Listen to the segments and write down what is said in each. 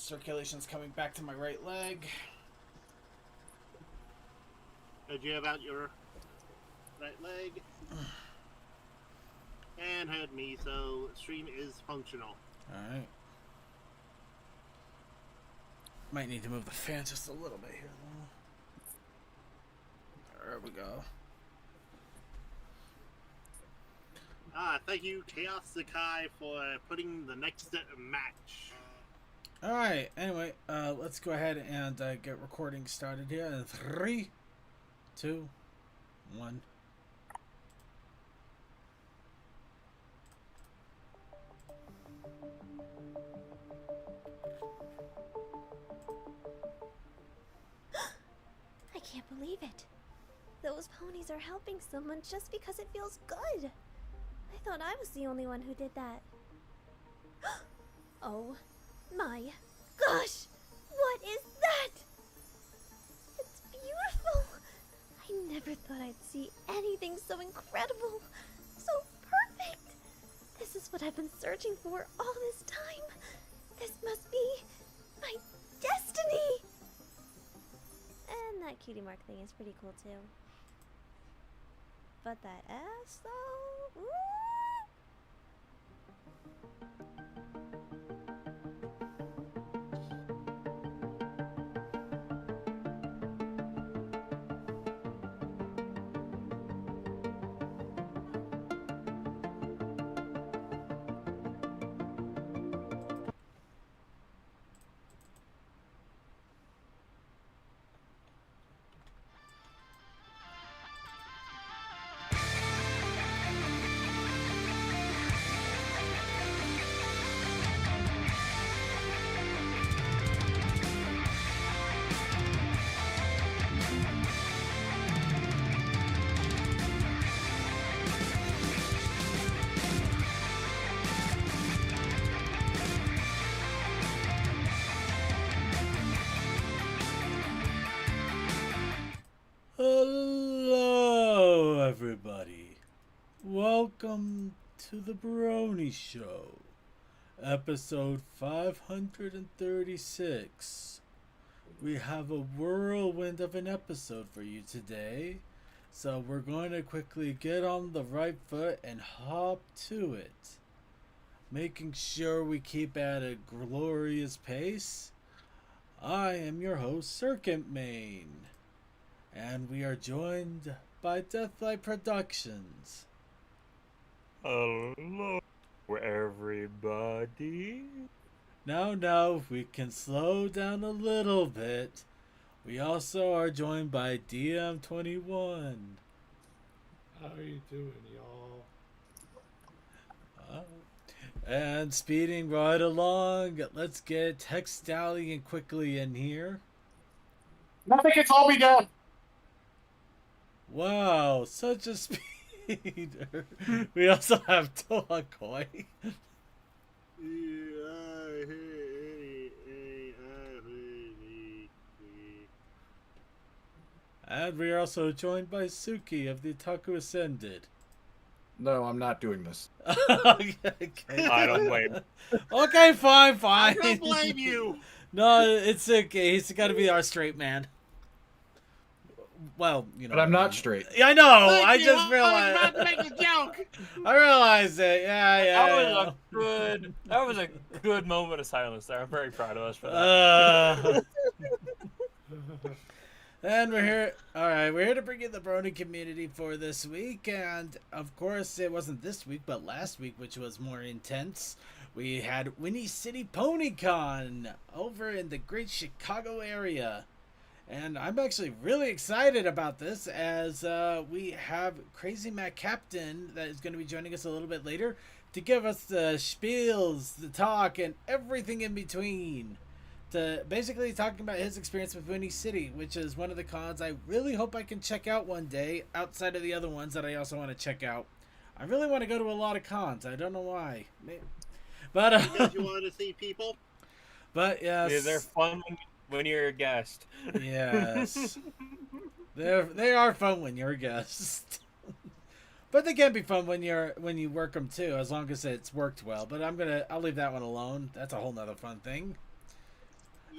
Circulation's coming back to my right leg. Heard you about your right leg. And heard me, so stream is functional. Alright. Might need to move the fan just a little bit here, though. There we go. Thank you, Chaos Sakai, for putting the next match. Alright, anyway, let's go ahead and get recording started here. In 3, 2, 1. I can't believe it. Those ponies are helping someone just because it feels good. I thought I was the only one who did that. Oh my gosh! What is that? It's beautiful! I never thought I'd see anything so incredible, so perfect. This is what I've been searching for all this time. This must be my destiny! And that cutie mark thing is pretty cool too. But that ass though? Ooh. Hello, everybody. Welcome to the Brony Show, episode 536. We have a whirlwind of an episode for you today, so we're going to quickly get on the right foot and hop to it, making sure we keep at a glorious pace. I am your host, Circuit Main. And we are joined by Deathlight Productions. Hello, everybody. Now, we can slow down a little bit. We also are joined by DM21. How are you doing, y'all? And speeding right along, let's get Tech Stallion quickly in here. Nothing can slow me down. Wow, such a speeder. We also have Toakoi. And we are also joined by Suki of the Otaku Ascended. No, I'm not doing this. Okay. I don't blame. Okay, fine. I don't blame you. No, it's okay. He's got to be our straight man. Well, you know. But I'm not straight. Yeah, I know. Thank I you. just I realized. was about to make a joke. I realized it. Yeah. That was a good moment of silence there. I'm very proud of us for that. And we're here. All right, we're here to bring you the Brony community for this week, and of course, it wasn't this week, but last week, which was more intense. We had Winnie City PonyCon over in the Great Chicago area. And I'm actually really excited about this, as we have Crazy Matt Captain that is going to be joining us a little bit later to give us the spiels, the talk, and everything in between. To basically talking about his experience with Winnie City, which is one of the cons I really hope I can check out one day, outside of the other ones that I also want to check out. I really want to go to a lot of cons. I don't know why. But Because you want to see people? But yes. Yeah, they're fun when you're a guest. Yes. They are fun when you're a guest. But they can be fun when you work them too, as long as it's worked well. But I'll leave that one alone. That's a whole nother fun thing.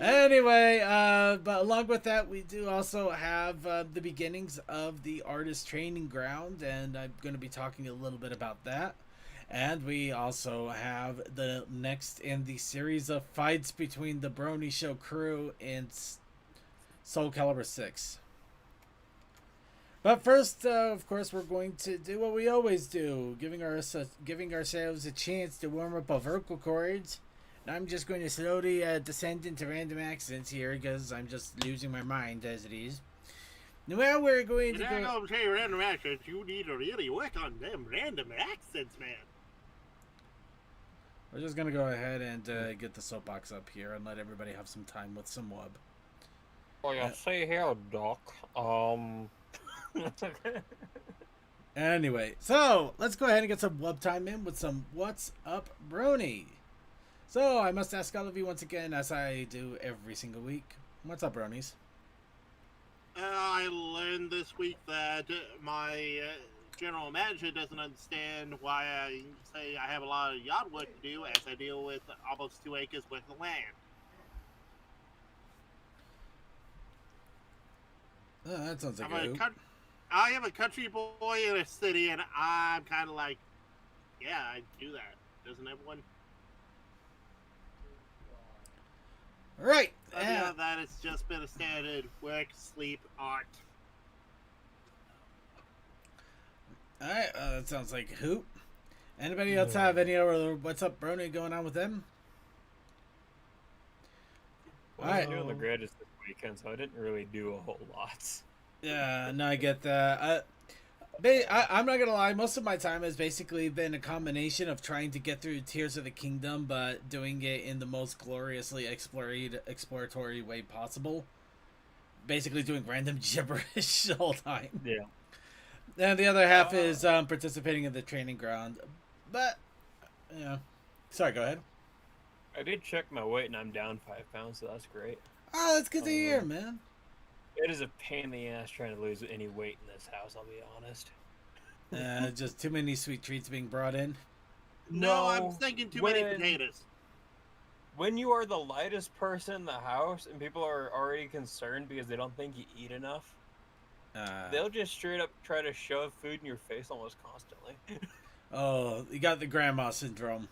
Anyway, but along with that, we do also have the beginnings of the artist training ground, and I'm going to be talking a little bit about that. And we also have the next in the series of fights between the Brony Show crew and Soul Calibur 6. But first, of course, we're going to do what we always do, giving ourselves a chance to warm up our vocal cords. And I'm just going to slowly descend into random accents here because I'm just losing my mind as it is. Well, we're going to And I go... don't say random accents. You need to really work on them random accents, man. We're just going to go ahead and get the soapbox up here and let everybody have some time with some wub. Oh, yeah, say here, Doc. Anyway, so let's go ahead and get some wub time in with some What's Up Brony. So I must ask all of you once again, as I do every single week, what's up, Bronies? I learned this week that my general manager doesn't understand why I say I have a lot of yard work to do as I deal with almost 2 acres worth of land. Oh, that sounds like a hoop. I am a country boy in a city, and I'm kind of like, yeah, I do that. Doesn't everyone? Right. But beyond that, it's just been a standard work, sleep, art. Alright, that sounds like a hoop. Anybody else have any other What's Up Brony going on with them? Well, I was doing the greatest this weekend, so I didn't really do a whole lot. Yeah, no, I get that. I'm not gonna lie, most of my time has basically been a combination of trying to get through Tears of the Kingdom, but doing it in the most gloriously exploratory way possible. Basically doing random gibberish the whole time. Yeah. And the other half is participating in the training ground. But, yeah. Sorry, go ahead. I did check my weight, and I'm down 5 pounds, so that's great. Oh, that's good to hear, man. It is a pain in the ass trying to lose any weight in this house, I'll be honest. Just too many sweet treats being brought in. No, I'm thinking too many potatoes. When you are the lightest person in the house and people are already concerned because they don't think you eat enough, they'll just straight up try to shove food in your face almost constantly. Oh, you got the grandma syndrome.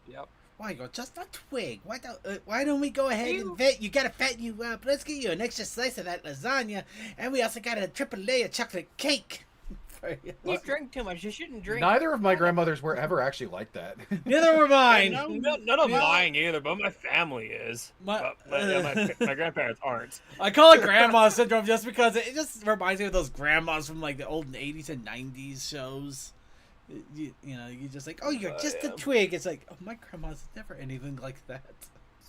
Yep. Why go just a twig? Why don't we go ahead and vet? You gotta fatten you up. Let's get you an extra slice of that lasagna, and we also got a triple layer chocolate cake. You drink too much. You shouldn't drink. Neither of my grandmothers were ever actually like that. Neither were mine. None of mine either, but my family is. My grandparents aren't. I call it grandma syndrome just because it just reminds me of those grandmas from like the old 80s and 90s shows. You know, you're just like, oh, you're just a twig. It's like, oh, my grandma's never anything like that.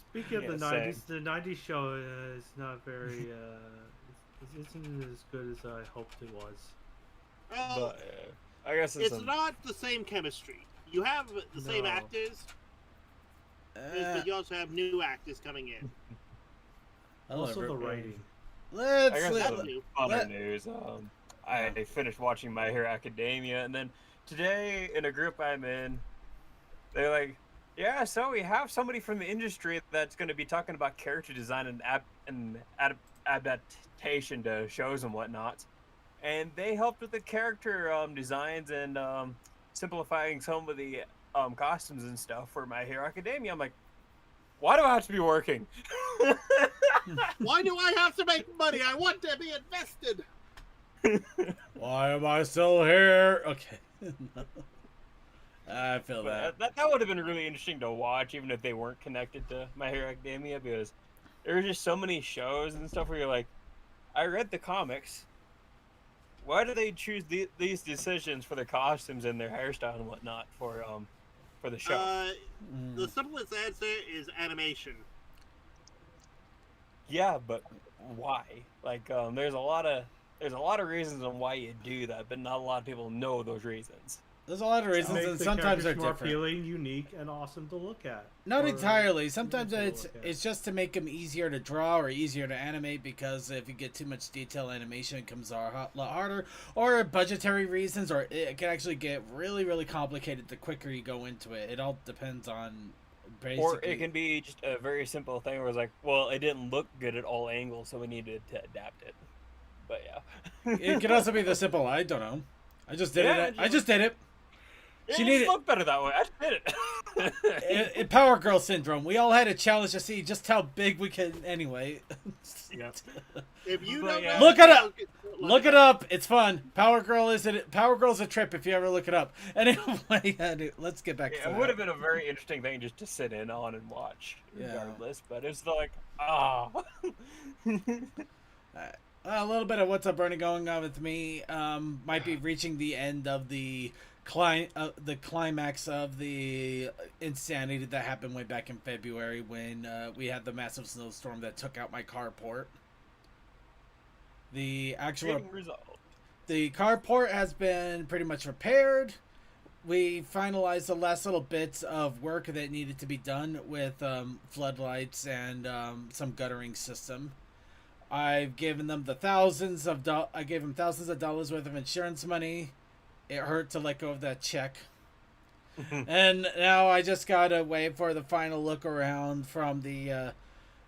Speaking of the 90s, the 90s show is not very, it isn't as good as I hoped it was. Well, I guess it's not the same chemistry. You have the same actors, but you also have new actors coming in. Also the writing. Other news. I finished watching My Hero Academia, and then today in a group I'm in, they're like, yeah, so we have somebody from the industry that's going to be talking about character design and adaptation to shows and whatnot. And they helped with the character designs and simplifying some of the costumes and stuff for My Hero Academia. I'm like, why do I have to be working? Why do I have to make money? I want to be invested. Why am I still here? Okay. I feel that would have been really interesting to watch, even if they weren't connected to My Hero Academia, because there were just so many shows and stuff where you're like, I read the comics. Why do they choose these decisions for their costumes and their hairstyle and whatnot for the show? The simplest answer is animation. Yeah, but why? Like, there's a lot of reasons on why you do that, but not a lot of people know those reasons. There's a lot of reasons, and sometimes they're more different. appealing, unique, and awesome to look at. Not entirely. Sometimes it's just to make them easier to draw or easier to animate, because if you get too much detail animation, it comes a lot harder, or budgetary reasons, or it can actually get really, really complicated the quicker you go into it. It all depends on Basically. Or it can be just a very simple thing where it's like, well, it didn't look good at all angles, so we needed to adapt it. But yeah. It could also be the simple, I don't know. I just did Yeah, it. I just did it. She It needed looked better that way. I just did it. Power Girl syndrome. We all had a challenge to see just how big we can. Anyway. Yep. If you But don't yeah. know, Look it up. Look it up. It's fun. Power Girl's a trip if you ever look it up. Anyway, let's get back to It that. would have been a very interesting thing just to sit in on and watch, Yeah. regardless. But it's like, ah. A little bit of what's up, Bernie, going on with me. Might be reaching the end of the climax of the insanity that happened way back in February when we had the massive snowstorm that took out my carport. The carport has been pretty much repaired. We finalized the last little bits of work that needed to be done with floodlights and some guttering system. I've given them thousands of dollars worth of insurance money. It hurt to let go of that check. And now I just gotta wait for the final look around from the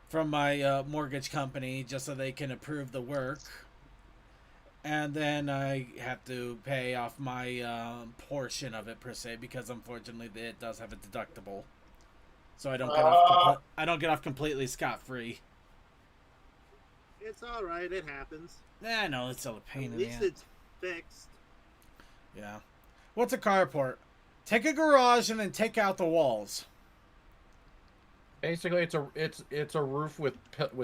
from my mortgage company just so they can approve the work. And then I have to pay off my portion of it per se, because unfortunately it does have a deductible. So I don't get off completely scot-free. It's all right. It happens. Nah, no, it's still a pain At in the least ass. it's fixed. Yeah. What's a carport? Take a garage and then take out the walls. Basically, it's a roof with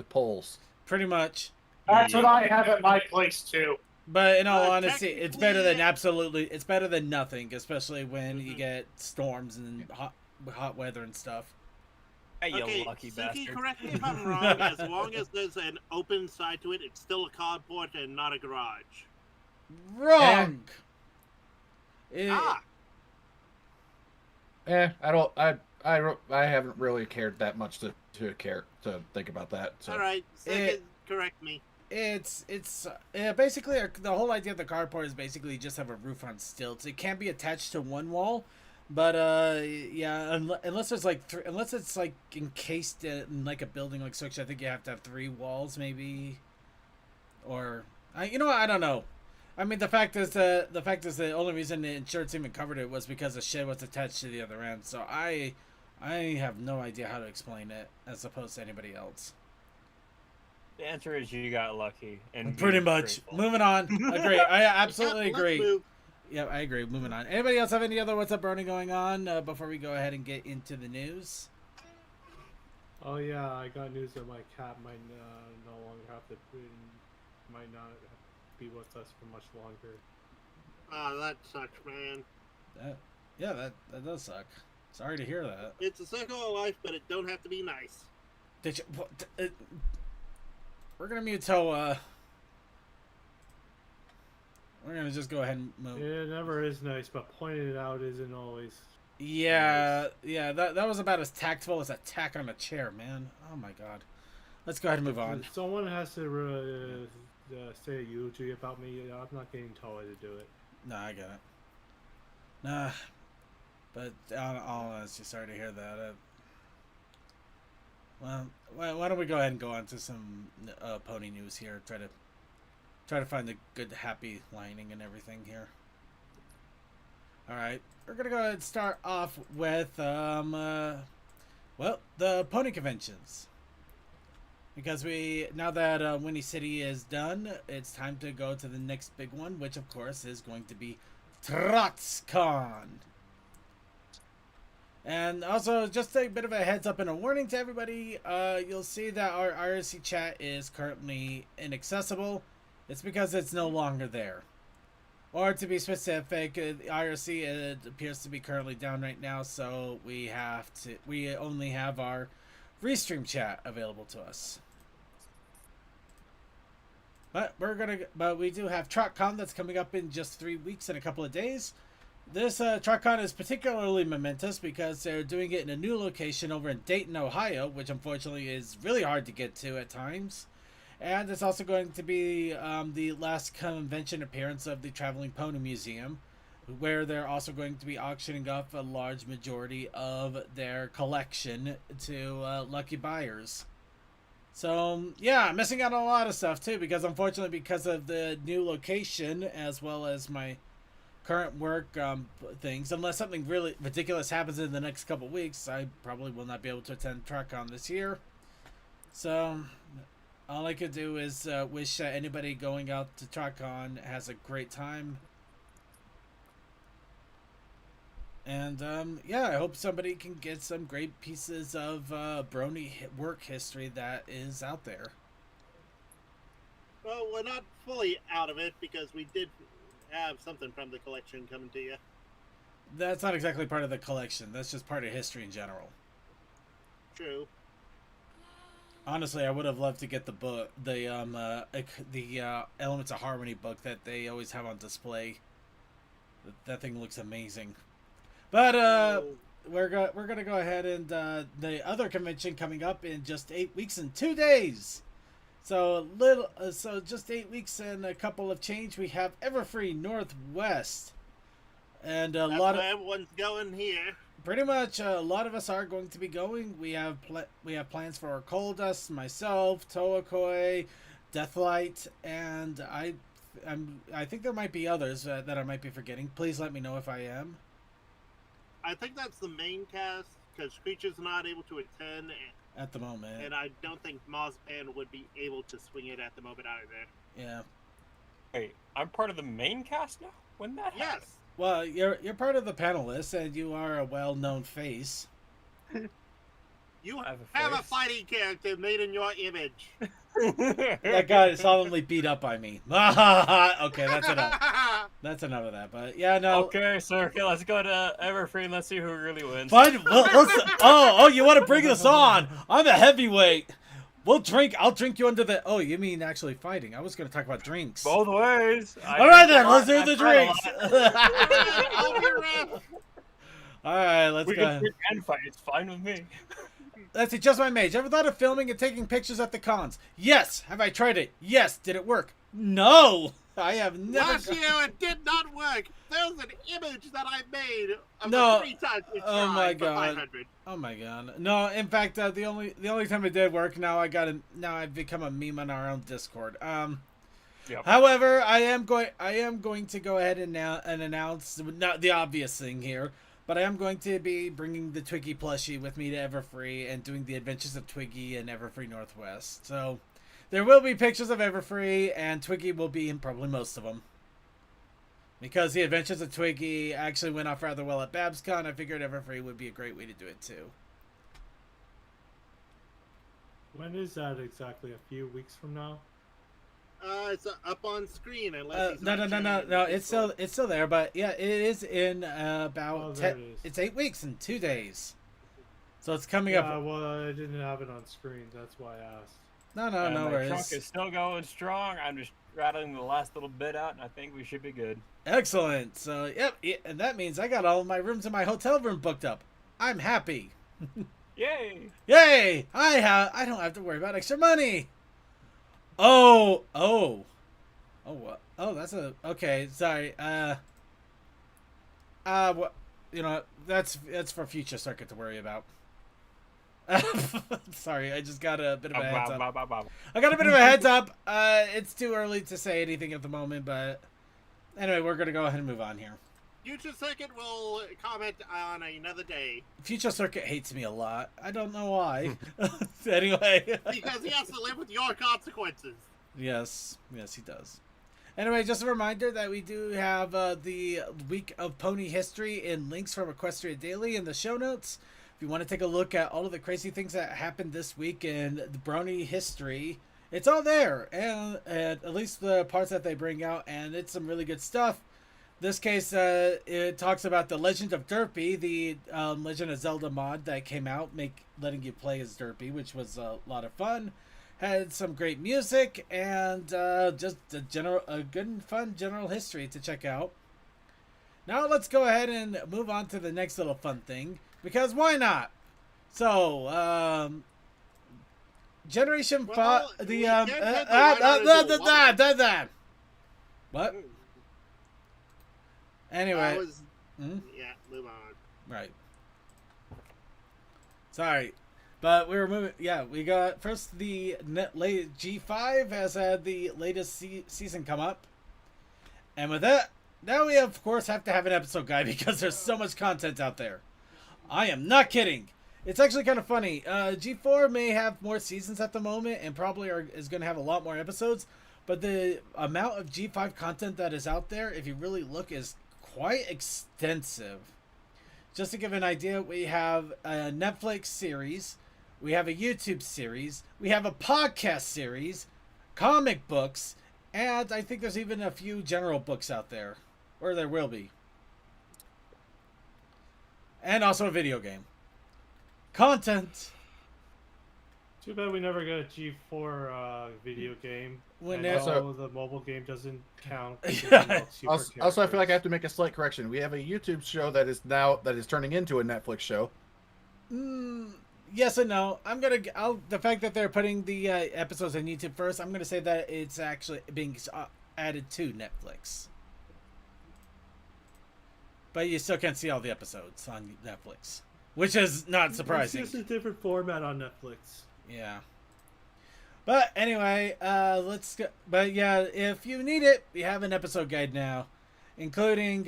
poles. Pretty much. That's what I have at my place too. But in all honesty, it's better than technically, it's better than nothing, especially when you get storms and hot weather and stuff. Hey, you Okay, lucky Suki, bastard. correct me if I'm wrong. As long as there's an open side to it, it's still a carport and not a garage. Wrong. Ah, I haven't really cared that much to think about that. So. all right. Second, correct me. It's basically the whole idea of the carport is basically just have a roof on stilts. It can't be attached to one wall, but yeah, unless it's like unless it's like encased in like a building like such, I think you have to have 3 walls maybe, or you know what, I don't know. I mean, the fact is the only reason the insurance even covered it was because the shed was attached to the other end. So I have no idea how to explain it as opposed to anybody else. The answer is you got lucky. And Pretty much. grateful. Moving on. Agree. I absolutely Let's agree. move. Yeah, I agree. Moving on. Anybody else have any other What's Up Brony going on before we go ahead and get into the news? Oh yeah, I got news that my cat might no longer have to might not be with us for much longer. Oh, that sucks, man. That does suck. Sorry to hear that. It's a circle of life, but it don't have to be nice. Did you? We're gonna mute Toa. We're gonna just go ahead and move. It never is nice, but pointing it out isn't always. Yeah, yeah. That was about as tactful as a tack on a chair, man. Oh my god. Let's go ahead and move on. Someone has to say a eulogy about me. I'm not getting Toa to do it. Nah, I get it. Nah, but all honesty, sorry to hear that. Well, why don't we go ahead and go on to some pony news here? Try to find the good, happy lining and everything here. All right, we're gonna go ahead and start off with well, the pony conventions. Because now that Winnie City is done, it's time to go to the next big one, which of course is going to be TrotsCon. And also, just a bit of a heads up and a warning to everybody, you'll see that our IRC chat is currently inaccessible. It's because it's no longer there. Or to be specific, the IRC it appears to be currently down right now, so we only have our Restream chat available to us. But we do have TrotCon that's coming up in just 3 weeks and a couple of days. This TrotCon is particularly momentous because they're doing it in a new location over in Dayton, Ohio, which unfortunately is really hard to get to at times. And it's also going to be the last convention appearance of the Traveling Pony Museum. where they're also going to be auctioning off a large majority of their collection to lucky buyers. So, yeah, missing out on a lot of stuff, too, because unfortunately, because of the new location, as well as my current work things, unless something really ridiculous happens in the next couple weeks, I probably will not be able to attend TruckCon this year. So, all I could do is wish anybody going out to TruckCon has a great time. And, yeah, I hope somebody can get some great pieces of Brony work history that is out there. Well, we're not fully out of it because we did have something from the collection coming to you. That's not exactly part of the collection. That's just part of history in general. True. Honestly, I would have loved to get the book, the Elements of Harmony book that they always have on display. That thing looks amazing. But we're gonna go ahead and the other convention coming up in just 8 weeks and 2 days. So just 8 weeks and a couple of change. We have Everfree Northwest, and That's where everyone's going here. Pretty much a lot of us are going to be going. We have plans for Coldust, myself, Toakoi, Deathlight, and I think there might be others that I might be forgetting. Please let me know if I am. I think that's the main cast, because Screecher's not able to attend At the moment. And I don't think Mosspan would be able to swing it at the moment either. Yeah. Wait, I'm part of the main cast now? When that happened? Yes. Well, you're part of the panelists, and you are a well-known face. You I have a face. fighting character made in your image. That guy is solemnly beat up by me. Okay, that's enough. That's enough of that. But yeah, no. Okay, so okay, let's go to Everfree and let's see who really wins. Fine. Well, listen. Oh, you want to bring this on? I'm a heavyweight. We'll drink. I'll drink you under the. Oh, you mean actually fighting? I was going to talk about drinks. Both ways. All right then, let's do the drinks. I'll be around. All right, let's We go. can drink and fight. It's fine with me. Let's see, Just My Mage. Ever thought of filming and taking pictures at the cons? Yes. Have I tried it? Yes. Did it work? No. I have never. Last year it did not work. There was an image that I made of No. the 3 times we tried Oh my for God. 500. Oh my god. No, in fact, the only time it did work. Now I've become a meme on our own Discord. Yep. However, I am going to go ahead and announce not the obvious thing here, but I am going to be bringing the Twiggy plushie with me to Everfree and doing the Adventures of Twiggy and Everfree Northwest. So there will be pictures of Everfree, and Twiggy will be in probably most of them. Because the Adventures of Twiggy actually went off rather well at BabsCon, I figured Everfree would be a great way to do it too. When is that exactly? A few weeks from now? It's up on screen unless he's No. not sharing it No. with It's still there, but yeah, it is in about Oh, there it is. It's 8 weeks and 2 days, so it's coming Yeah, up. well, I didn't have it on screen. That's why I asked. No And my worries. trunk is still going strong. I'm just rattling the last little bit out, and I think we should be good. Excellent. So yep, and that means I got all of my rooms in my hotel room booked up. I'm happy. Yay! Yay! I don't have to worry about extra money. Oh, what? Oh, that's okay. Sorry. What? You know, that's for future circuit to worry about. Sorry, I just got a bit of a heads up. I got a bit of a heads up. It's too early to say anything at the moment, but anyway, we're gonna go ahead and move on here. Future Circuit will comment on another day. Future Circuit hates me a lot. I don't know why. Anyway. Because he has to live with your consequences. Yes, he does. Anyway, just a reminder that we do have the Week of Pony History in links from Equestria Daily in the show notes. If you want to take a look at all of the crazy things that happened this week in the Brony history, it's all there. And at least the parts that they bring out, and it's some really good stuff. This case, it talks about the Legend of Derpy, the Legend of Zelda mod that came out, letting you play as Derpy, which was a lot of fun. Had some great music and just a good and fun general history to check out. Now let's go ahead and move on to the next little fun thing, because why not? So, Generation 5, what? Anyway. Yeah, move on. Right. Sorry. But we were moving. Yeah, we got first the late G5 has had the latest season come up. And with that, now we of course have to have an episode guide because there's so much content out there. I am not kidding. It's actually kind of funny. G4 may have more seasons at the moment and probably is going to have a lot more episodes. But the amount of G5 content that is out there, if you really look, is quite extensive. Just to give an idea, we have a Netflix series, we have a YouTube series, we have a podcast series, comic books, and I think there's even a few general books out there. Or there will be. And also a video game. Content! Too bad we never got a G4 video game. When and also, also the mobile game doesn't count. Yeah. Also, I feel like I have to make a slight correction. We have a YouTube show that is turning into a Netflix show. Yes and no. The fact that they're putting the episodes on YouTube first, I'm gonna say that it's actually being added to Netflix. But you still can't see all the episodes on Netflix, which is not surprising. It's just a different format on Netflix. Yeah. But anyway, let's go. But yeah, if you need it, we have an episode guide now, including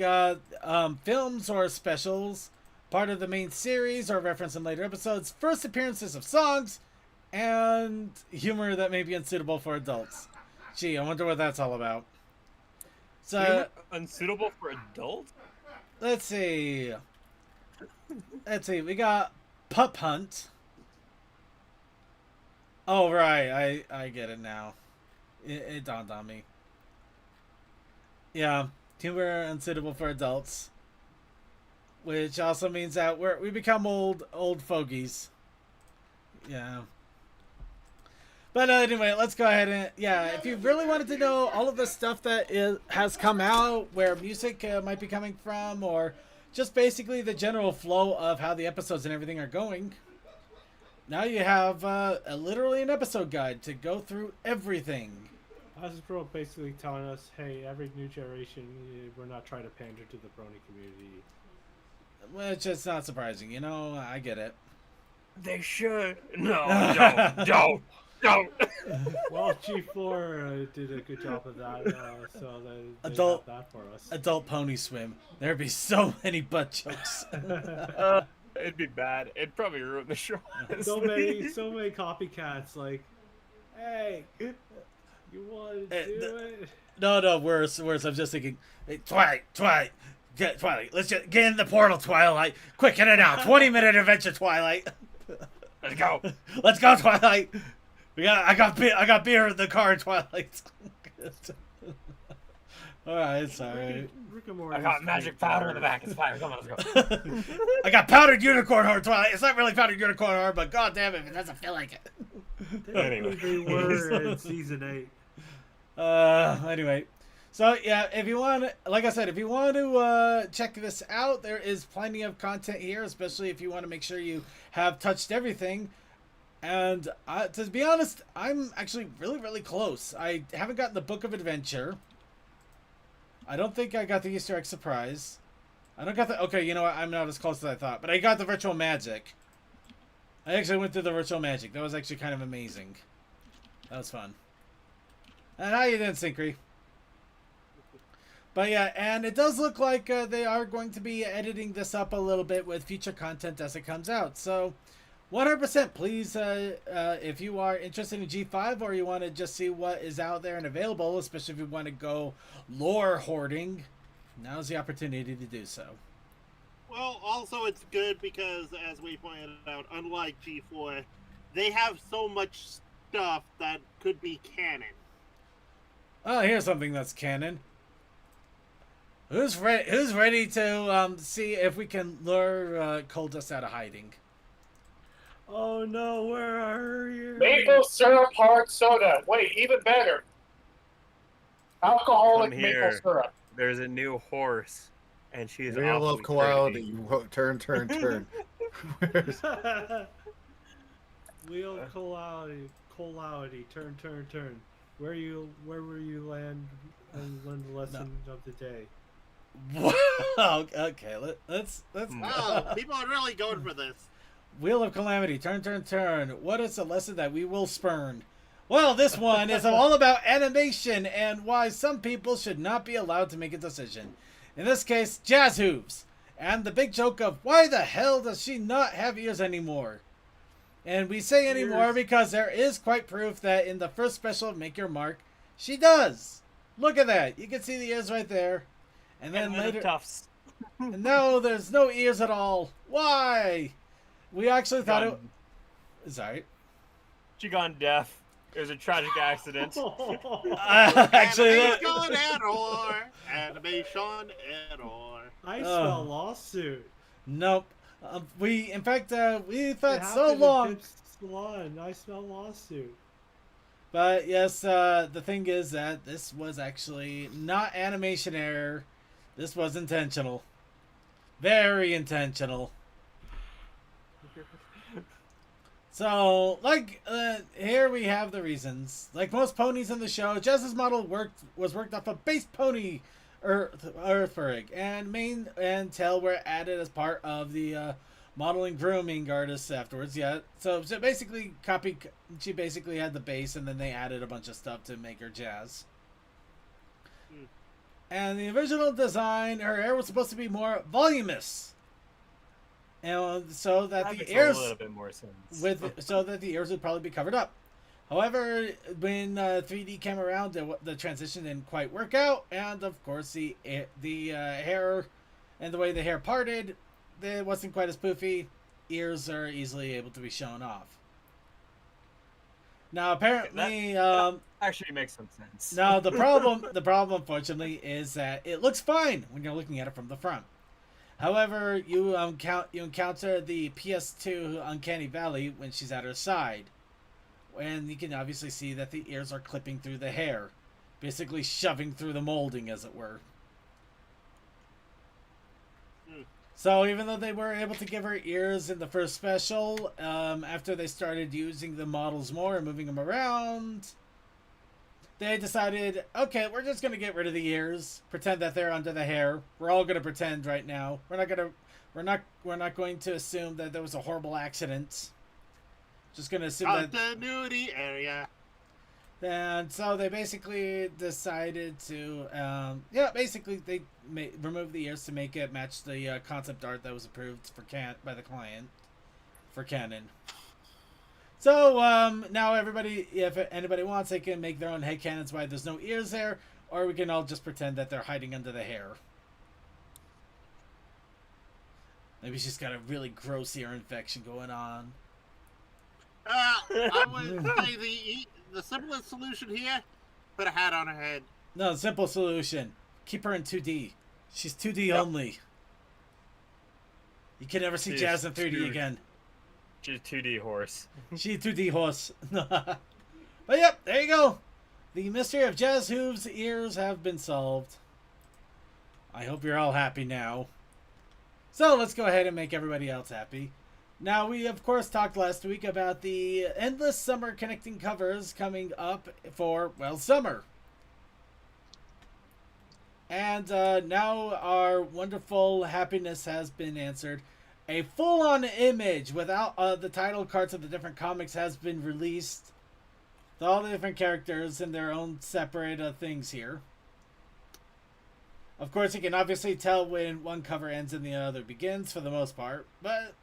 films or specials, part of the main series or reference in later episodes, first appearances of songs, and humor that may be unsuitable for adults. Gee, I wonder what that's all about. So, humor unsuitable for adults? Let's see. We got Pup Hunt. Oh, right. I get it now. It dawned on me. Yeah. Humor unsuitable for adults. Which also means that we become old fogies. Yeah. But anyway, let's go ahead and... Yeah, if you really wanted to know all of the stuff that has come out, where music might be coming from, or just basically the general flow of how the episodes and everything are going... Now you have literally an episode guide to go through everything. Hasbro basically telling us, hey, every new generation, we're not trying to pander to the Brony community. Which is not surprising, I get it. They should. No, don't. Well, G4 did a good job of that, so they adult have that for us. Adult Pony Swim. There'd be so many butt jokes. It'd be bad. It'd probably ruin the show. So many copycats. Like, hey, you want to do it? No, worse. I'm just thinking, hey, Twilight, let's just get in the portal, Twilight. Quick, get it out. 20-minute adventure, Twilight. Let's go, Twilight. I got beer in the car, Twilight. Alright, it's alright. I got magic powder in the back. It's fine. Come on, let's go. I got powdered unicorn horn, Twilight. It's not really powdered unicorn horn, but god damn it doesn't feel like it. Anyway. They were in season 8. Anyway. So yeah, if you want to check this out, there is plenty of content here, especially if you want to make sure you have touched everything. And to be honest, I'm actually really, really close. I haven't gotten the Book of Adventure. I don't think I got the Easter egg surprise. I don't got the... Okay, you know what? I'm not as close as I thought. But I got the virtual magic. I actually went through the virtual magic. That was actually kind of amazing. That was fun. And how you doing, Syncry? But yeah, and it does look like they are going to be editing this up a little bit with future content as it comes out. So, 100%, please, if you are interested in G5 or you want to just see what is out there and available, especially if you want to go lore hoarding, now's the opportunity to do so. Well, also it's good because, as we pointed out, unlike G4, they have so much stuff that could be canon. Oh, here's something that's canon. Who's ready to see if we can lure Coldust out of hiding? Oh no, where are you? Maple syrup hard soda. Wait, even better. Alcoholic maple syrup. There's a new horse, and she's Wheel of quality. Turn. Wheel quality. Turn. Where will you land and learn the lesson of the day? Wow. Okay, let's. Wow, people are really going for this. Wheel of Calamity, turn, turn, turn. What is a lesson that we will spurn? Well, this one is all about animation and why some people should not be allowed to make a decision. In this case, Jazz Hooves. And the big joke of why the hell does she not have ears anymore? And we say anymore because there is quite proof that in the first special of Make Your Mark, she does. Look at that. You can see the ears right there. And then later... Tufts. No, there's no ears at all. Why? We actually thought it... Sorry. She gone deaf. It was a tragic accident. Actually, Animation error. Animation error. I smell lawsuit. nope. In fact, we It thought so happened in long. Pip's salon. I smell lawsuit. But yes, the thing is that this was actually not animation error. This was intentional. Very intentional. So, like, here we have the reasons. Like most ponies in the show, Jazz's model was worked off a base pony Earthberg, and mane and tail were added as part of the modeling grooming artists afterwards. Yeah, so basically she basically had the base, and then they added a bunch of stuff to make her Jazz. And the original design, her hair was supposed to be more voluminous. And so that the ears a little bit more sense. so that the ears would probably be covered up. However, when 3D came around, the transition didn't quite work out, and of course the hair and the way the hair parted, it wasn't quite as poofy. Ears are easily able to be shown off. Now, apparently, that actually makes some sense. now the problem, unfortunately, is that it looks fine when you're looking at it from the front. However, you encounter the PS2 Uncanny Valley when she's at her side. And you can obviously see that the ears are clipping through the hair. Basically shoving through the molding, as it were. So even though they were able to give her ears in the first special, after they started using the models more and moving them around, they decided, okay, we're just going to get rid of the ears, pretend that they're under the hair. We're all going to pretend right now. We're not going to assume that there was a horrible accident. Just going to assume that Continuity area. And so they basically decided to basically they remove the ears to make it match the concept art that was approved by the client for Canon. So now everybody, if anybody wants, they can make their own headcanons why there's no ears there, or we can all just pretend that they're hiding under the hair. Maybe she's got a really gross ear infection going on. I would say the simplest solution here, put a hat on her head. No, simple solution. Keep her in 2D. She's 2D only. You can never see Jazz in 3D again. She's a 2D horse. She's a 2D horse. But yep, there you go. The mystery of Jazz Hooves' ears have been solved. I hope you're all happy now. So let's go ahead and make everybody else happy. Now, we of course talked last week about the endless summer connecting covers coming up for, well, summer. And now our wonderful happiness has been answered. A full-on image without the title cards of the different comics has been released. With all the different characters and their own separate things here. Of course, you can obviously tell when one cover ends and the other begins for the most part. But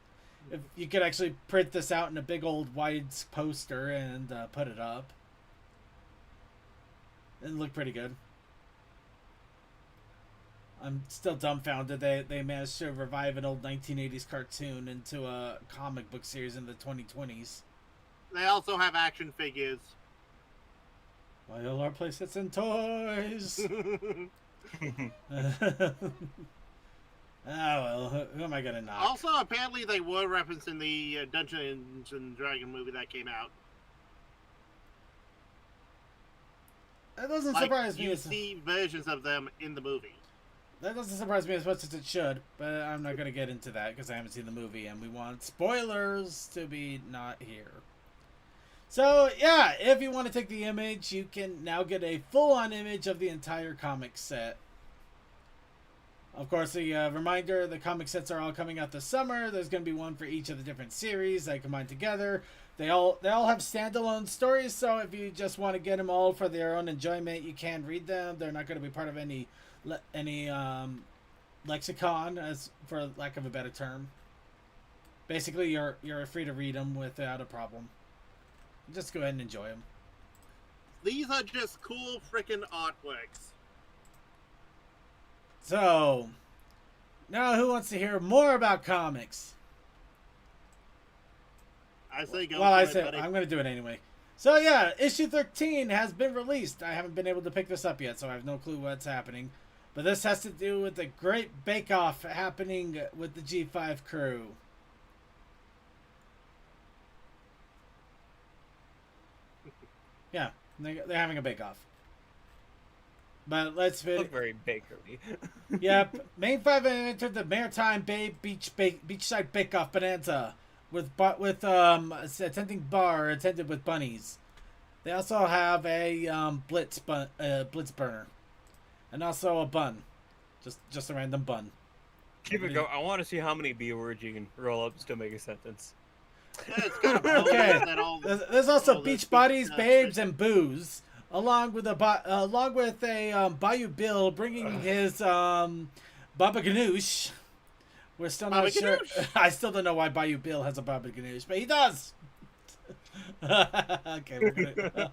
if you could actually print this out in a big old wide poster and put it up. It'd look pretty good. I'm still dumbfounded they managed to revive an old 1980s cartoon into a comic book series in the 2020s. They also have action figures. Why all our place sits in toys? Well, who am I gonna knock? Also, apparently they were referencing the Dungeons and Dragon movie that came out. That doesn't surprise me. You see versions of them in the movie. That doesn't surprise me as much as it should, but I'm not going to get into that because I haven't seen the movie and we want spoilers to be not here. So, yeah, if you want to take the image, you can now get a full-on image of the entire comic set. Of course, the reminder, the comic sets are all coming out this summer. There's going to be one for each of the different series that combine together. They all have standalone stories, so if you just want to get them all for their own enjoyment, you can read them. They're not going to be part of any lexicon, as for lack of a better term. Basically, you're free to read them without a problem. Just go ahead and enjoy them. These are just cool freaking artworks. So, now who wants to hear more about comics? I say go. Well, for I it, said buddy. I'm going to do it anyway. So yeah, issue 13 has been released. I haven't been able to pick this up yet, so I have no clue what's happening. But this has to do with the great bake-off happening with the G5 crew. Yeah, they're having a bake-off. But let's Look very bakery. Yep, Main 5 entered the Maritime Bay Beachside Bake-Off Bonanza with attending bar attended with bunnies. They also have a blitz burner, and also a bun, just a random bun. Keep it going. I want to see how many B words you can roll up to make a sentence. Yeah, it's kind of Okay. that all, There's also all beach this bodies, stuff, babes, but- and booze, along with a Bayou Bill bringing his Baba Ganoush. We're still not Baba sure. Ganoush. I still don't know why Bayou Bill has a Baba Ganoush, but he does. Okay, we're gonna.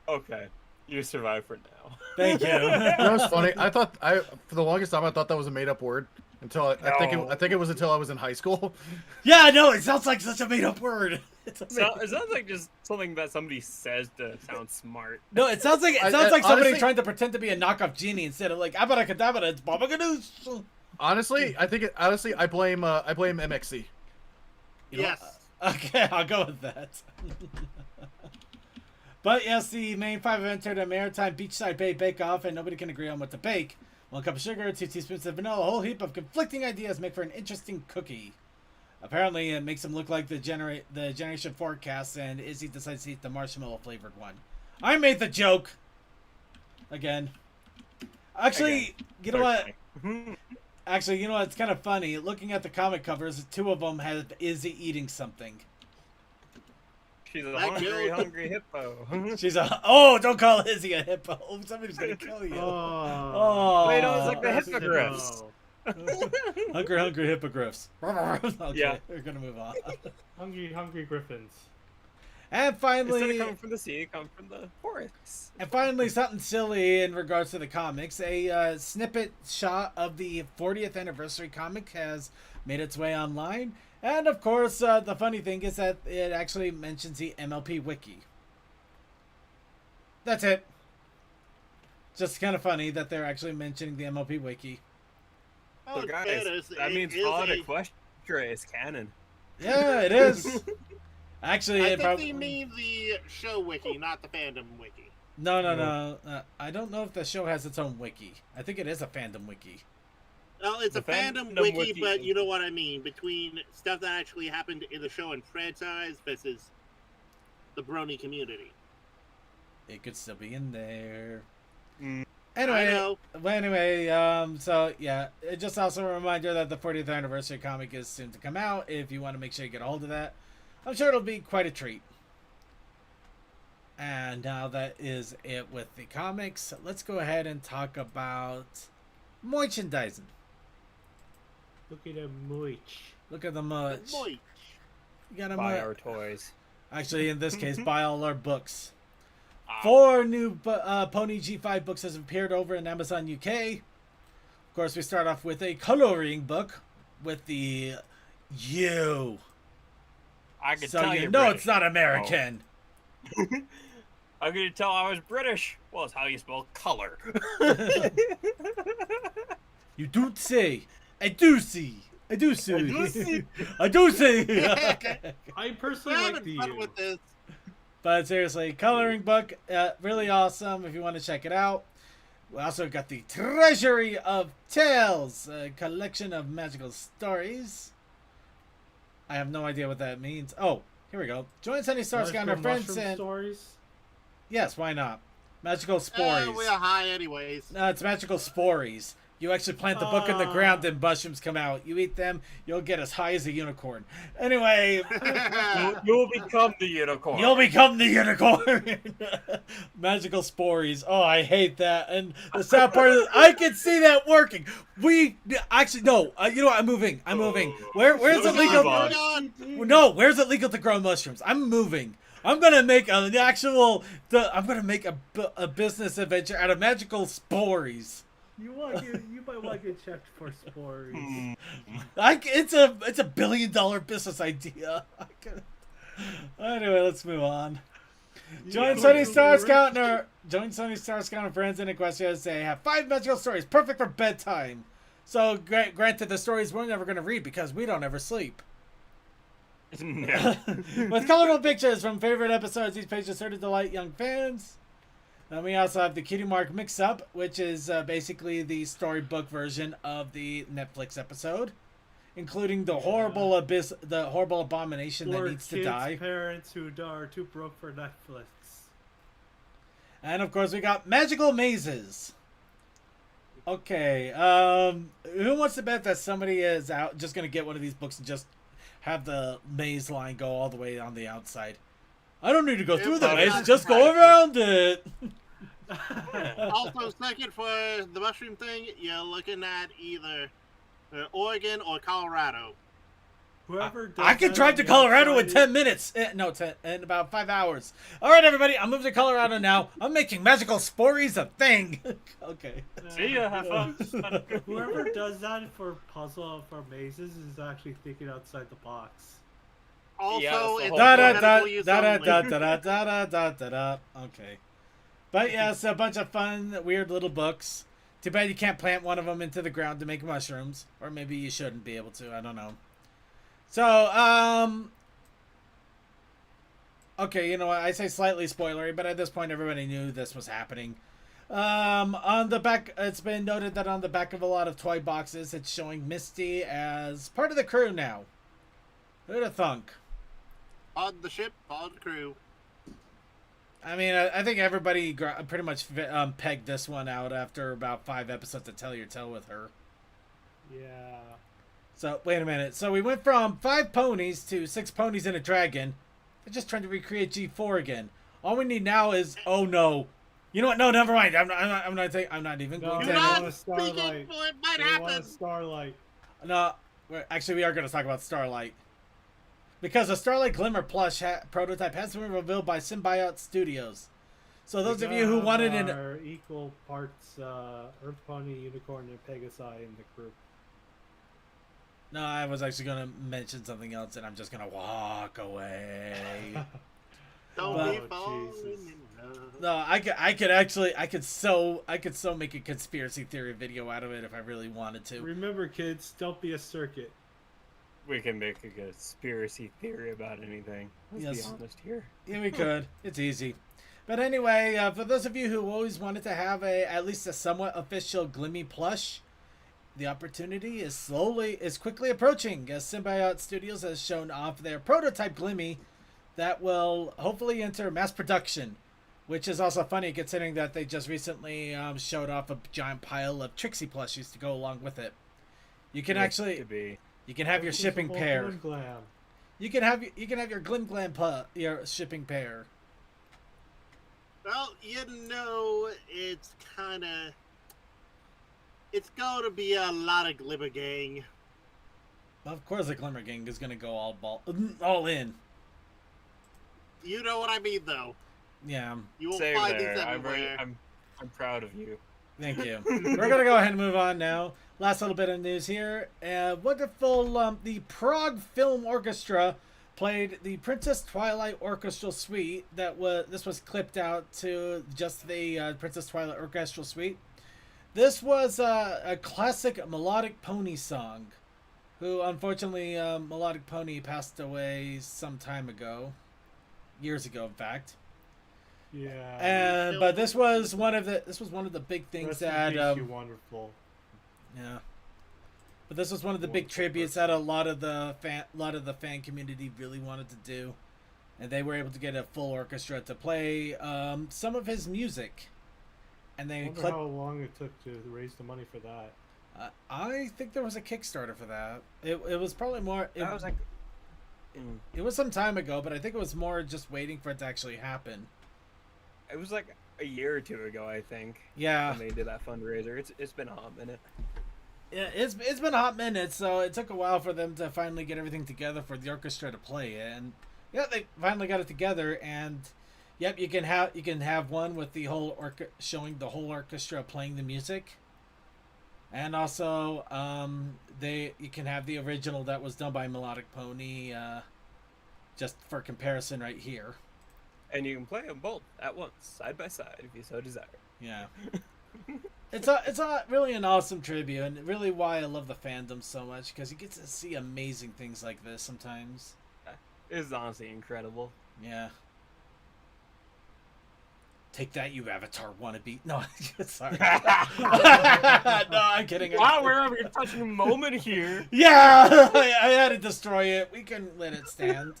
Okay, you survived for now. Thank you. That was funny. For the longest time I thought that was a made up word until I think it was until I was in high school. Yeah, I know. It sounds like such a made up word. It's It sounds like just something that somebody says to sound smart. No, it sounds like somebody honestly- trying to pretend to be a knockoff genie instead of like abracadabra. It's Baba Ganoush. Honestly, I blame MXC. You know, Yes. Okay, I'll go with that. But yes, the main 5 entered a Maritime Beachside Bay Bake-Off, and nobody can agree on what to bake. 1 cup of sugar, 2 teaspoons of vanilla, a whole heap of conflicting ideas make for an interesting cookie. Apparently, it makes them look like the Generation Forecast, and Izzy decides to eat the marshmallow-flavored one. I made the joke! Again. Actually, you know what? Actually, you know what? It's kind of funny. Looking at the comic covers, 2 of them have Izzy eating something. She's a That girl- hungry hippo. She's oh, don't call Izzy a hippo. Somebody's gonna kill you. Oh. Wait, no, it's like the That's hippogriffs. no. Hungry hippogriffs. Okay, Yeah. we're gonna move on. Hungry griffins. And Instead of finally, coming from the sea, it comes from the forest. something silly in regards to the comics. A snippet shot of the 40th anniversary comic has made its way online. And of course, the funny thing is that it actually mentions the MLP wiki. That's it. Just kind of funny that they're actually mentioning the MLP wiki. Oh, So in guys, fairness, that it means is Fallout a- Equestria is canon. Yeah, it is. Actually, I it think probably they mean the show wiki, not the fandom wiki. no. I don't know if the show has its own wiki. I think it is a fandom wiki. Well, it's The a fandom fandom wiki, wiki. but you know what I mean. Between stuff that actually happened in the show and franchise versus the Brony community. It could still be in there. Mm. I Anyway, know. so yeah, it just also a reminder that the 40th anniversary comic is soon to come out. If you want to make sure you get a hold of that, I'm sure it'll be quite a treat. And now that is it with the comics. Let's go ahead and talk about merchandising. Look at the mooch. Look at the much. Boy, You got a Buy much. our toys. Actually, in this case, buy all our books. Ah. 4 new Pony G5 books has appeared over in Amazon UK. Of course, we start off with a coloring book with the U. I could So tell you you're know British. it's not American. How could you tell I was British? Well, it's how you spell color. You don't say. I do see. I do see. I do see. I do see. I we're personally like having the fun U. with this. But seriously, coloring book, really awesome if you want to check it out. We also got the Treasury of Tales, a collection of magical stories. I have no idea what that means. Oh, here we go. Join Sunny Starsky and our Magical friends mushroom and... stories. Yes, why not? Magical Spories. We are high anyways. No, it's magical spories. You actually plant the book in the ground and mushrooms come out. You eat them, you'll get as high as a unicorn. Anyway. You'll become the unicorn. You'll become the unicorn. Magical spories. Oh, I hate that. And the sad part is, I can see that working. We actually no. You know what? I'm moving. Where's it legal? No, where's it legal to grow mushrooms? I'm moving. I'm gonna make an actual. I'm gonna make a business adventure out of magical spories. You might want to get checked for spores. It's a $1 billion business idea. Anyway, let's move on. Join Sunny Star Scout and friends in Equestria. They have 5 magical stories, perfect for bedtime. So, granted, the stories we're never going to read because we don't ever sleep. With colorful pictures from favorite episodes, these pages sure to delight young fans. Then we also have the Cutie Mark Mix-Up, which is basically the storybook version of the Netflix episode, including the horrible abomination that needs to die. Parents who are too broke for Netflix. And of course, we got Magical Mazes. Okay, who wants to bet that somebody is out just gonna get one of these books and just have the maze line go all the way on the outside? I don't need to go through the maze, just go around it. Also, second for the mushroom thing, you're looking at either Oregon or Colorado. Whoever I can drive to Colorado in 10 minutes. In about 5 hours. All right, everybody, I'm moving to Colorado now. I'm making magical spories a thing. Okay. See ya. Have fun. Whoever does that for mazes is actually thinking outside the box. Also, it's Okay. But yes, a bunch of fun, weird little books. Too bad you can't plant one of them into the ground to make mushrooms. Or maybe you shouldn't be able to. I don't know. So, okay, you know what? I say slightly spoilery, but at this point, everybody knew this was happening. On the back, it's been noted that on the back of a lot of toy boxes, it's showing Misty as part of the crew now. Who'd have thunk? On the ship, on the crew. I mean, I think everybody pretty much pegged this one out after about 5 episodes of Tell Your Tale with her. Yeah. So, wait a minute. So we went from 5 ponies to 6 ponies and a dragon. They're just trying to recreate G4 again. All we need now is, oh no. You know what? No, never mind. I'm not even going to. You're not speaking for it might happen. Starlight. No, actually, we are going to talk about Starlight. Because the Starlight Glimmer plush prototype has been revealed by Symbiote Studios. So those of you who wanted it... are equal parts Earth Pony, Unicorn, and Pegasi in the group. No, I was actually going to mention something else, and I'm just going to walk away. Don't be falling in love. No, I could so make a conspiracy theory video out of it if I really wanted to. Remember, kids, don't be a circuit. We can make a conspiracy theory about anything. Let's be honest here. Yeah, we could. It's easy. But anyway, for those of you who always wanted to have at least a somewhat official Glimmy plush, the opportunity is quickly approaching as Symbiote Studios has shown off their prototype Glimmy that will hopefully enter mass production, which is also funny considering that they just recently showed off a giant pile of Trixie plushies to go along with it. You can you can have your shipping pair. You can have your Glim Glam your shipping pair. Well, you know, it's going to be a lot of Glimmer Gang. Of course, the Glimmer Gang is going to go all in. You know what I mean, though. Yeah. You will Same find there. these everywhere. I'm proud of you. Thank you. We're going to go ahead and move on now. Last little bit of news here. Wonderful, the Prague Film Orchestra played the Princess Twilight Orchestral Suite. This was clipped out to just the Princess Twilight Orchestral Suite. This was a classic Melodic Pony song, who unfortunately Melodic Pony passed away some time ago, years ago in fact. Yeah. But this was one of the big things that wonderful. Yeah. But this was one of the big tributes that a lot of the fan community really wanted to do, and they were able to get a full orchestra to play some of his music. And they I wonder how long it took to raise the money for that. I think there was a Kickstarter for that. It was probably more. I was like, It was some time ago, but I think it was more just waiting for it to actually happen. it was like a year or two ago, I think. Yeah. When they did that fundraiser. It's been a hot minute. Yeah, it's been a hot minute, so it took a while for them to finally get everything together for the orchestra to play it. And yeah, they finally got it together. And yep, you can have one with the whole showing the whole orchestra playing the music. And also, you can have the original that was done by Melodic Pony, just for comparison right here. And you can play them both at once, side by side, if you so desire. Yeah. It's a really an awesome tribute, and really why I love the fandom so much, because you get to see amazing things like this sometimes. It is honestly incredible. Yeah. Take that, you Avatar wannabe. No, sorry. No, I'm kidding. Wow, we're having a touching moment here. Yeah, I had to destroy it. We can let it stand.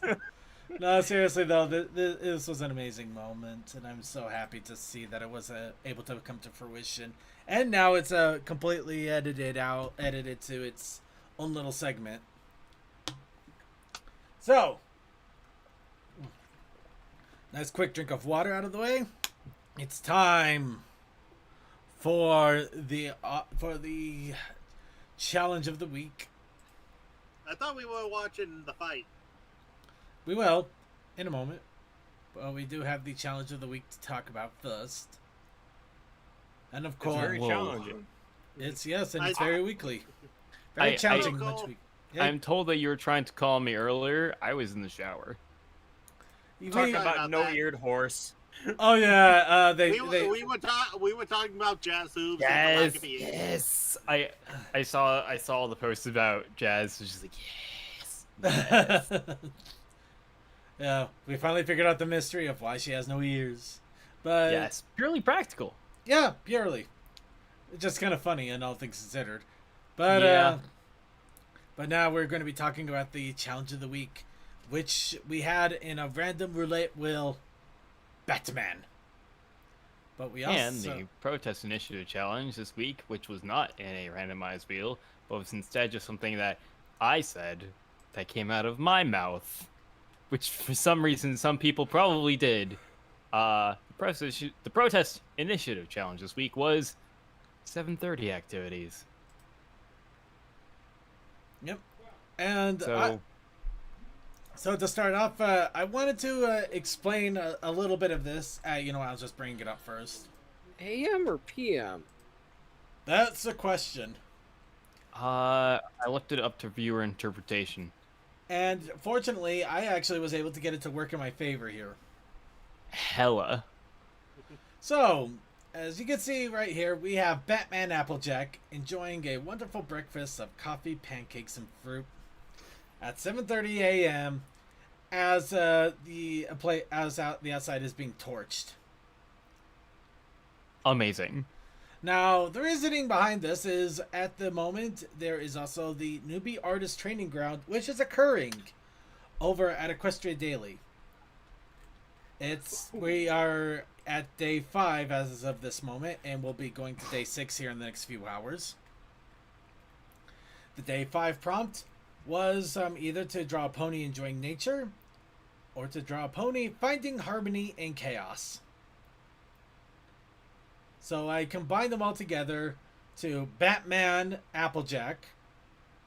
No, seriously though, this was an amazing moment, and I'm so happy to see that it was able to come to fruition. And now it's completely edited to its own little segment. So, nice quick drink of water out of the way. It's time for the challenge of the week. I thought we were watching the fight. We will, in a moment. But we do have the challenge of the week to talk about first. And of course, It's very challenging. It's very weekly. Very challenging much week. Yeah. I'm told that you were trying to call me earlier. I was in the shower. Talking about no eared horse. Oh yeah, we were talking about jazz hoops. Yes. I saw the post about jazz. It's just like yes. Yeah, we finally figured out the mystery of why she has no ears. But yes, purely practical. Yeah, purely. It's just kind of funny, and all things considered. But yeah. But now we're going to be talking about the challenge of the week, which we had in a random roulette wheel, Batman. But we also And the protest initiative challenge this week, which was not in a randomized wheel, but was instead just something that I said that came out of my mouth, which for some reason some people probably did. The protest initiative challenge this week was 7:30 activities. Yep. And So so to start off, I wanted to explain a little bit of this. I'll just bring it up first. AM or PM? That's the question. I left it up to viewer interpretation. And fortunately, I actually was able to get it to work in my favor here. Hella. So, as you can see right here, we have Batman Applejack enjoying a wonderful breakfast of coffee, pancakes, and fruit at 7:30 a.m. as the outside is being torched. Amazing. Now, the reasoning behind this is, at the moment, there is also the newbie artist training ground, which is occurring over at Equestria Daily. We are at day 5 as of this moment, and we'll be going to day 6 here in the next few hours. The day 5 prompt was either to draw a pony enjoying nature, or to draw a pony finding harmony in chaos. So I combined them all together to Batman Applejack,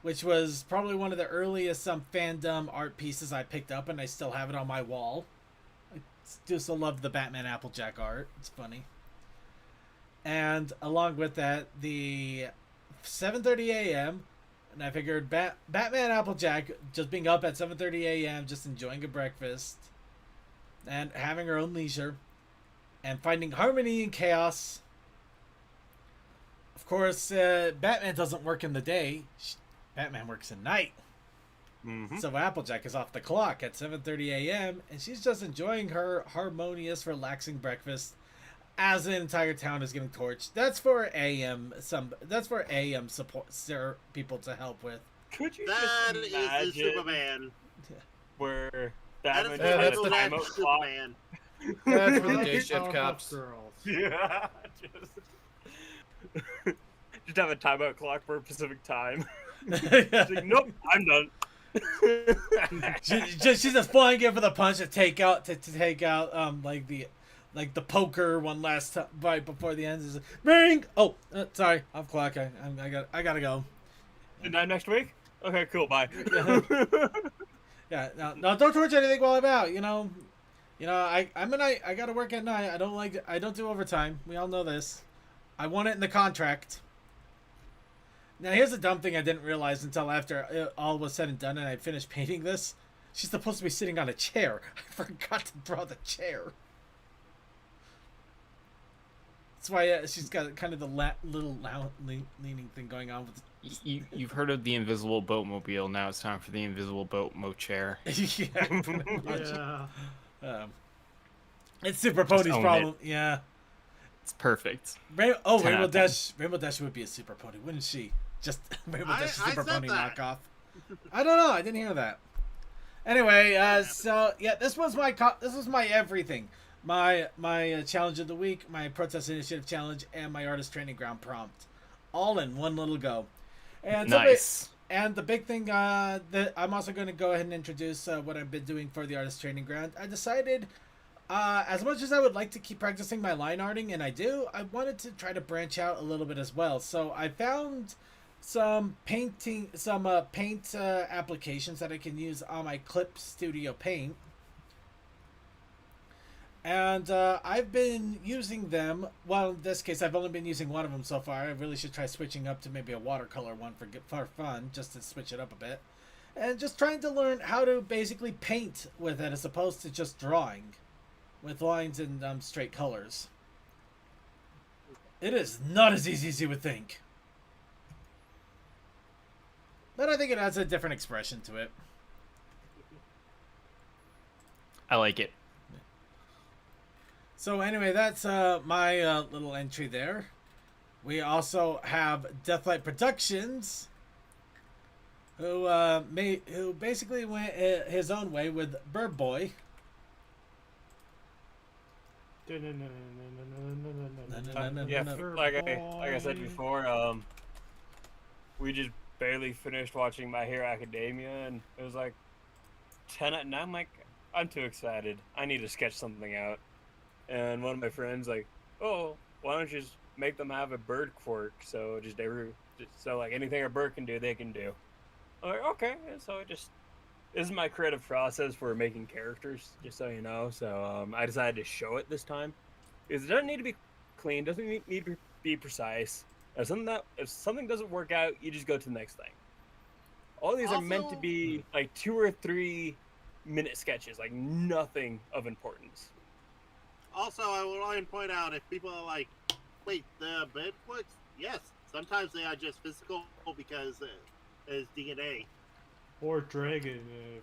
which was probably one of the earliest fandom art pieces I picked up, and I still have it on my wall. I still love the Batman Applejack art. It's funny. And along with that, the 7:30 a.m., and I figured Batman Applejack just being up at 7:30 a.m., just enjoying a breakfast, and having her own leisure, and finding harmony in chaos. Of course, Batman doesn't work in the day. Batman works at night. Mm-hmm. So Applejack is off the clock at 7:30 a.m. and she's just enjoying her harmonious, relaxing breakfast as the entire town is getting torched. That's for AM support people to help with. Could you That just is imagine Superman. where That Batman is just had a the timeout clock? Superman. That's for the day Powerpuff shift cops. Girls. Yeah, just have a timeout clock for Pacific time. She's like, nope, I'm done. She's just flying in for the punch to take out like the poker one last time right before the end. Is ring. Oh, sorry, off clock. I gotta go. And then next week. Okay, cool. Bye. Yeah. No, don't torch anything while I'm out. I gotta work at night. I don't do overtime. We all know this. I want it in the contract. Now, here's the dumb thing I didn't realize until after it all was said and done and I finished painting this. She's supposed to be sitting on a chair. I forgot to draw the chair. That's why she's got kind of the little leaning thing going on with You've heard of the invisible boatmobile. Now it's time for the invisible boat chair. Yeah. It's Super Pony's problem. Yeah. It's perfect. Rainbow Dash would be a Super Pony, wouldn't she? Just Rainbow Dash Super Pony knockoff. I don't know. I didn't hear that. Anyway, so yeah, this was my everything. My challenge of the week, my protest initiative challenge, and my artist training ground prompt, all in one little go. And nice. And the big thing that I'm also going to go ahead and introduce what I've been doing for the artist training ground. I decided, as much as I would like to keep practicing my line arting, and I do, I wanted to try to branch out a little bit as well. So I found some paint applications that I can use on my Clip Studio Paint. And I've been using them. Well, in this case, I've only been using one of them so far. I really should try switching up to maybe a watercolor one for fun, just to switch it up a bit. And just trying to learn how to basically paint with it as opposed to just drawing with lines and straight colors. It is not as easy as you would think. But I think it has a different expression to it. I like it. So anyway, that's my little entry there. We also have Deathlight Productions, who basically went his own way with Bird Boy. Yeah, like I said before, we just barely finished watching My Hero Academia, and it was like 10 at night. I'm like, I'm too excited. I need to sketch something out. And one of my friends like, oh, why don't you just make them have a bird quirk? So like anything a bird can do, they can do. I'm like, okay. And so this is my creative process for making characters, just so you know. So I decided to show it this time because it doesn't need to be clean, doesn't need to be precise. If something doesn't work out, you just go to the next thing. All these are meant to be like 2 or 3 minute sketches, like nothing of importance. Also, I would like to point out, if people are like, wait, the bed quirks? Yes, sometimes they are just physical because it's DNA. Or dragon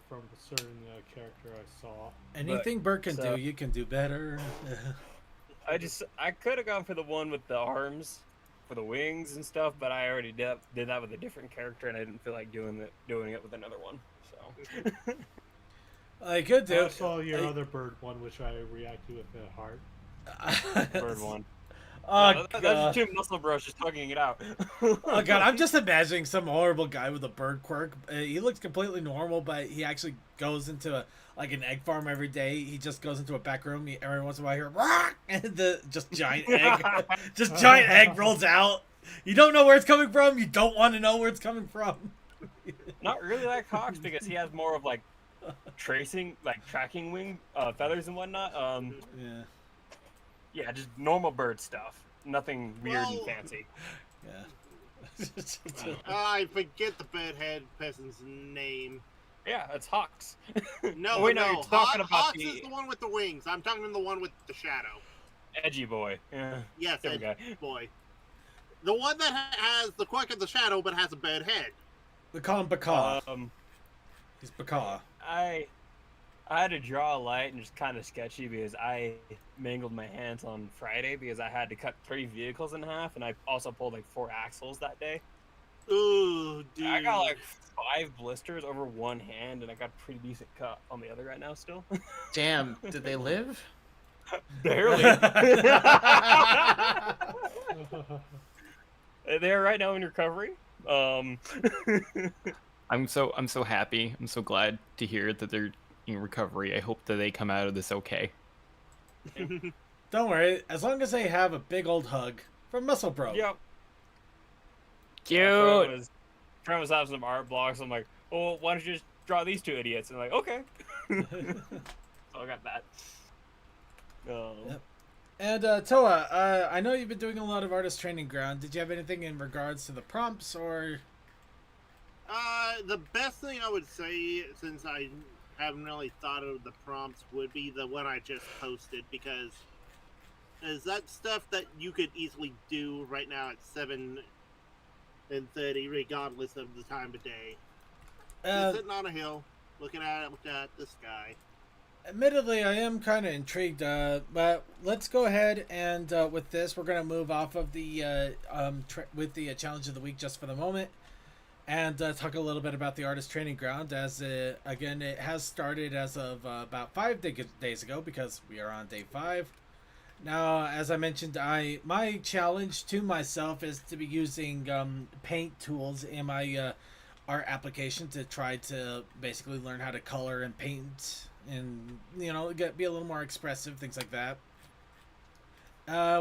from a certain character I saw. Anything Bert can do, you can do better. I could have gone for the one with the arms, for the wings and stuff, but I already did that with a different character, and I didn't feel like doing it with another one. So. I could do. I saw your other bird one, which I reacted with a heart. Bird one. Oh, God. That's two muscle bros just tugging it out. Oh, God. I'm just imagining some horrible guy with a bird quirk. He looks completely normal, but he actually goes into an egg farm every day. He just goes into a back room. Every once in a while, hear and the giant egg rolls out. You don't know where it's coming from. You don't want to know where it's coming from. Not really like Hawks, because he has more of like tracking wing feathers and whatnot. Yeah, just normal bird stuff. Nothing weird and fancy. Yeah. I forget the bedhead peasant's name. Yeah, it's Hawks. No, you're no. talking about Hawks is the one with the wings. I'm talking about the one with the shadow. Edgy boy. Yeah. Yes, Edgy boy. The one that has the quirk of the shadow but has a bed head. We call him Bakaw. He's Bakaw. I had to draw a light and just kind of sketchy because I mangled my hands on Friday because I had to cut 3 vehicles in half, and I also pulled like 4 axles that day. Ooh, dude. I got like 5 blisters over one hand, and I got a pretty decent cut on the other right now still. Damn, did they live? Barely. They are right now in recovery. I'm so happy. I'm so glad to hear that they're in recovery. I hope that they come out of this okay. Don't worry, as long as they have a big old hug from Muscle Bro. Yep. Cute. Friend was having some art blocks. I'm like, oh, why don't you just draw these two idiots? And I'm like, okay. So I got that. Yep. And Toa, I know you've been doing a lot of artist training ground. Did you have anything in regards to the prompts or? The best thing I would say, since I haven't really thought of the prompts, would be the one I just posted, because is that stuff that you could easily do right now at 7:30, regardless of the time of day. Just sitting on a hill, looking at the sky. Admittedly, I am kind of intrigued, but let's go ahead and with this, we're going to move off of the challenge of the week just for the moment, and talk a little bit about the artist training ground. As again, it has started as of about 5 days ago, because we are on day 5. Now, as I mentioned, my challenge to myself is to be using paint tools in my art application to try to basically learn how to color and paint, and be a little more expressive, things like that.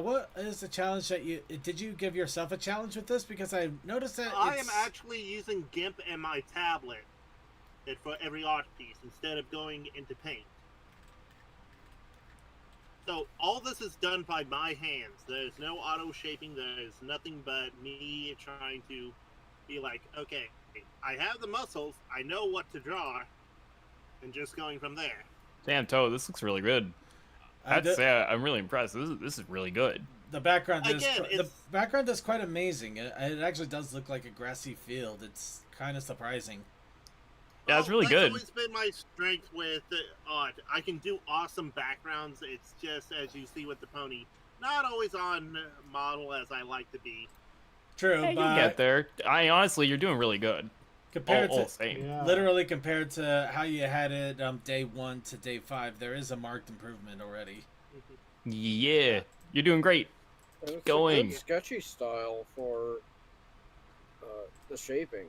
What is the challenge that did you give yourself a challenge with this? Because I noticed that I am actually using GIMP and my tablet for every art piece instead of going into paint. So all this is done by my hands. There's no auto shaping. There's nothing but me trying to be like, okay, I have the muscles. I know what to draw, and just going from there. Damn, Toe, this looks really good. I'd say I'm really impressed. This is really good. The background is quite amazing. It actually does look like a grassy field. It's kind of surprising. Yeah, it's really good. That's always been my strength with art. I can do awesome backgrounds. It's just, as you see with the pony, not always on model as I like to be. True, yeah, but you get there. Honestly, you're doing really good. Compared to how you had it day 1 to day 5, there is a marked improvement already. Yeah, you're doing great. Keep going. Good sketchy style for the shaping.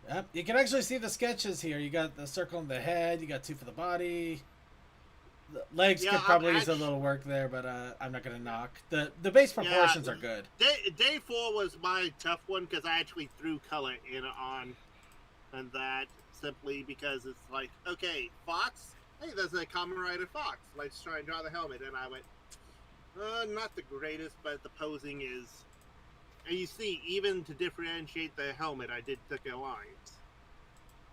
Yep, you can actually see the sketches here. You got the circle in the head. You got 2 for the body. The legs could probably use a little work there, but I'm not gonna knock. The base proportions are good. Day 4 was my tough one because I actually threw color in on that simply because it's like, okay, Fox. Hey, there's a Kamen Rider Fox. Let's try and draw the helmet, and I went, not the greatest, but the posing is. And you see, even to differentiate the helmet, I did took a lines.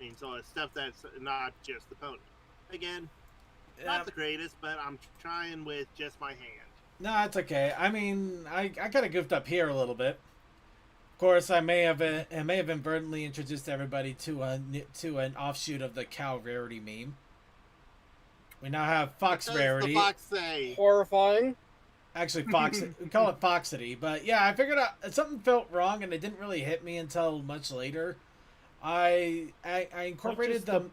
And so it's stuff that's not just the pony. Again, not the greatest, but I'm trying with just my hand. No, it's okay. I mean, I kind of goofed up here a little bit. Of course, I may have inadvertently introduced everybody to an offshoot of the cow rarity meme. We now have Fox rarity. The Fox say? Horrifying. Actually, Fox. We call it Foxity, but yeah, I figured out something felt wrong, and it didn't really hit me until much later. I incorporated the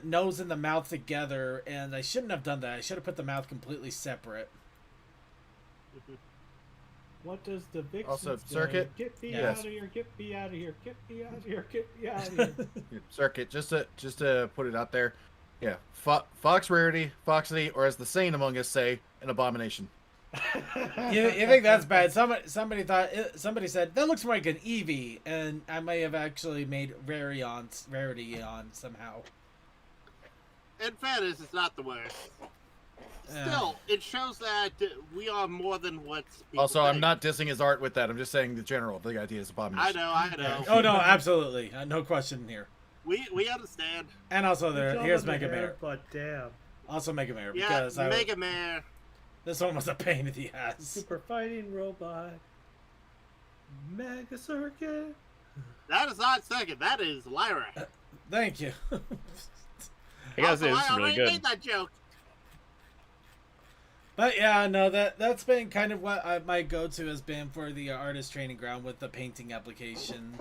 nose and the mouth together, and I shouldn't have done that. I should have put the mouth completely separate. What does the Vixen Also, say? Circuit. Get me out of here! Get me out of here! Get me out of here! Get me out of here! Circuit. Just to put it out there. Yeah, Fox rarity, Foxity, or as the sane among us say, an abomination. You think that's bad? Somebody said that looks more like an Eevee, and I may have actually made rarity on somehow. In fairness, it's not the worst. Still, it shows that we are more than what's. Also, I'm not dissing his art with that. I'm just saying the general. The idea is abomination. I know. Yeah. Oh no, absolutely, no question here. We understand. And also here's Mega Mare. But damn. Also Mega Mare, Yeah, because Mega Mare. This one was a pain in the ass. Super fighting robot. Mega Circuit. That is not second. That is Lyra. Thank you. I gotta say, this is really good. I made that joke. But yeah, no, that's been kind of what my go-to has been for the artist training ground with the painting application.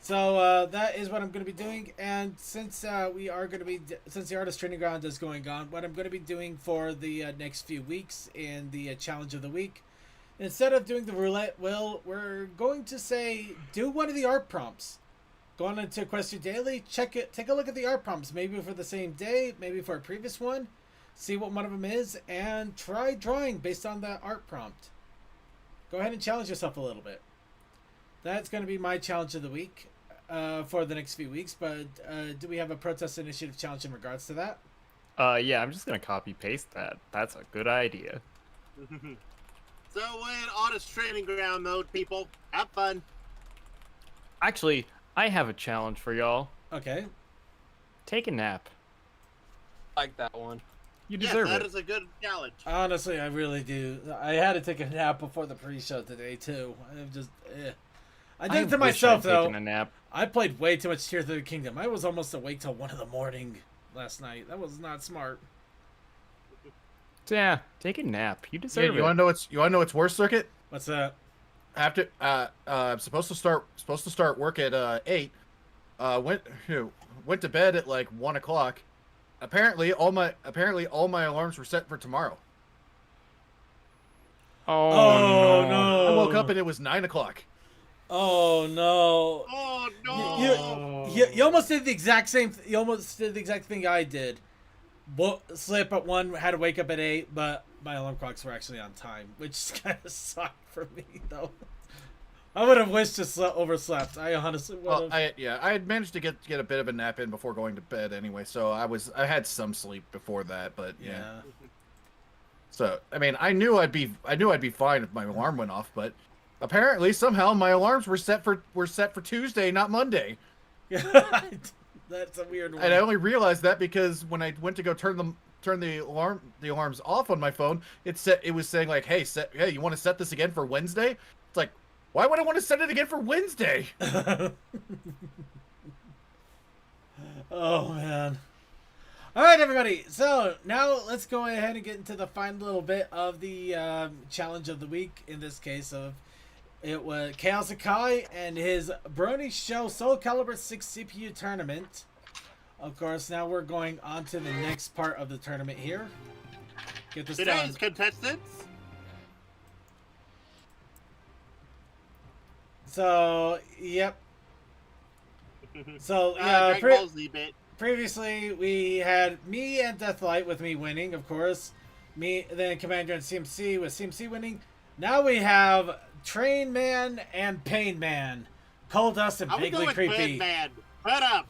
So that is what I'm going to be doing, and since since the artist training ground is going on, what I'm going to be doing for the next few weeks in the challenge of the week instead of doing the roulette, we're going to say do one of the art prompts. Go on into Quest Your Daily, check it, take a look at the art prompts, maybe for the same day, maybe for a previous one, see what one of them is, and try drawing based on that art prompt. Go ahead and challenge yourself a little bit. That's going to be my challenge of the week for the next few weeks, but do we have a protest initiative challenge in regards to that? Yeah, I'm just gonna copy paste that. That's a good idea. So we're in honest training ground mode, people. Have fun. Actually, I have a challenge for y'all. Okay. Take a nap. Like that one. You Yes, deserve that it. is a good challenge. Honestly, I really do. I had to take a nap before the pre-show today, too. I'm just, I did it to myself, though. Taken a nap. I played way too much Tears of the Kingdom. I was almost awake till 1 in the morning last night. That was not smart. So yeah, take a nap. You Yeah, deserve you it. wanna know what's worse, Circuit? What's that? After I'm supposed to start work at 8. Went to bed at like 1 o'clock. Apparently all my alarms were set for tomorrow. Oh, no. I woke up and it was 9 o'clock. Oh no! Oh no! You almost did the exact same. You almost did the exact thing I did. Slept at 1, had to wake up at 8, but my alarm clocks were actually on time, which kind of sucked for me though. I would have wished to overslept. I honestly would have. Well, I had managed to get a bit of a nap in before going to bed anyway, so I had some sleep before that, but yeah. So I mean, I knew I'd be fine if my alarm went off, but apparently somehow my alarms were set for Tuesday, not Monday. That's a weird one. And I only realized that because when I went to go turn the alarms off on my phone, it was saying like, hey, you want to set this again for Wednesday? It's like, why would I want to set it again for Wednesday? Oh man. All right, everybody. So now let's go ahead and get into the final little bit of the challenge of the week. In this case, it was Chaos Akai and his Brony Show Soul Calibur 6 CPU tournament. Of course, now we're going on to the next part of the tournament here. Get this Today's done. contestants. So, yep. So, Dragon Ball Z bit. previously we had me and Deathlight with me winning, of course. Me, then Commander and CMC with CMC winning. Now we have Train Man and Pain Man. Cold Dust and I would Vaguely go with Creepy. Man. Put up.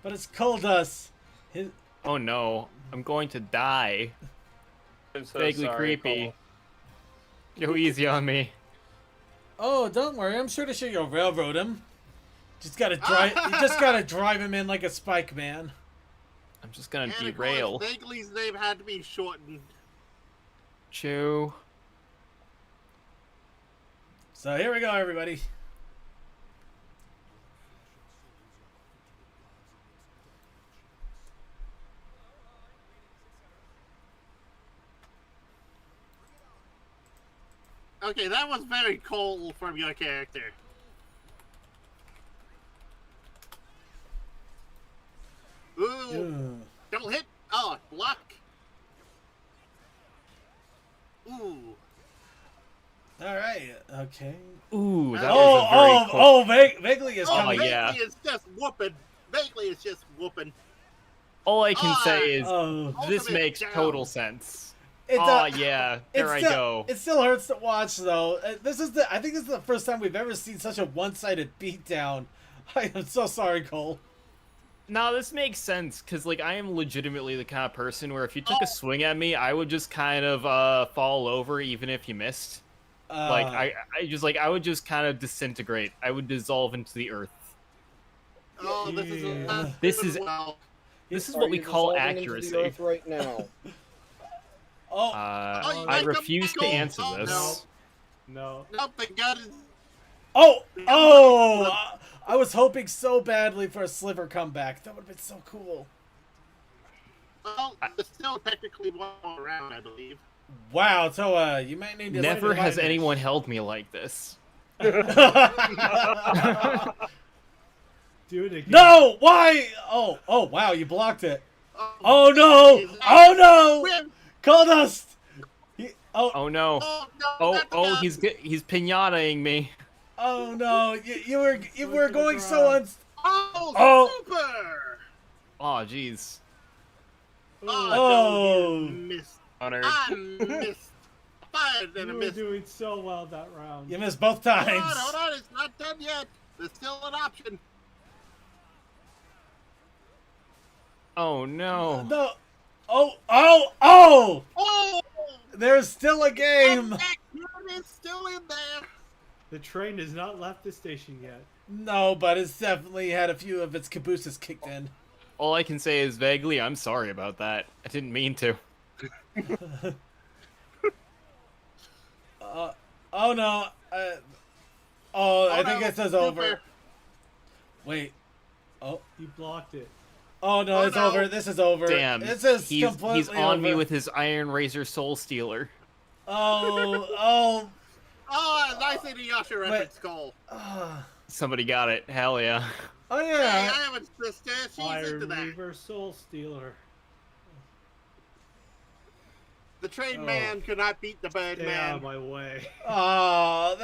But it's Cold Dust. Oh no, I'm going to die. I'm so Vaguely sorry, creepy. Cole. Go easy on me. Oh, don't worry. I'm sure you'll railroad him. Just gotta drive. You just gotta drive him in like a spike, man. I'm just gonna And of derail. course, Vaguely's name had to be shortened. Chew. So here we go, everybody. Okay, that was very cold from your character. Ooh. Don't hit. Oh, block. Ooh. All right. Okay. Ooh, that Oh, was a very close. Vaguely is Oh, coming. Vaguely yeah. is just whooping. Vaguely is just whooping. All I can say is Oh, this Ultimate makes down. total sense. It Oh does- yeah, there I still, go. It still hurts to watch, though. I think this is the first time we've ever seen such a one-sided beatdown. I am so sorry, Cole. No, this makes sense because like I am legitimately the kind of person where if you took a swing at me, I would just kind of fall over even if you missed. Like I would just kind of disintegrate. I would dissolve into the earth. Oh, this is Yeah. This is- well. This is Are what we you call dissolving into the accuracy. earth right now. Oh, you I like refuse the to gold. answer Oh, this. No. Nope, the gun is. oh! I was hoping so badly for a sliver comeback. That would have been so cool. Well, there's still technically one more round, I believe. Wow, so you might need to Never has anyone. anyone held me like this. Do it again. No! Why? Oh, wow, you blocked it. Oh no! Oh no! Win! Cold Dust! Oh no. Oh, no, Oh, not the oh, gun. he's pinataing me. Oh no, you were to the going so ground. Oh, Oh. super! Oh, jeez. Oh. no, you missed. Honored. I missed. Fired and You a were missed. doing so well that round. You missed both Hold times. on, hold on, it's not done yet. There's still an option. Oh no. No. Oh! Oh! There's still a game. That gun is still in there. The train has not left the station yet. No, but it's definitely had a few of its cabooses kicked in. All I can say is vaguely, I'm sorry about that. I didn't mean to. Oh no. I think no, it says over. super. Wait. You blocked it. Oh no, Oh, it's no. over. This is over. Damn. This is He's completely on me over. with his Iron Razor Soul Stealer. Oh. Oh, nice Inuyasha reference, Cole. Somebody got it. Hell yeah. Oh Hey, yeah. I have a sister. She's into Iron that. Reaver Soul Stealer. The train Oh. man could not beat the bird Stay out of man. my way. Oh,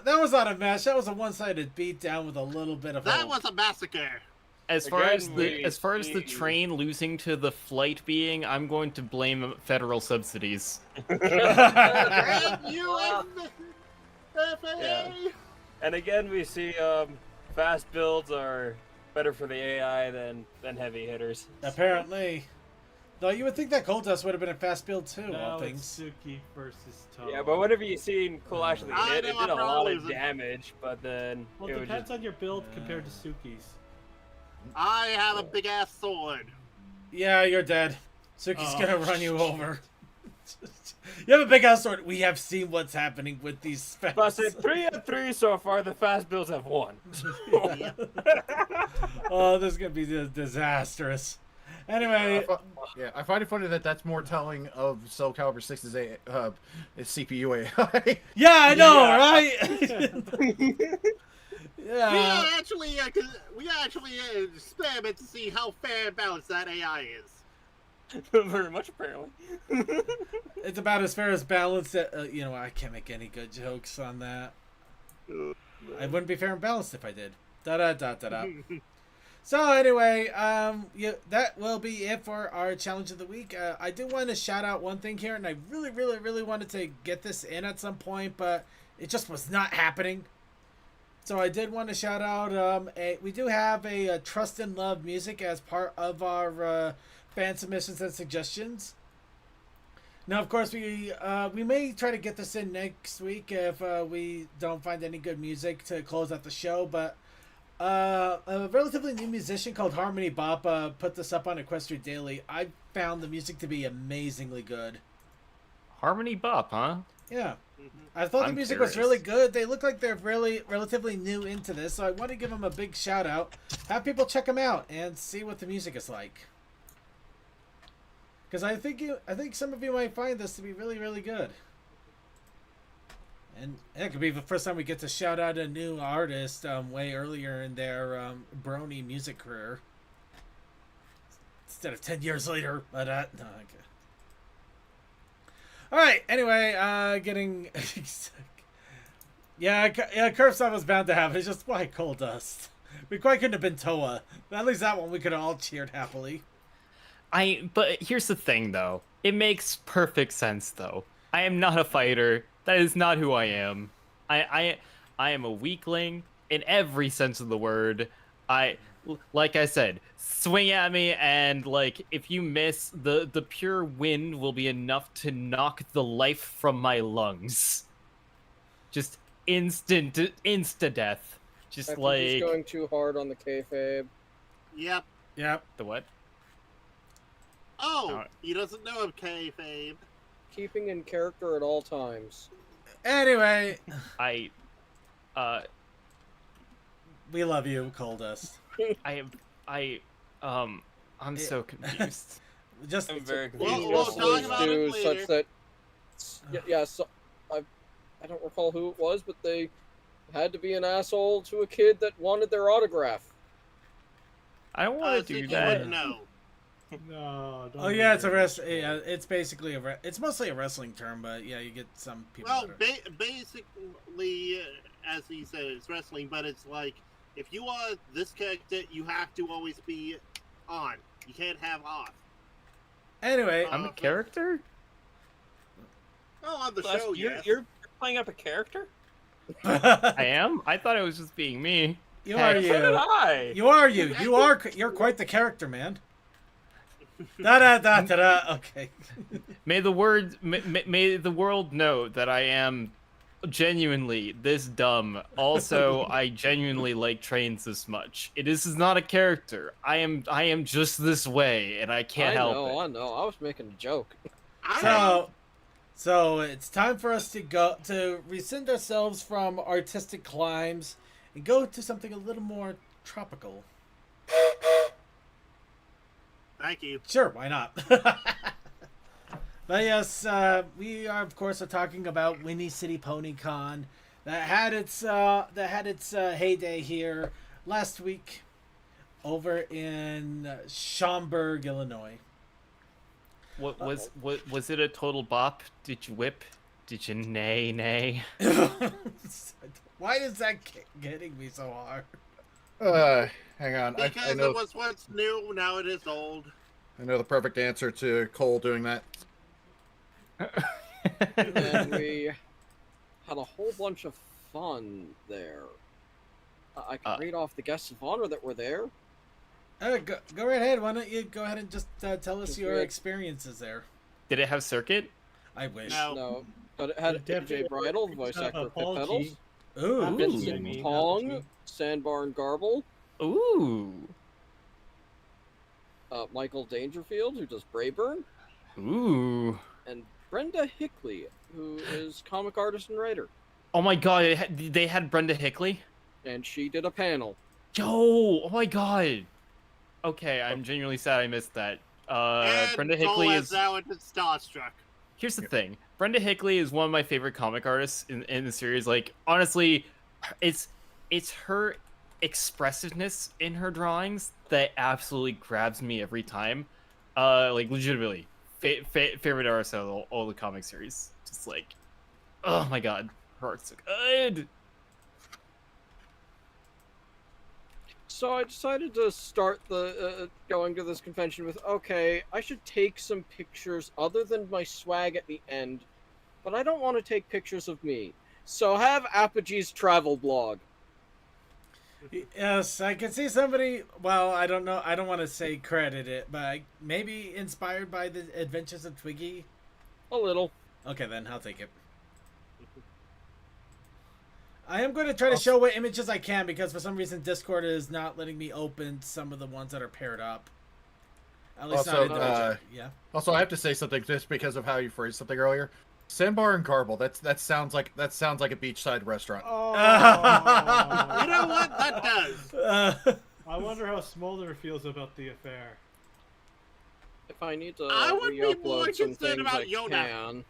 that was not a match. That was a one-sided beatdown with a little bit of That hope. was a massacre. As far Again, as the we see- train losing to the flight being, I'm going to blame federal subsidies. And you and the FAA. Yeah. And again, we see fast builds are better for the AI than heavy hitters. Apparently. Though you would think that Cold Dust would have been a fast build too, Now all it's things. Suki versus Tom. Yeah, but whenever you seen Cole actually I hit, know it my did a lot problem of is- damage, but then Well, it it was depends just... on your build compared to Suki's. I have a big ass sword. Yeah, you're dead. Suki's Oh, gonna run you over. You have a big ass sword. We have seen what's happening with these specs. But I said 3 of 3 so far, the fast builds have won. Oh, this is gonna be disastrous. Anyway, I find it funny that that's more telling of Soul Calibur 6's CPU AI. yeah, I know, Yeah. right? Yeah. We actually experiment to see how fair and balanced that AI is. Very much, apparently. It's about as fair as balanced. You know, I can't make any good jokes on that. I wouldn't be fair and balanced if I did. Da da da da da. So anyway, that will be it for our challenge of the week. I do want to shout out one thing here, and I really wanted to get this in at some point, but it just was not happening. So I did want to shout out. We do have a Trust and Love music as part of our fan submissions and suggestions. Now, of course, we may try to get this in next week if we don't find any good music to close out the show, but. A relatively new musician called Harmony Bop put this up on Equestria Daily. I found the music to be amazingly good. Harmony Bop, huh? Yeah. I thought the I'm music was curious. really good. They look like they're relatively new into this, so I want to give them a big shout out. Have people check them out and see what the music is like. Because I think some of you might find this to be really good. And it could be the first time we get to shout out a new artist way earlier in their Brony music career. Instead of 10 years later. But, no, okay. Alright, anyway, getting... yeah, Curvestone was bound to have it. It's just, why Coal Dust? We quite couldn't have been Toa. At least that one we could have all cheered happily. But here's the thing, though. It makes perfect sense, though. I am not a fighter. That is not who I am. I am a weakling in every sense of the word. Like I said, swing at me, and like if you miss, the pure wind will be enough to knock the life from my lungs. Just insta death. Just I think like he's going too hard on the kayfabe. Yep. Yep. the what? Oh, he doesn't know of kayfabe. Keeping in character at all times. Anyway, we love you, Coal Dust. I'm so confused. Just I'm very We'll confused. talk about it do later. such that yeah, so I don't recall who it was, but they had to be an asshole to a kid that wanted their autograph. I don't want to do Ziggy that. would know. No. Don't Oh yeah, it's a rest. Yeah, it's basically it's mostly a wrestling term, but yeah, you get some people. Well, that are... basically, as he said, it's wrestling, but it's like if you are this character, you have to always be on. You can't have off. Anyway, I'm a character? Oh, on the Plus, show, you're playing up a character? I am? I thought it was just being me. You are you. So did I. You are you. You're quite the character, man. Da da da da da. Okay. May the world know that I am genuinely this dumb. Also, I genuinely like trains this much. This is not a character. I am just this way, and I can't help it. I know. I was making a joke. So it's time for us to rescind ourselves from artistic climbs and go to something a little more tropical. Thank you. Sure, why not? But yes, we are of course talking about Winnie City Pony Con that had its heyday here last week over in Schaumburg, Illinois. What was it a total bop? Did you whip? Did you nay? Why is that getting me so hard? Hang on. Because I know, it was once new, now it is old. I know the perfect answer to Cole doing that. And we had a whole bunch of fun there. I can read off the guests of honor that were there. Go right ahead. Why don't you go ahead and just tell us your experiences there? Did it have circuit? I wish. No, but it had AJ Bridal, voice actor of Pit Pedals. Ooh. Vincent Pong, Sandbar and Garble. Ooh. Michael Dangerfield, who does Brayburn. Ooh. And Brenda Hickley, who is comic artist and writer. Oh my god, they had Brenda Hickley? And she did a panel. Yo, oh my god. Okay, I'm genuinely sad I missed that. Brenda Hickley is now into starstruck. Here's the thing. Brenda Hickley is one of my favorite comic artists in the series. Like, honestly, it's her expressiveness in her drawings that absolutely grabs me every time. Like, legitimately, favorite artist out of all the comic series. Just like, oh my god, her art's so good. So I decided to start the going to this convention with, okay, I should take some pictures other than my swag at the end, but I don't want to take pictures of me. So have Apogee's travel blog. Yes, I can see somebody, well, I don't know, I don't want to say credit it, but maybe inspired by the Adventures of Twiggy? A little. Okay, then I'll take it. I am going to try to show what images I can because for some reason Discord is not letting me open some of the ones that are paired up. At least Also, not individually. Yeah. Also, I have to say something just because of how you phrased something earlier. Sandbar and Garble. That sounds like a beachside restaurant. Oh. You know what? That does. I wonder how Smolder feels about the affair. If I need to I would be more re-upload some concerned things, about I Yoda. can.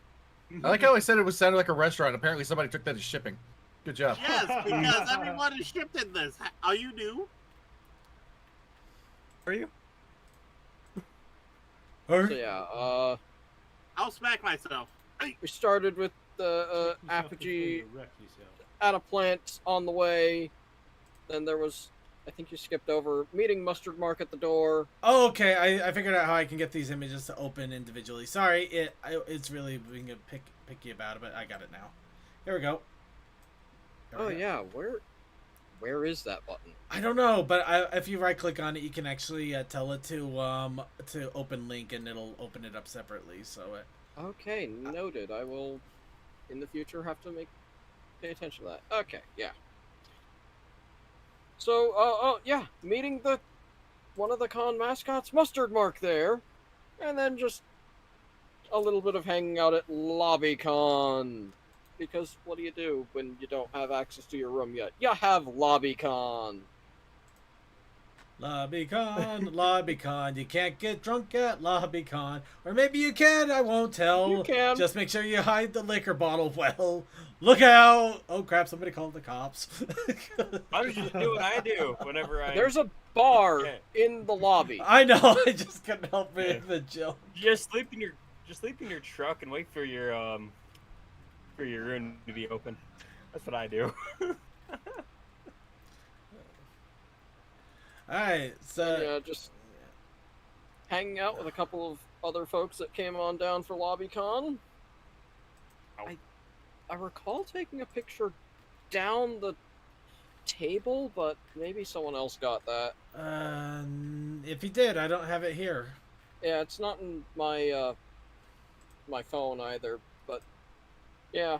I like how I said it sounded like a restaurant. Apparently, somebody took that as shipping. Good job. Yes, because everyone is shipped in this. Are you new? Are you? So yeah, I'll smack myself. we started with the Apogee at a plant on the way. Then there was, I think you skipped over, meeting Mustard Mark at the door. Oh, okay. I figured out how I can get these images to open individually. Sorry, it's really being picky about it, but I got it now. Here we go. Oh yeah, where is that button? I don't know, but if you right click on it, you can actually tell it to open link, and it'll open it up separately. So Okay, noted. I will, in the future, have to pay attention to that. Okay, yeah. So, yeah, meeting one of the con mascots, Mustard Mark, there, and then just a little bit of hanging out at LobbyCon. Because what do you do when you don't have access to your room yet? You have LobbyCon. LobbyCon, LobbyCon. You can't get drunk at LobbyCon. Or maybe you can, I won't tell. You can. Just make sure you hide the liquor bottle well. Look out! Oh crap, somebody called the cops. Why don't you do what I do whenever I... There's a bar in the lobby. I know, I just couldn't help making the joke. Just sleep in your truck and wait for your room to be open. That's what I do. Alright, so... Yeah, just hanging out with a couple of other folks that came on down for LobbyCon. I recall taking a picture down the table, but maybe someone else got that. If you did, I don't have it here. Yeah, it's not in my my phone either, but yeah.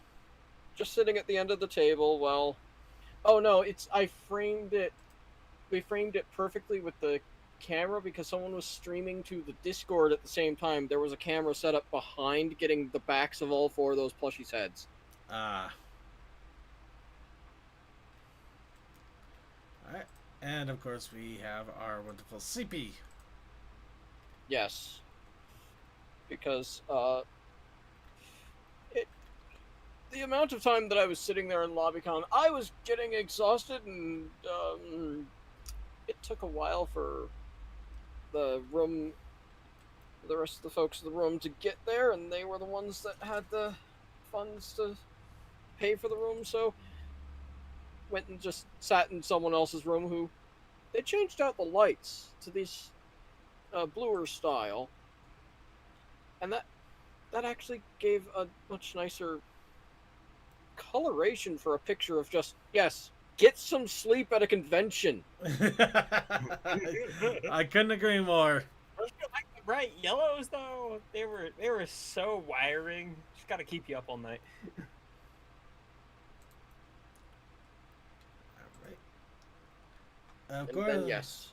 Just sitting at the end of the table, well... Oh no, we framed it perfectly with the camera because someone was streaming to the Discord at the same time. There was a camera set up behind getting the backs of all 4 of those plushies' heads. Ah. Alright, and of course we have our wonderful CP. Yes. Because, the amount of time that I was sitting there in LobbyCon, I was getting exhausted, and it took a while for the rest of the folks in the room to get there, and they were the ones that had the funds to pay for the room, so went and just sat in someone else's room who they changed out the lights to these bluer style, and that actually gave a much nicer coloration for a picture of just, yes, get some sleep at a convention. I couldn't agree more. Like the bright yellows though, they were so wiring. Just gotta keep you up all night. Of And course. then, yes,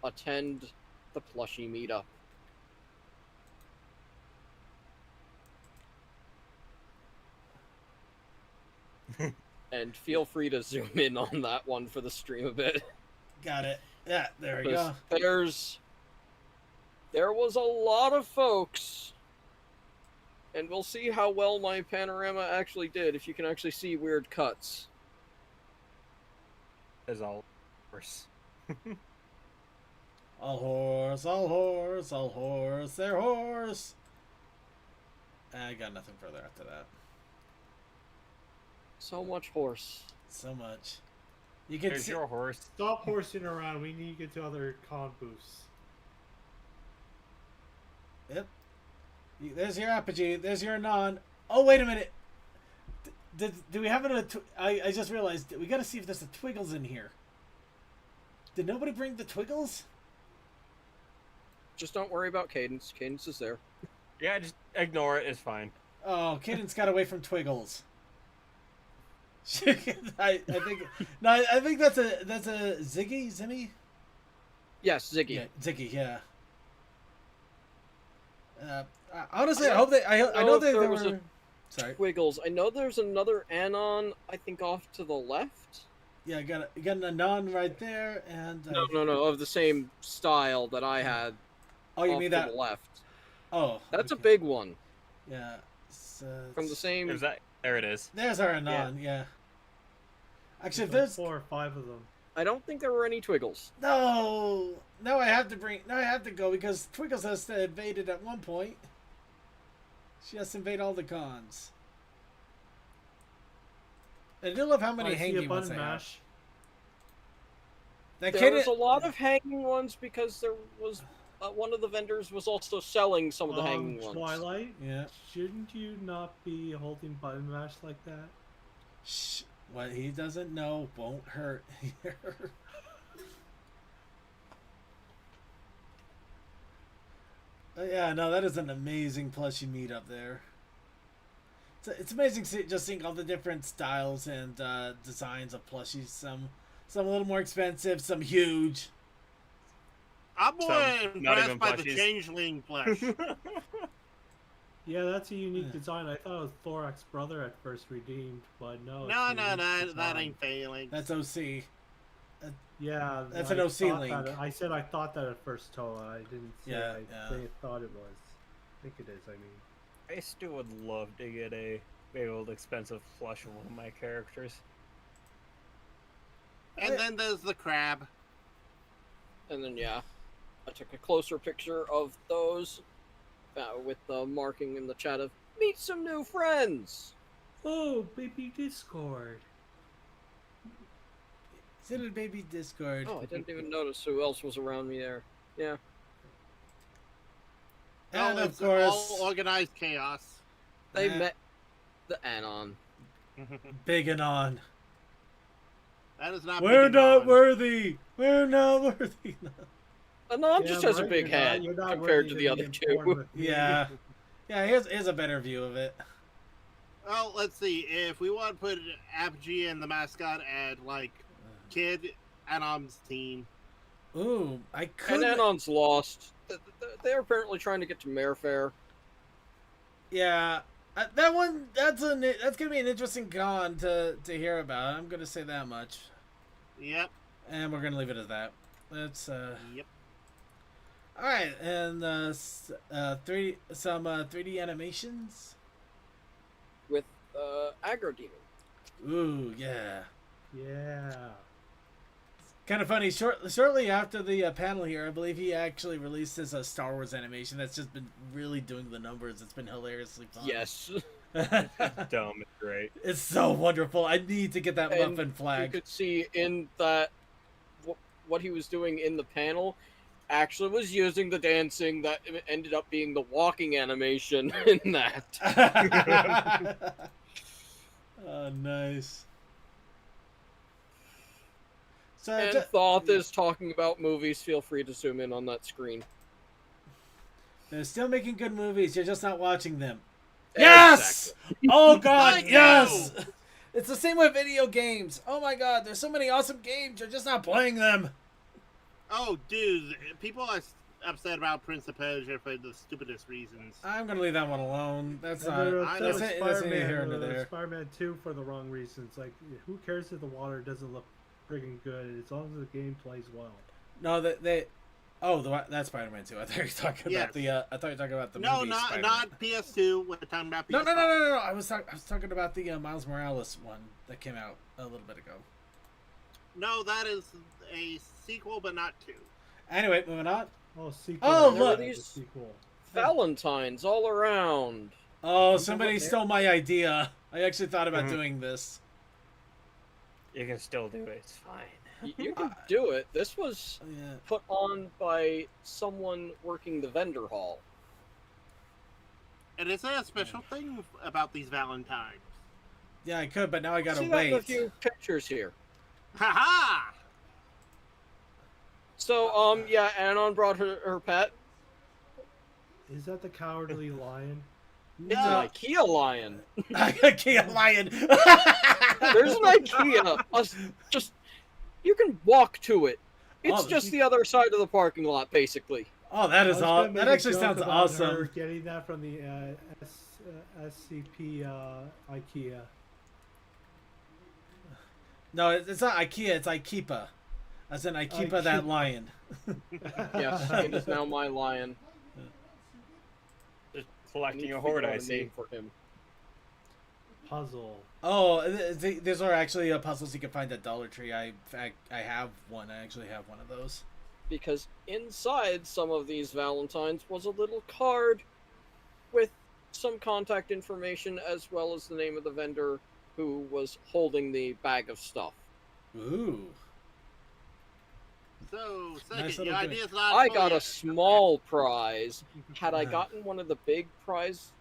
attend the plushie meetup. And feel free to zoom in on that one for the stream a bit. Got it. Yeah, there we go. There was a lot of folks, and we'll see how well my panorama actually did, if you can actually see weird cuts. As all horse. All horse, all horse, all horse, they're horse. I got nothing further after that. So much horse. So much. You can There's see your horse. Stop horsing around. We need to get to other con booths. Yep. There's your apogee. There's your non. Oh, wait a minute. Do we have it? I just realized we got to see if there's a Twiggles in here. Did nobody bring the Twiggles? Just don't worry about Cadence. Cadence is there. Yeah, just ignore it. It's fine. Oh, Cadence got away from Twiggles. I think that's a Ziggy. Yes, Ziggy. Yeah, Ziggy. Yeah. Honestly, I hope they. I know they there were. was a Sorry. Twiggles. I know there's another Anon. I think off to the left. Yeah, you got an Anon right there, and No, of the same style that I had. Oh, you off mean to that? the left? Oh, That's okay. a big one. Yeah. From the same. There it is. There's our Anon. Yeah. Actually, if There's there's like 4 or 5 of them. I don't think there were any Twiggles. no, I have to go because Twiggles has to invade it at one point. She has to invade all the cons. I do love how many I see a hanging ones button they have. mash. That There kid, was a lot of hanging ones because there was one of the vendors was also selling some of the hanging ones. Twilight, yeah. shouldn't you not be holding button mash like that? Shh. What he doesn't know won't hurt. Yeah, no, that is an amazing plushie meetup there. It's amazing just seeing all the different styles and designs of plushies. Some a little more expensive, some huge. I'm more not even impressed by the plushies. changeling plush. Yeah, that's a unique design. I thought it was Thorax's brother at first redeemed, but no. No, it's a unique that design. ain't failing. That's OC. Yeah, That's I an OC thought link. I said I thought that at first, Toa. I didn't say Yeah, I thought it was. I think it is, I mean. I still would love to get a big old expensive plush of one of my characters. And then there's the crab. And then, yeah, I took a closer picture of those with the marking in the chat of meet some new friends. Oh, baby Discord. Is it a baby Discord? Oh, I didn't even notice who else was around me there. Yeah. And of it's course, all organized chaos. They met the Anon. Big and on. That is not. We're big not enough. worthy. We're not worthy. Anon just has a right, big head you're not compared worthy to be the other informed two. with me. Yeah. Yeah, here's a better view of it. Well, let's see. If we want to put Apogee and the mascot at like Kid Anon's team. Ooh, I could. And Anon's lost. They're apparently trying to get to Mayfair. Yeah, that's gonna be an interesting con to hear about. I'm gonna say that much. Yep. And we're gonna leave it at that. Let's Yep. All right, and 3D animations with Aggro Demon. Ooh, yeah. Yeah. Kind of funny. Shortly after the panel here, I believe he actually released his Star Wars animation. That's just been really doing the numbers. It's been hilariously fun. Yes. Dumb, it's great. It's so wonderful. I need to get that And muffin flag. You could see in that what he was doing in the panel actually was using the dancing that ended up being the walking animation in that. Oh, nice. So And Thoth is talking about movies. Feel free to zoom in on that screen. they're still making good movies. You're just not watching them. Yes! Oh God, Thank yes! you! It's the same with video games. Oh my God, there's so many awesome games. You're just not playing them. Oh, dude, people are upset about Prince of Persia for the stupidest reasons. I'm gonna leave that one alone. That's And not. they're I That's know. it. That's neither here nor Spider-Man, there. Spider-Man 2 for the wrong reasons. Like, who cares if the water doesn't look friggin' good as long as the game plays well? No, that's Spider-Man 2. I thought you were talking about the. I thought you were talking about the No, movie not Spider-Man. not PS2. We're talking about PS5. No. I was talking about the Miles Morales one that came out a little bit ago. No, that is a sequel, but not two. Anyway, moving on. Oh, sequel. Oh, yeah, look. the sequel. Valentines all around. Oh, somebody stole my idea. I actually thought about doing this. You can still do it. It's fine. You can do it. This was Yeah. put on by someone working the vendor hall. And is there a special thing about these Valentines? Yeah, I could, but now I gotta See that in a wait. few pictures here. Ha So, yeah, Anon brought her pet. Is that the Cowardly Lion? It's an IKEA lion. IKEA lion. There's an IKEA. You can walk to it. It's Oh, just the other side of the parking lot, basically. Oh, that I is was all. gonna That make a actually joke sounds about awesome. her getting that from the SCP IKEA. No, it's not IKEA. It's IKEA. As in IKEA that IKEA. lion. Yes, it is now my lion. Just I need collecting to a horde, figure out I a see. name for him. Puzzle. Oh, these are actually puzzles you can find at Dollar Tree. I have one. I actually have one of those. Because inside some of these Valentines was a little card with some contact information as well as the name of the vendor who was holding the bag of stuff. Ooh. So, Nice second, little your gimmick. idea's not I got fully- a small prize. Had I gotten one of the big prize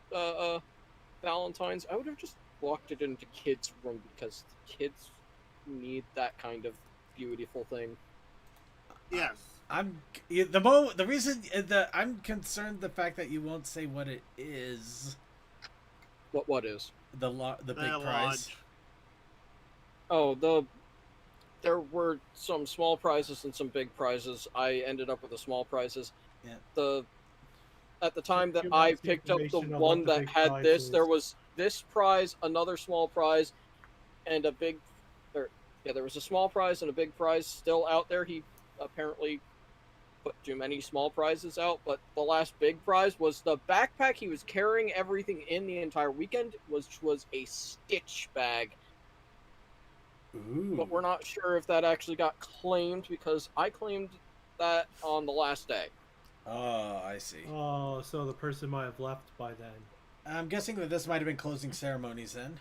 Valentines, I would have just walked it into kids' room because kids need that kind of beautiful thing. Yes. I'm concerned the fact that you won't say what it is. What is? The big prize. Lodge. Oh, there were some small prizes and some big prizes. I ended up with the small prizes. Yeah. At the time that Give I us the picked up the information on one what the that big had prize this, is. there was this prize, another small prize, and a big. Yeah, there was a small prize and a big prize still out there. He apparently put too many small prizes out, but the last big prize was the backpack he was carrying everything in the entire weekend, which was a Stitch bag. Ooh. But we're not sure if that actually got claimed because I claimed that on the last day. Oh, I see. Oh, so the person might have left by then. I'm guessing that this might have been closing ceremonies then.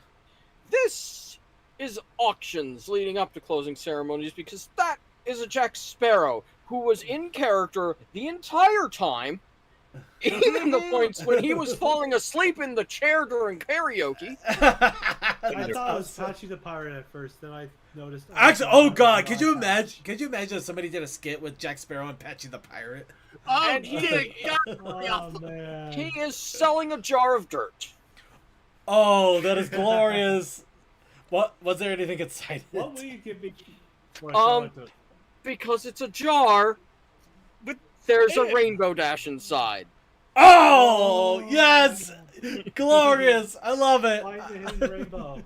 This is auctions leading up to closing ceremonies because that is a Jack Sparrow who was in character the entire time, even the points when he was falling asleep in the chair during karaoke. I thought it was Patchy the Pirate at first, then I noticed... Actually, oh god, could you imagine if somebody did a skit with Jack Sparrow and Patchy the Pirate? Oh, And he, Oh, man. he is selling a jar of dirt. Oh, that is glorious. What was there anything inside it? What will you give me? for a shout out to- Because it's a jar, but there's a rainbow dash inside. Oh, yes! Glorious! I love it. Find the hidden rainbow.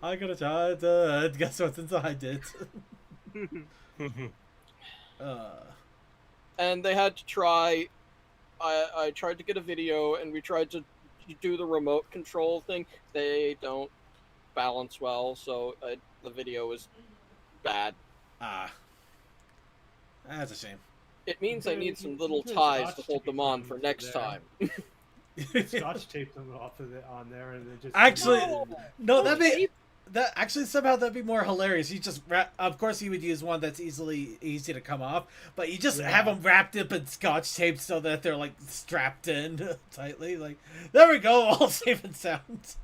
I gotta try to guess what's inside it. And they had to try. I tried to get a video, and we tried to do the remote control thing. They don't balance well, so the video is bad. That's a shame. It means I need some little You could ties to scotch hold tape them on them for next there. time. Scotch taped them off of it on there, and then just Actually, No. no, that actually somehow that'd be more hilarious. You just of course he would use one that's easy to come off, but you just have them wrapped up in Scotch tape so that they're like strapped in tightly. Like there we go, all safe and sound.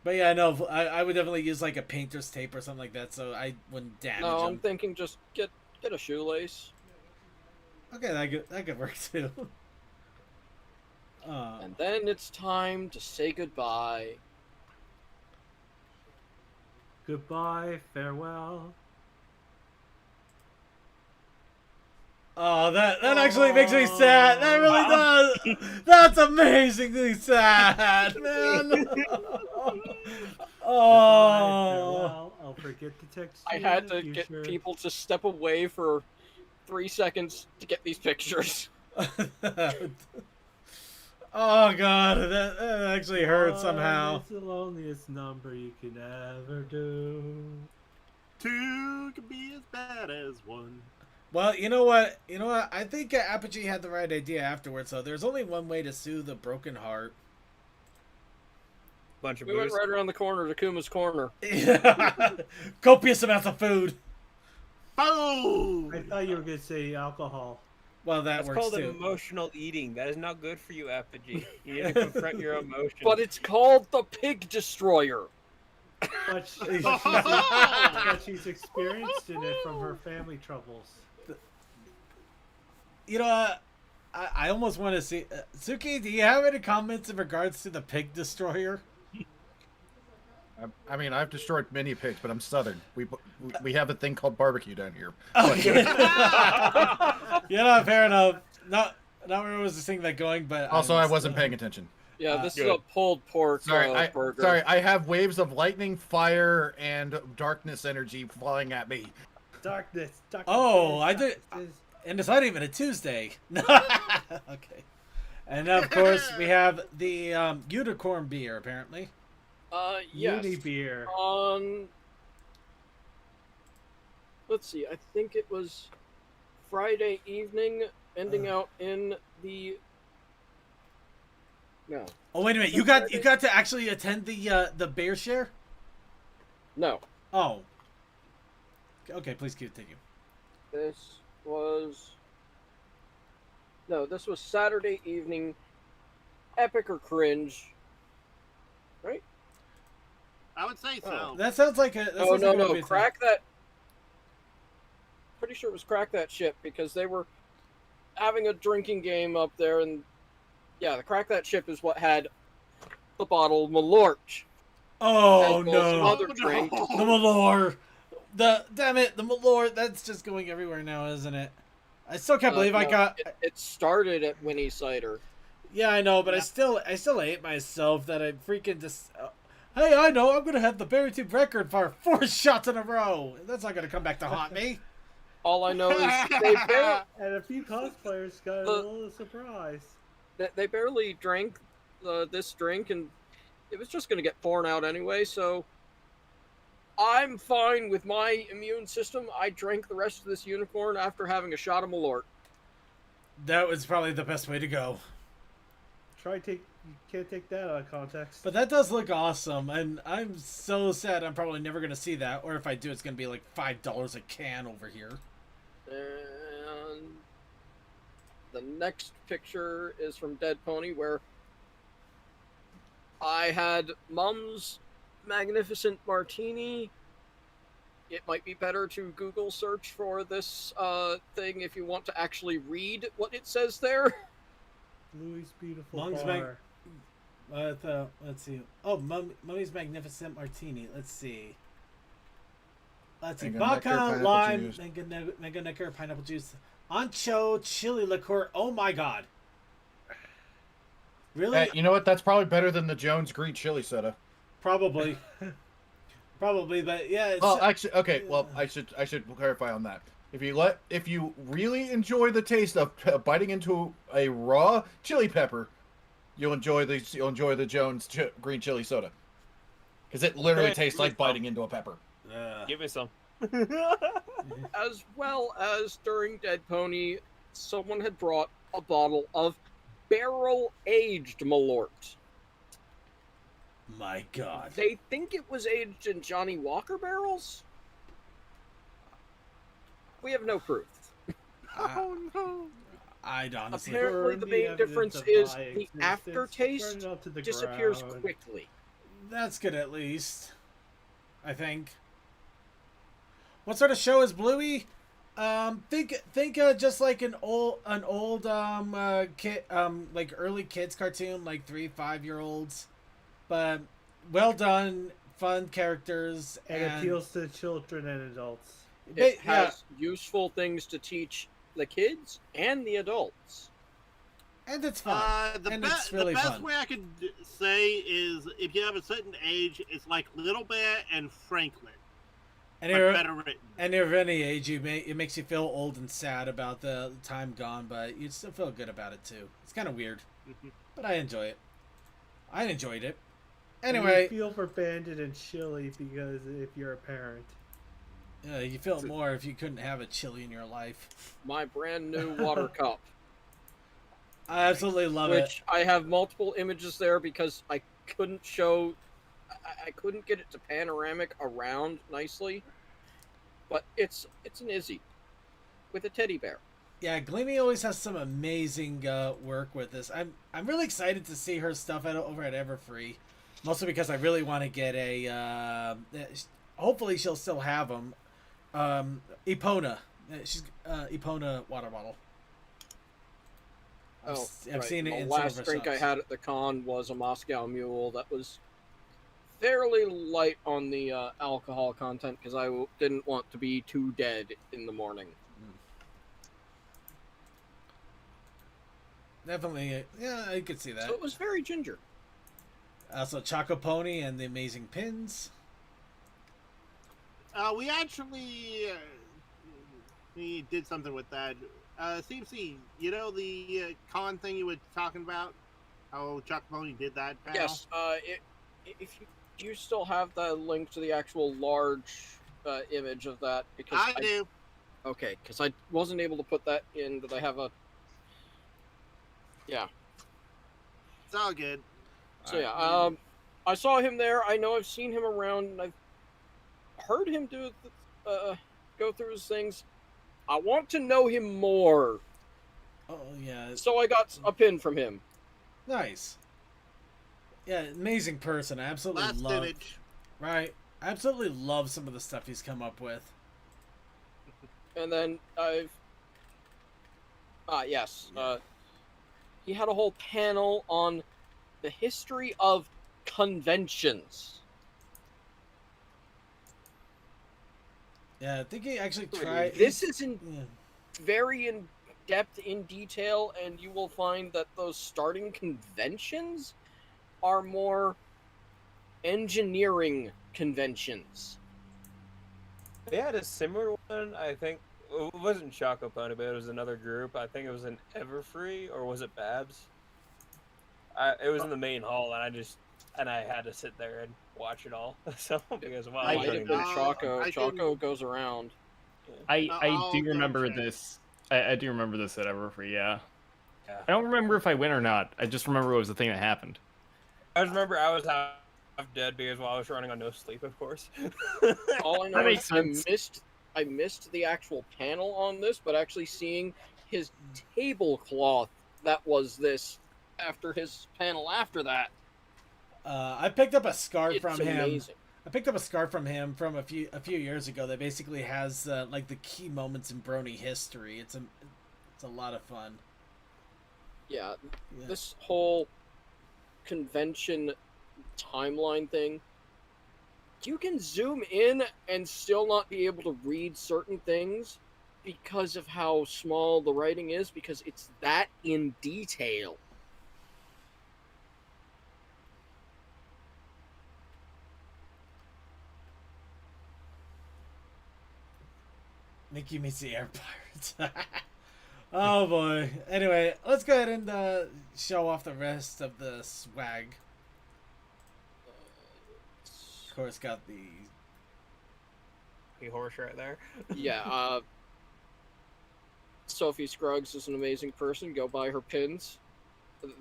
But yeah, no, I would definitely use like a painter's tape or something like that, so I wouldn't damage No, I'm them. thinking just get a shoelace. Okay, that could work too. And then it's time to say goodbye. goodbye, farewell. Oh, that actually makes me sad. That really does. That's amazingly sad, man. Oh. Farewell. I'll forget to text you I had in to the get future. people to step away for 3 seconds to get these pictures. Oh god, that actually hurts somehow. It's the loneliest number you can ever do. Two can be as bad as one. Well, you know what? I think Apogee had the right idea afterwards. So there's only one way to soothe a broken heart. Bunch of We went booze. right around the corner to Kuma's Corner. Copious amounts of food. Boom! I thought you were going to say alcohol. Well, that That's works called too. emotional eating. That is not good for you, Apogee. You need to confront your emotions. But it's called the Pig Destroyer. But she's experienced in it from her family troubles. You know, I almost want to see... Suki, do you have any comments in regards to the Pig Destroyer? I mean, I've destroyed many pigs, but I'm Southern. We have a thing called barbecue down here. Okay. Yeah, fair enough. Not where was this thing that going, but... Also, I wasn't paying attention. Yeah, this is Good. a pulled pork burger. Sorry, I have waves of lightning, fire, and darkness energy flying at me. Darkness. Oh, I did... And it's not even a Tuesday. Okay. And of course, we have the unicorn beer, apparently. Yes. Uni beer. Let's see, I think it was Friday evening, ending out in the... No. Oh, wait a minute. You got to actually attend the bear share? No. Oh. Okay, please continue. This was... No, this was Saturday evening, epic or cringe. Right? I would say so. That sounds like a... No, Crack That... Pretty sure it was Crack That Ship, because they were having a drinking game up there, and... Yeah, the Crack That Ship is what had the bottle of Malort. Oh, as well as some no. other drink. The Malort. Damn it, the Malort. That's just going everywhere now, isn't it? I still can't believe I No, got... It started at Winnie Cider. Yeah, I know, but I still hate myself that I freaking just... Hey, I know. I'm gonna have the BerryTube record for 4 shots in a row. That's not gonna come back to haunt me. All I know is they barely, And a few cosplayers got a little surprise. they barely drank this drink, and it was just going to get poured out anyway, so I'm fine with my immune system. I drank the rest of this unicorn after having a shot of Malort. That was probably the best way to go. You can't take that out of context. But that does look awesome, and I'm so sad I'm probably never gonna see that, or if I do, it's gonna be like $5 a can over here. And the next picture is from Dead Pony, where I had Mum's Magnificent Martini. It might be better to Google search for this thing if you want to actually read what it says there. Louis' beautiful Mum's bar. Let's see. Oh, Mummy's Magnificent Martini. Let's see. Mango Vodka, Necker, pineapple lime, juice. mango necker, pineapple juice, ancho, chili liqueur. Oh my god. Really? Hey, you know what? That's probably better than the Jones Green Chili Soda. Probably. Probably, but yeah. It's, Well, actually, okay. Well, I should clarify on that. If you really enjoy the taste of biting into a raw chili pepper, you'll enjoy the Jones Green Chili Soda, because it literally tastes like biting into a pepper. Give me some. As well as during Dead Pony, someone had brought a bottle of barrel-aged Malort. My god. They think it was aged in Johnny Walker barrels? We have no proof. Oh no! I'd honestly. Apparently, the main difference is the aftertaste disappears ground. quickly. That's good at least. I think. What sort of show is Bluey? Think just like an old kid like early kids cartoon, like 3-5-year-olds, but well done, fun characters, And appeals to children and adults. It has useful things to teach the kids and the adults. And it's fun. The and best it's really fun. way I could say is if you have a certain age, it's like Little Bear and Franklin. And but you're, better written. And you're of any age, it makes you feel old and sad about the time gone, but you still feel good about it too. It's kind of weird, but I enjoy it. I enjoyed it. Anyway, You feel for Bandit and Chili because if you're a parent. Yeah, you feel it more if you couldn't have a chili in your life. My brand new water cup. I absolutely love it. Which I have multiple images there because I couldn't show... I couldn't get it to panoramic around nicely. But it's an Izzy. With a teddy bear. Yeah, Gleamy always has some amazing work with this. I'm really excited to see her stuff over at Everfree. Mostly because I really want to get a... hopefully she'll still have them. Epona. She's Epona water bottle. I've seen it in the last drink shops. I had at the con was a Moscow Mule that was fairly light on the alcohol content because I didn't want to be too dead in the morning. Definitely, yeah, I could see that. So it was very ginger. Also, Choco Pony and the Amazing Pins. We actually we did something with that. CMC, you know the con thing you were talking about? How Chuck Pony did that panel? Yes, if you still have the link to the actual large image of that? Because I do. Okay, because I wasn't able to put that in. Did I have a... Yeah. It's all good. So yeah, I saw him there. I know I've seen him around, and I've heard him do go through his things. I want to know him more. Oh yeah. So I got a pin from him. Nice. Yeah, amazing person. I absolutely Last love. image. Right. I absolutely love some of the stuff he's come up with. And then yes. He had a whole panel on the history of conventions. Yeah, I think he actually tried. This is very in depth, in detail, and you will find that those starting conventions are more engineering conventions. They had a similar one, I think. It wasn't Choco Pony, but it was another group. I think it was in Everfree, or was it Babs? It was in the main hall, and I had to sit there and watch it all. So because while Might have been Choco. I Choco goes around. I do I'll remember check. this. I do remember this at Everfree, yeah. Yeah. I don't remember if I win or not. I just remember it was the thing that happened. I just remember I was half dead because while I was running on no sleep, of course. All I know That is makes I missed the actual panel on this, but actually seeing his tablecloth that was this after his panel after that. I picked up a scarf It's from him. amazing. I picked up a scarf from him from a few years ago that basically has like the key moments in Brony history. It's a lot of fun. Yeah, Yeah. this whole convention timeline thing, you can zoom in and still not be able to read certain things because of how small the writing is, because it's that in detail. Mickey meets the air pirates. Oh boy. Anyway, let's go ahead and show off the rest of the swag. Of course, got the horse right there. Yeah, Sophie Scruggs is an amazing person. Go buy her pins.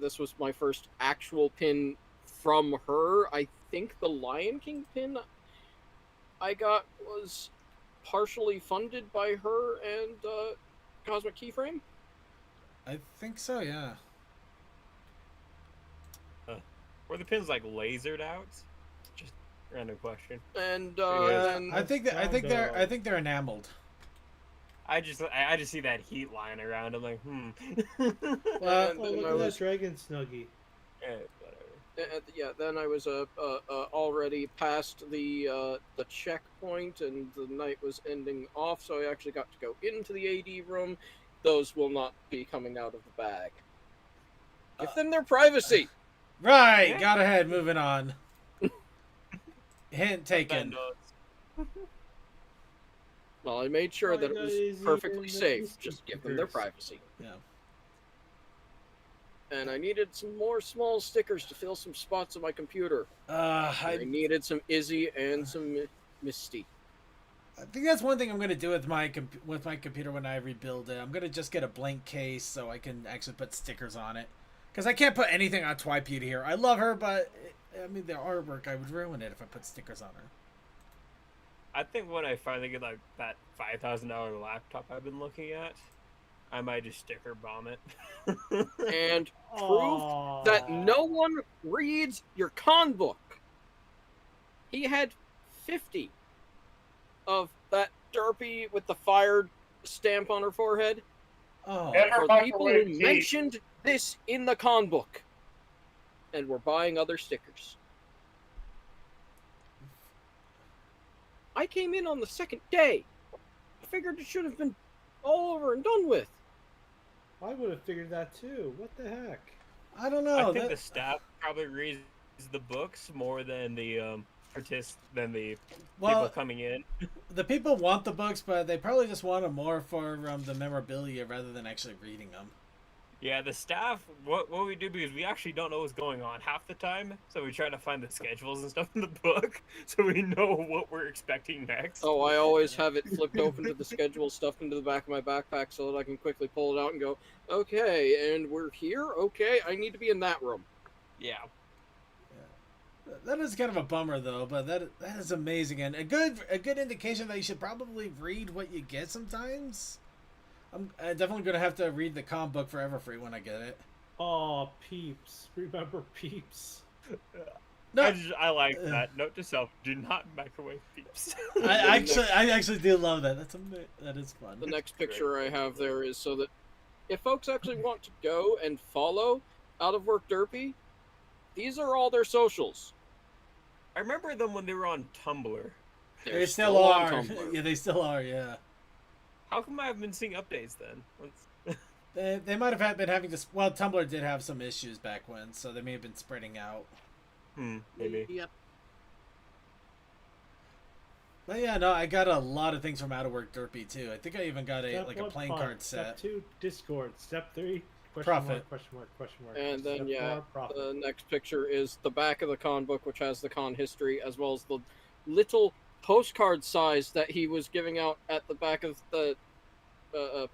This was my first actual pin from her. I think the Lion King pin I got was partially funded by her and Cosmic Keyframe. I think so, yeah. Were the pins like lasered out? Just random question. And I then think they're enameled. I just see that heat lying around. I'm like, and Oh, then look I at was that dragon snuggie. whatever. yeah. Then I was already past the checkpoint, and the night was ending off. So I actually got to go into the AD room. Those will not be coming out of the bag. Give them their privacy. Right, Yeah. got ahead, moving on. Hint taken. Well, I made sure that it was Easy perfectly and safe. easy Just give them their stickers. privacy. Yeah. And I needed some more small stickers to fill some spots on my computer. I I needed some Izzy and some Misty. think that's one thing I'm gonna do with my computer when I rebuild it. I'm gonna just get a blank case so I can actually put stickers on it. Because I can't put anything on Twipeute here. I love her, but I mean the artwork, I would ruin it if I put stickers on her. I think when I finally get like that $5,000 laptop I've been looking at, I might just sticker bomb it. And proof that no one reads your con book. He had 50 of that derpy with the fired stamp on her forehead. Oh, And her For the people who microwave tea. mentioned this in the con book and were buying other stickers. I came in on the second day. I figured it should have been all over and done with. I would have figured that too. What the heck? I don't know. I think the staff probably reads the books more than the people coming in. The people want the books, but they probably just want them more for the memorabilia rather than actually reading them. Yeah, the staff, what we do, because we actually don't know what's going on half the time, so we try to find the schedules and stuff in the book, so we know what we're expecting next. Oh, I always have it flipped open to the schedule, stuffed into the back of my backpack so that I can quickly pull it out and go, okay, and we're here? Okay, I need to be in that room. Yeah. That is kind of a bummer, though, but that is amazing and a good indication that you should probably read what you get sometimes. I'm definitely gonna have to read the comic book for Everfree when I get it. Oh, Peeps. Remember Peeps? No, I like that. Note to self: do not microwave Peeps. I actually do love that. That is fun. The next picture I have there is so that if folks actually want to go and follow Out of Work Derpy, these are all their socials. I remember them when they were on Tumblr. They still on are. Tumblr. Yeah, they still are. Yeah. How come I haven't been seeing updates then? They might have been having to. Well, Tumblr did have some issues back when, so they may have been spreading out. Maybe. Yep. But yeah, no, I got a lot of things from Out of Work Derpy too. I think I even got a Step one, playing fun. card set. Step 2, Discord. Step 3, Profit. Question mark. And then Step yeah, 4, profit. the next picture is the back of the con book, which has the con history, as well as the little postcard size that he was giving out at the back of the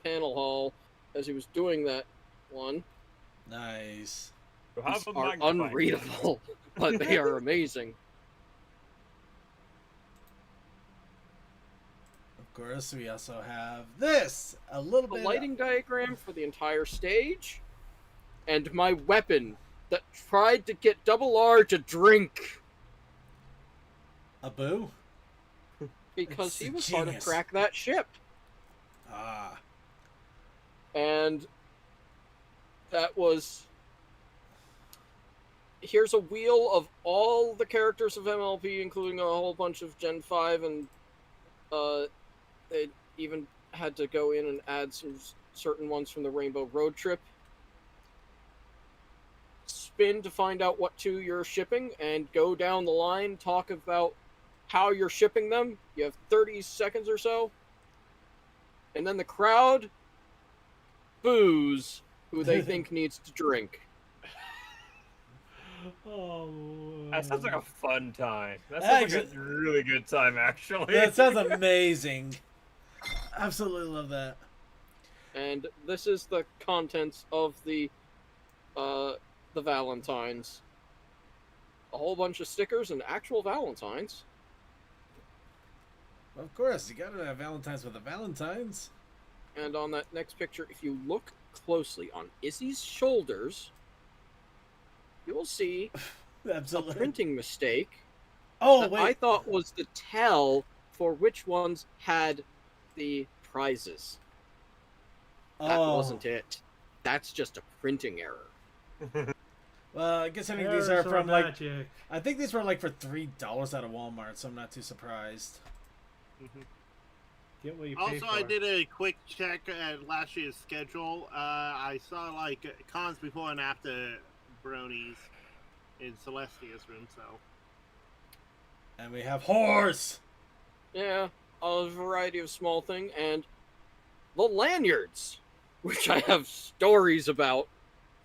panel hall as he was doing that one. Nice. These are unreadable, but they are amazing. Of course, we also have this, a little The bit lighting diagram for the entire stage, and my weapon that tried to get Double R to drink. a boo. Because It's he a was hard to genius. crack that ship. Ah, And that was... Here's a wheel of all the characters of MLP, including a whole bunch of Gen 5, and they even had to go in and add some certain ones from the Rainbow Road Trip. Spin to find out what 2 you're shipping, and go down the line, talk about how you're shipping them. You have 30 seconds or so. And then the crowd boos who they think needs to drink. Oh, That sounds like a fun time. That sounds like a really good time, actually. that sounds amazing. Absolutely love that. And this is the contents of the Valentines. A whole bunch of stickers and actual Valentines. Of course, you gotta have Valentine's with the Valentines. And on that next picture, if you look closely on Izzy's shoulders, you will see Absolutely. a printing mistake Oh, that wait. I thought was the tell for which ones had the prizes. That wasn't it. That's just a printing error. Well, I guess I think these are from like... I think these were like for $3 out of Walmart, so I'm not too surprised. Get what you pay Also, for. I did a quick check at last year's schedule. I saw like cons before and after Brony's in Celestia's room, so. And we have Horse! Yeah, a variety of small things, and the lanyards, which I have stories about,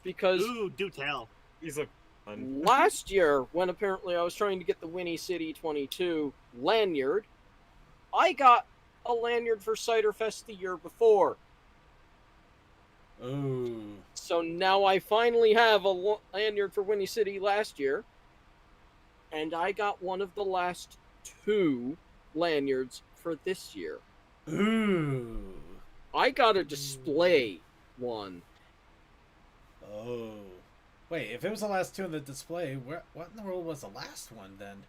because Ooh, do tell. He's a fun. last year, when apparently I was trying to get the Winnie City 22 lanyard, I got a lanyard for Cider Fest the year before. Ooh. So now I finally have a lanyard for Winnie City last year, and I got one of the last 2 lanyards for this year. Ooh. I got a display one. Oh. Wait, if it was the last 2 in the display, what in the world was the last one then?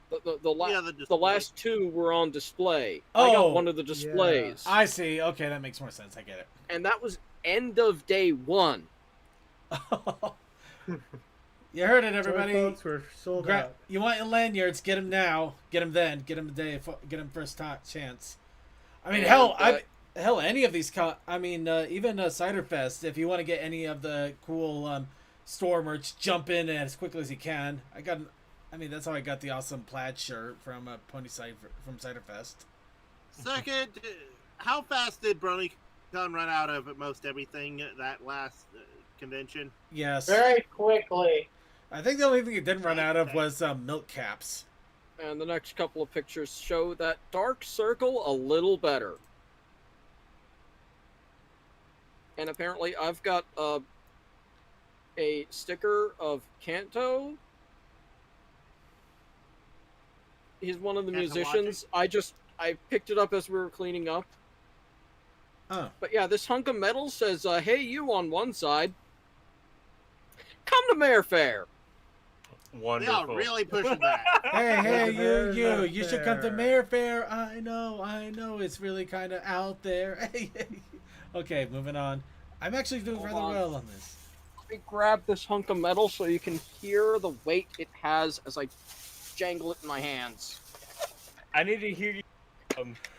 The last 2 were on display. Oh, I got one of the displays. Yeah. I see. Okay, that makes more sense. I get it. And that was end of day 1. You heard it, everybody. Sorry, folks, we're sold out. You want your lanyards? Get them now. Get them then. Get them today. Get them first chance. I mean, And, hell, any of these. Even Ciderfest. If you want to get any of the cool store merch, jump in as quickly as you can. That's how I got the awesome plaid shirt from from Ciderfest. Second, how fast did BronyCon run out of most everything that last convention? Yes. Very quickly. I think the only thing it didn't run out of was milk caps. And the next couple of pictures show that dark circle a little better. And apparently I've got a sticker of Kanto. He's one of the musicians. I picked it up as we were cleaning up. Oh. But yeah, this hunk of metal says, hey, you on one side. Come to Mayor Fair. Wonderful. They are really pushing that. Hey, you should come to Mayor Fair. I know, it's really kind of out there. Okay, moving on. I'm actually doing rather well on this. Let me grab this hunk of metal so you can hear the weight it has as I jangle it in my hands. I need to hear you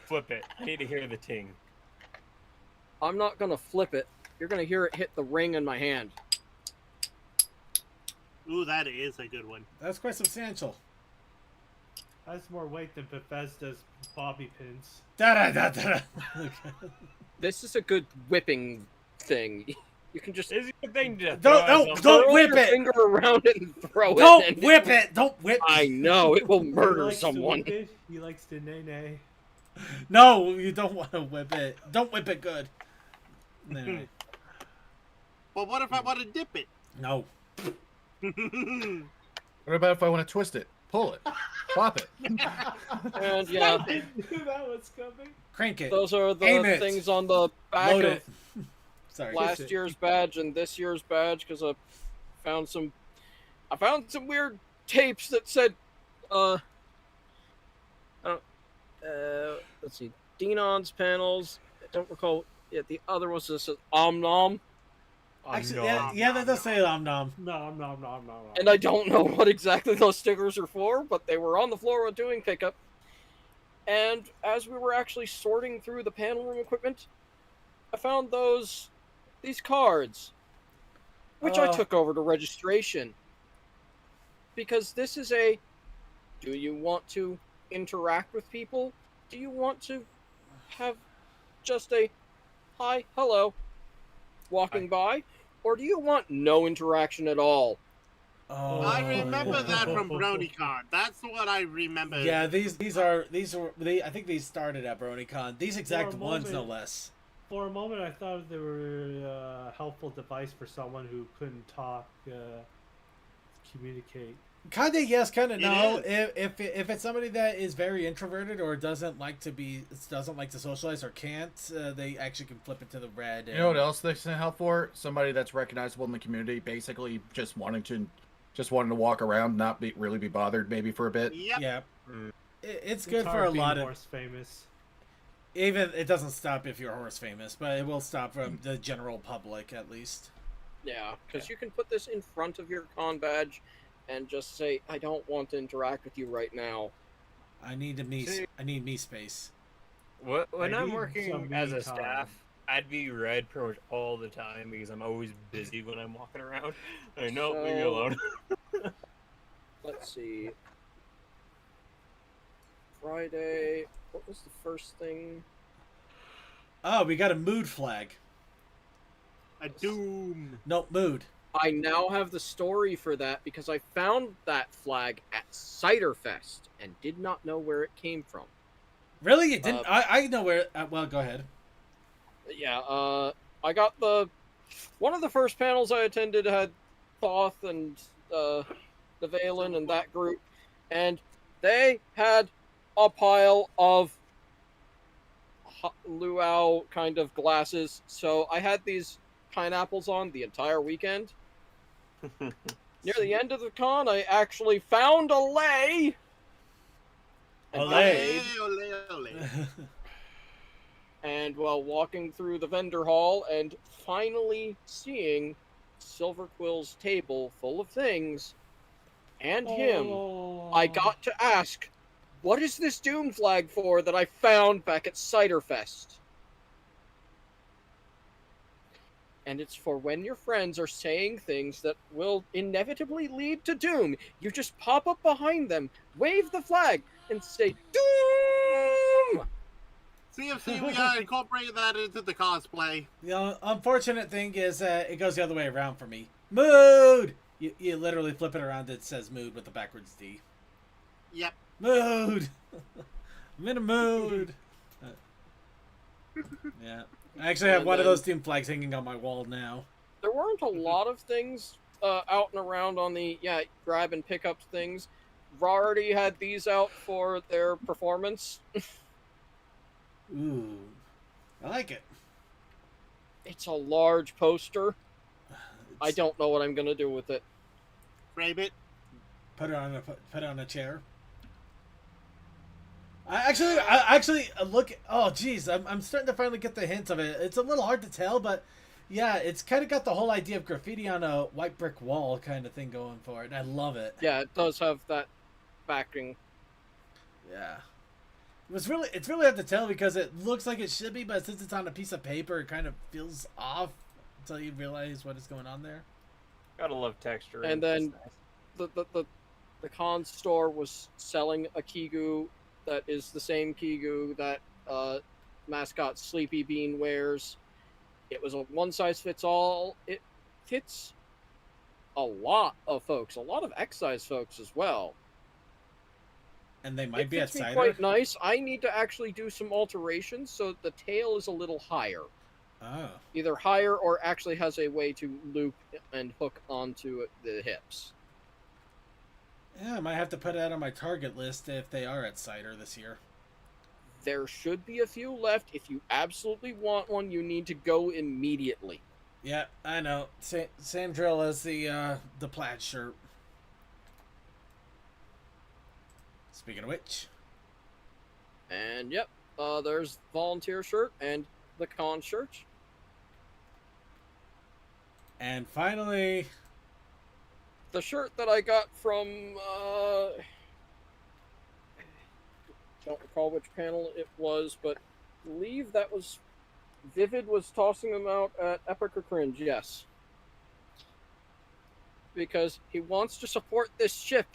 flip it. I need to hear the ting. I'm not gonna flip it. You're gonna hear it hit the ring in my hand. Ooh, that is a good one. That's quite substantial. Has more weight than Bethesda's bobby pins. Da da da da. This is a good whipping thing. You can just It's a good thing to Don't curl whip your it. finger around it and throw it. Don't and whip it. Don't whip. I know it will He murder likes to someone. whip it, he likes to nay. No, you don't want to whip it. Don't whip it good. No. But what if I want to dip it? No. What about if I want to twist it, pull it, flop it? And yeah, I knew that was coming. Crank it. those are Aim the it. things on the back Load of it. Sorry. last year's badge and this year's badge because I found some weird tapes that said I don't let's see, Denon's panels. I don't recall. Yeah, the other was this Om Nom, Actually, yeah, that does say Om Nom. No. and I don't know what exactly those stickers are for, but they were on the floor doing pickup. And as we were actually sorting through the panel room equipment, I found these cards, which I took over to registration. Because this is do you want to interact with people? Do you want to have just a hi, hello, walking by? Or do you want no interaction at all? Oh. I remember that from BronyCon. That's what I remember. Yeah, I think these started at BronyCon. These exact For a ones, no moment- less. For a moment, I thought they were a helpful device for someone who couldn't talk, communicate. Kinda yes, kinda no. is. If it's somebody that is very introverted or doesn't like to socialize or can't, they actually can flip it to the red. You know what else they can help for? Somebody that's recognizable in the community, basically just wanting to walk around, not really be bothered, maybe for a bit. Yep. Yeah, Mm. it's good for hard a being lot of. horse famous. Even it doesn't stop if you're horse famous, but it will stop from the general public at least. Yeah, because you can put this in front of your con badge and just say, I don't want to interact with you right now. I need me See- space. When I I'm need working some as me a time. staff, I'd be red pretty much all the time because I'm always busy when I'm walking around. I know, leave me So- alone. Let's see. Friday. What was the first thing? Oh, we got a mood flag. A doom. No mood. I now have the story for that because I found that flag at Cider Fest and did not know where it came from. Really, you didn't? I know where. Well, go ahead. Yeah, I got one of the first panels I attended had Thoth and the Valen and that group, and they had a pile of luau kind of glasses. So I had these pineapples on the entire weekend. Near the end of the con, I actually found a lei. And A I lei? made- Ole. And while walking through the vendor hall and finally seeing Silverquill's table full of things and him, I got to ask, what is this Doom flag for that I found back at Cider Fest? And it's for when your friends are saying things that will inevitably lead to doom. You just pop up behind them, wave the flag, and say, Doom! CFC, we gotta incorporate that into the cosplay. The unfortunate thing is it goes the other way around for me. Mood! You literally flip it around, it says mood with the backwards D. Yep. Mood! I'm in a mood! Yeah. I actually have And one of then- those team flags hanging on my wall now. There weren't a lot of things out and around on the, grab and pick up things. Rarity had these out for their performance. Ooh. I like it. It's a large poster. I It's- don't know what I'm going to do with it. Frame it. Put it on a chair. I actually look. Oh, geez, I'm starting to finally get the hint of it. It's a little hard to tell, but yeah, it's kind of got the whole idea of graffiti on a white brick wall kind of thing going for it. And I love it. Yeah, it does have that backing. Yeah. It's really hard to tell because it looks like it should be, but since it's on a piece of paper, it kind of feels off until you realize what is going on there. Gotta love texture. And then the the con store was selling a Kigu that is the same Kigu that mascot Sleepy Bean wears. It was a one-size-fits-all. It fits a lot of folks, a lot of excise folks as well. And they might be at fits me cider. quite nice. I need to actually do some alterations so the tail is a little higher. Oh. Either higher or actually has a way to loop and hook onto the hips. Yeah, I might have to put that on my target list if they are at cider this year. There should be a few left. If you absolutely want one, you need to go immediately. Yeah, I know. Same drill as the plaid shirt. Speaking of which. And yep, there's volunteer shirt and the con shirt. And finally, the shirt that I got from don't recall which panel it was, but I believe that was Vivid was tossing them out at Epic or Cringe, yes. Because he wants to support this ship.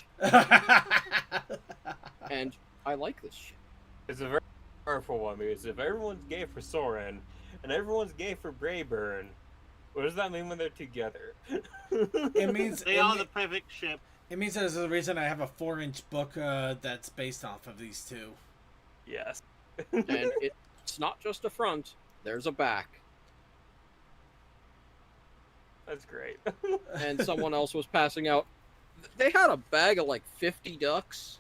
And I like this ship. It's a very powerful one, because if everyone's gay for Soren and everyone's gay for Brayburn, what does that mean when they're together? It means they are the perfect ship. It means there's a reason I have a 4-inch book that's based off of these two. Yes. And it's not just a front, there's a back. That's great. And someone else was passing out. They had a bag of like 50 ducks.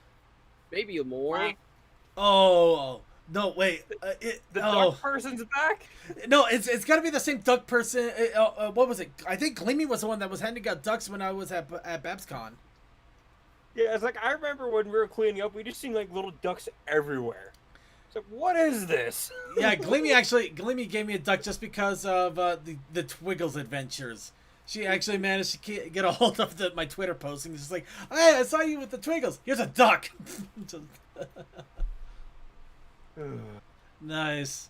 Maybe more. Oh, no, wait. Duck person's back? No, it's got to be the same duck person. What was it? I think Gleamy was the one that was handing out ducks when I was at BabsCon. Yeah, it's like, I remember when we were cleaning up, we just seen like little ducks everywhere. It's like, what is this? Yeah, Gleamy gave me a duck just because of the Twiggles adventures. She actually managed to get a hold of my Twitter posting. She's like, hey, I saw you with the Twiggles. Here's a duck. Nice.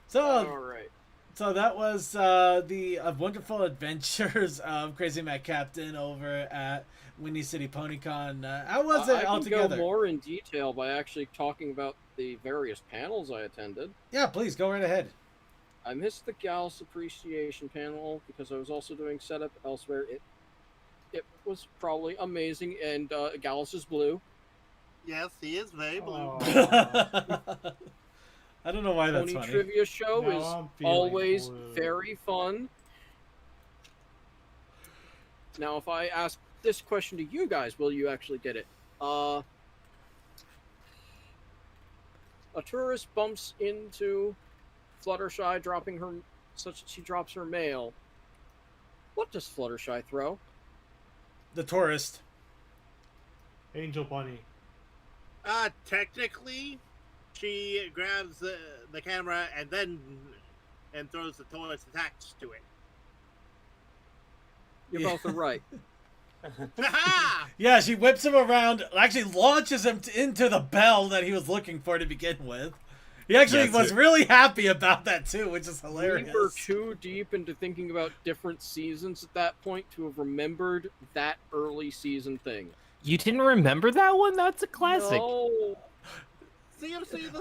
So, all right. So that was the wonderful adventures of Crazy Matt Captain over at Windy City PonyCon. How was it altogether? I can go more in detail by actually talking about the various panels I attended. Yeah, please go right ahead. I missed the Gallus Appreciation panel because I was also doing setup elsewhere. It was probably amazing, and Gallus is blue. Yes, he is very blue. I don't know why that's Pony funny. Trivia Show is always very fun. Now, if I ask this question to you guys, will you actually get it? A tourist bumps into Fluttershy, dropping her, such that she drops her mail. What does Fluttershy throw? The tourist. Angel Bunny. Technically, she grabs the camera and throws the tourist attached to it. You both are right. Yeah, she whips him around, actually launches him into the bell that he was looking for to begin with. He actually was really happy about that too, which is hilarious. We were too deep into thinking about different seasons at that point to have remembered that early season thing. You didn't remember that one? That's a classic. No.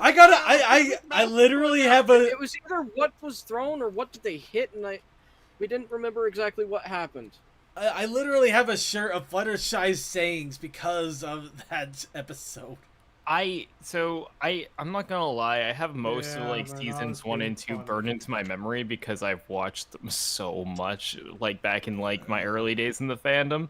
I literally have a... It was either what was thrown or what did they hit, and we didn't remember exactly what happened. I literally have a shirt of Fluttershy's sayings because of that episode. I'm not gonna lie, I have most of seasons 1 and 2 burned into my memory because I've watched them so much, like back in like my early days in the fandom.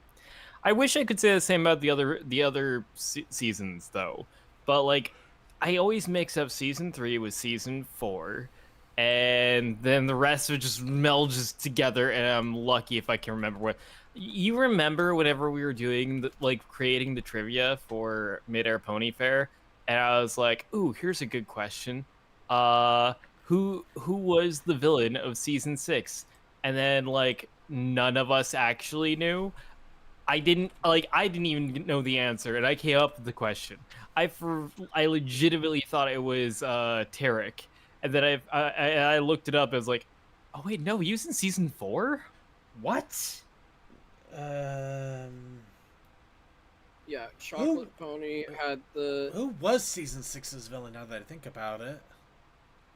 I wish I could say the same about the other seasons though, but like I always mix up season 3 with season 4, and then the rest of it just melds together, and I'm lucky if I can remember what. You remember whenever we were doing creating the trivia for Mid-Air Pony Fair, and I was like, "Ooh, here's a good question. Who was the villain of season 6?" And then like none of us actually knew. I didn't even know the answer, and I came up with the question. I legitimately thought it was Tarek, and then I looked it up. And I was like, "Oh wait, no, he was in season 4. What?" yeah, Chocolate Pony had the. Who was season 6's villain? Now that I think about it.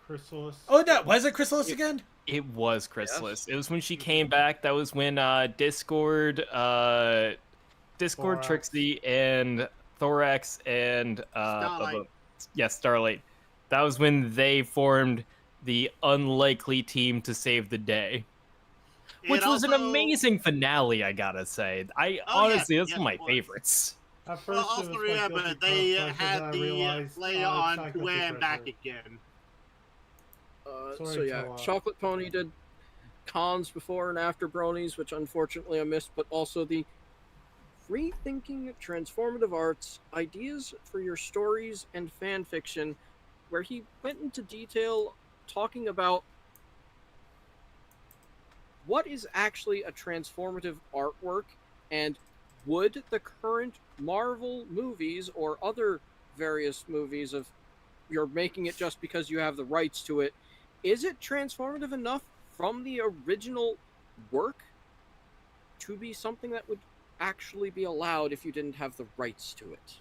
Chrysalis. Oh no, was it Chrysalis again? It was Chrysalis. It was when she came back. That was when Discord, Thorax. Trixie, and Thorax, and Starlight. Starlight. That was when they formed the unlikely team to save the day, which was an amazing finale. I gotta say, honestly, that's one of my favorites. At first, Well, it was also my remember guilty they pleasure, had then I the realized, play it's on not guilty Tuan back pleasure. again. So Sorry, yeah, Co-op. Chocolate Pony did cons before and after Bronies, which unfortunately I missed, but also the rethinking transformative arts, ideas for your stories and fan fiction, where he went into detail talking about what is actually a transformative artwork, and would the current Marvel movies or other various movies of you're making it just because you have the rights to it, is it transformative enough from the original work to be something that would actually be allowed if you didn't have the rights to it?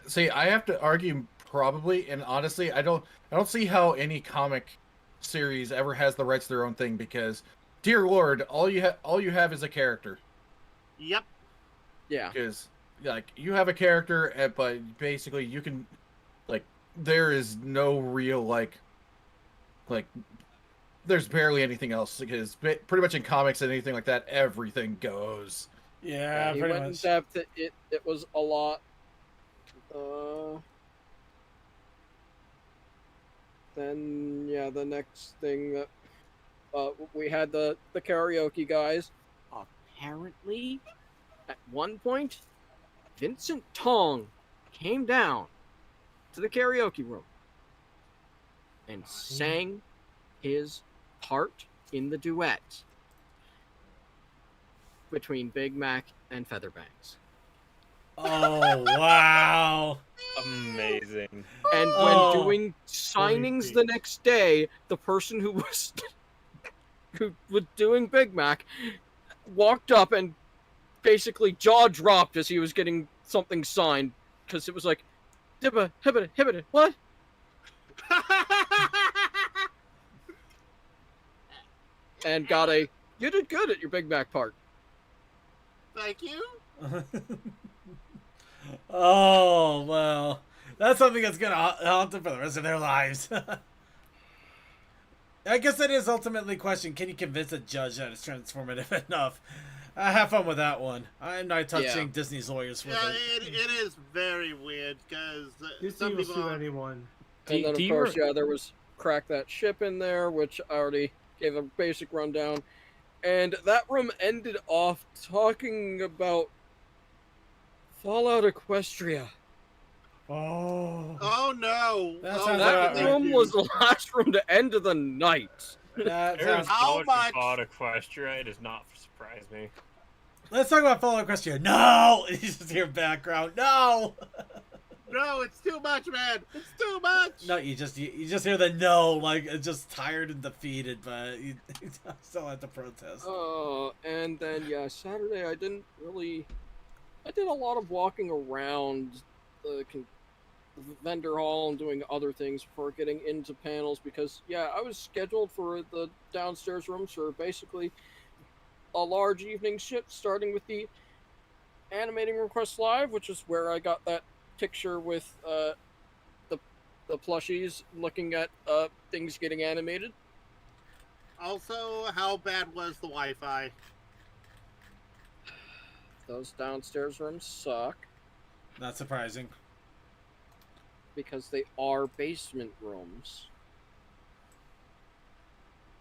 See, I have to argue probably, and honestly, I don't see how any comic series ever has the rights to their own thing, because, dear Lord, all you have is a character. Yep. Yeah. Because like you have a character, but basically you can, like, there is no real like there's barely anything else, because pretty much in comics and anything like that, everything goes. Yeah, he pretty went in much. depth. It was a lot. Then yeah, the next thing that we had the karaoke guys. Apparently, at one point, Vincent Tong came down to the karaoke room and sang his part in the duet between Big Mac and Featherbanks. Oh wow! Amazing. And when doing signings the next day, the person who was doing Big Mac walked up and basically jaw dropped as he was getting something signed, because it was like, hibba, hibba, hibba, what? And got a, you did good at your Big Mac part. Thank you. Oh well, that's something that's gonna haunt them for the rest of their lives. I guess that is ultimately a question: can you convince a judge that it's transformative enough? Have fun with that one. I'm not touching Disney's lawyers with it. It is very weird, because Disney will sue anyone. And then, of course, there was Crack That Ship in there, which I already gave a basic rundown. And that room ended off talking about Fallout Equestria. Oh no! That room was the last room to end of the night. There's so much Fallout Equestria, it does not surprise me. Let's talk about Fallout Equestria. No! You just hear background. No! No, it's too much, man. It's too much. No, you just hear the no, like it's just tired and defeated, but you still have to protest. And then yeah, Saturday I did a lot of walking around the vendor hall and doing other things before getting into panels, because yeah, I was scheduled for the downstairs rooms for basically a large evening shift, starting with the Animating Request Live, which is where I got that picture with the plushies looking at things getting animated. Also, how bad was the Wi-Fi? Those downstairs rooms suck. Not surprising. Because they are basement rooms.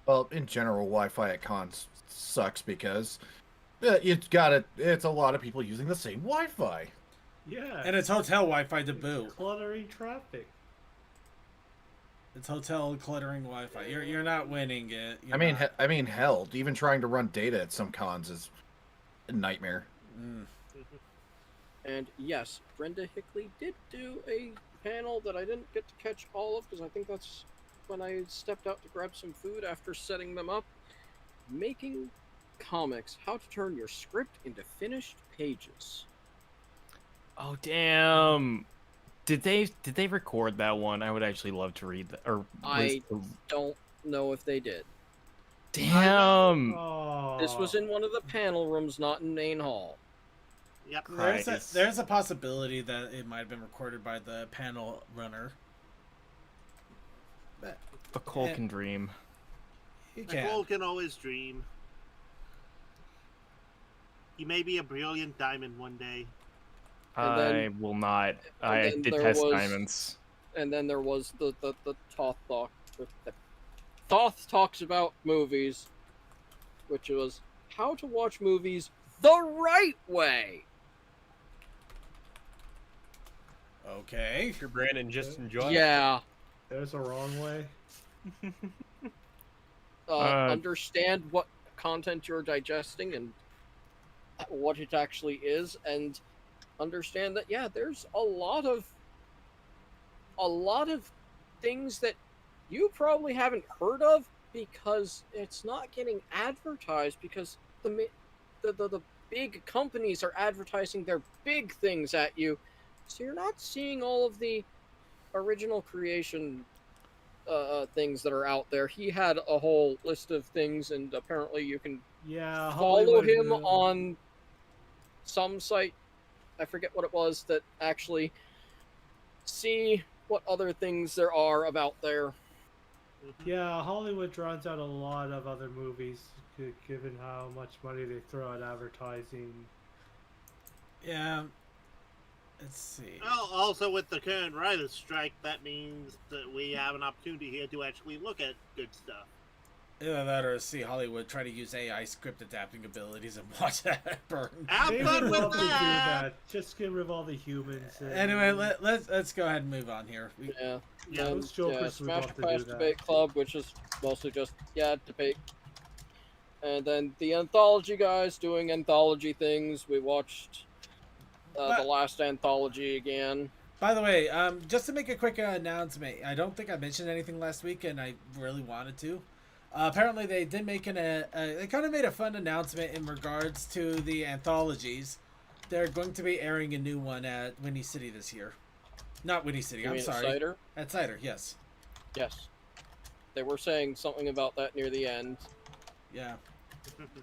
Well, in general, Wi-Fi at cons sucks because it's a lot of people using the same Wi-Fi. Yeah. And it's hotel Wi-Fi to boot. Cluttering traffic. It's hotel cluttering Wi-Fi. You're not winning it. I mean, hell, even trying to run data at some cons is a nightmare. And yes, Brenda Hickley did do a panel that I didn't get to catch all of, because I think that's when I stepped out to grab some food after setting them up. Making comics, how to turn your script into finished pages. Oh damn! Did they record that one? I would actually love to read that. Or I don't know if they did. Damn! Oh. This was in one of the panel rooms, not in main hall. Yep. There's a possibility that it might have been recorded by the panel runner. But But Cole can dream. He can. Cole can always dream. He may be a brilliant diamond one day. I will not. I detest diamonds. And then there was the Thoth talk. Thoth talks about movies, which was how to watch movies the right way. Okay. Your Brandon just enjoy. Yeah. There's a wrong way. Understand what content you're digesting and what it actually is, and understand that there's a lot of things that you probably haven't heard of because it's not getting advertised because the big companies are advertising their big things at you, so you're not seeing all of the original creation things that are out there. He had a whole list of things, and apparently you can follow him on some site, I forget what it was, that actually see what other things there are about there. Yeah, Hollywood draws out a lot of other movies, given how much money they throw at advertising. Yeah. Let's see. Well, also with the current writer's strike, that means that we have an opportunity here to actually look at good stuff. Either that or see Hollywood try to use AI script adapting abilities and watch that burn. I'm done with that. Just get rid of all the humans. Anyway, let's go ahead and move on here. Those jokers would Smash love to Pass do that. Debate Club, which is mostly just debate. And then the anthology guys doing anthology things. We watched the last anthology again. By the way, just to make a quick announcement, I don't think I mentioned anything last week, and I really wanted to. Apparently, they did make they kind of made a fun announcement in regards to the anthologies. They're going to be airing a new one at Windy City this year. Not Windy City, I'm sorry. At Cider? At Cider, yes. Yes. They were saying something about that near the end. Yeah.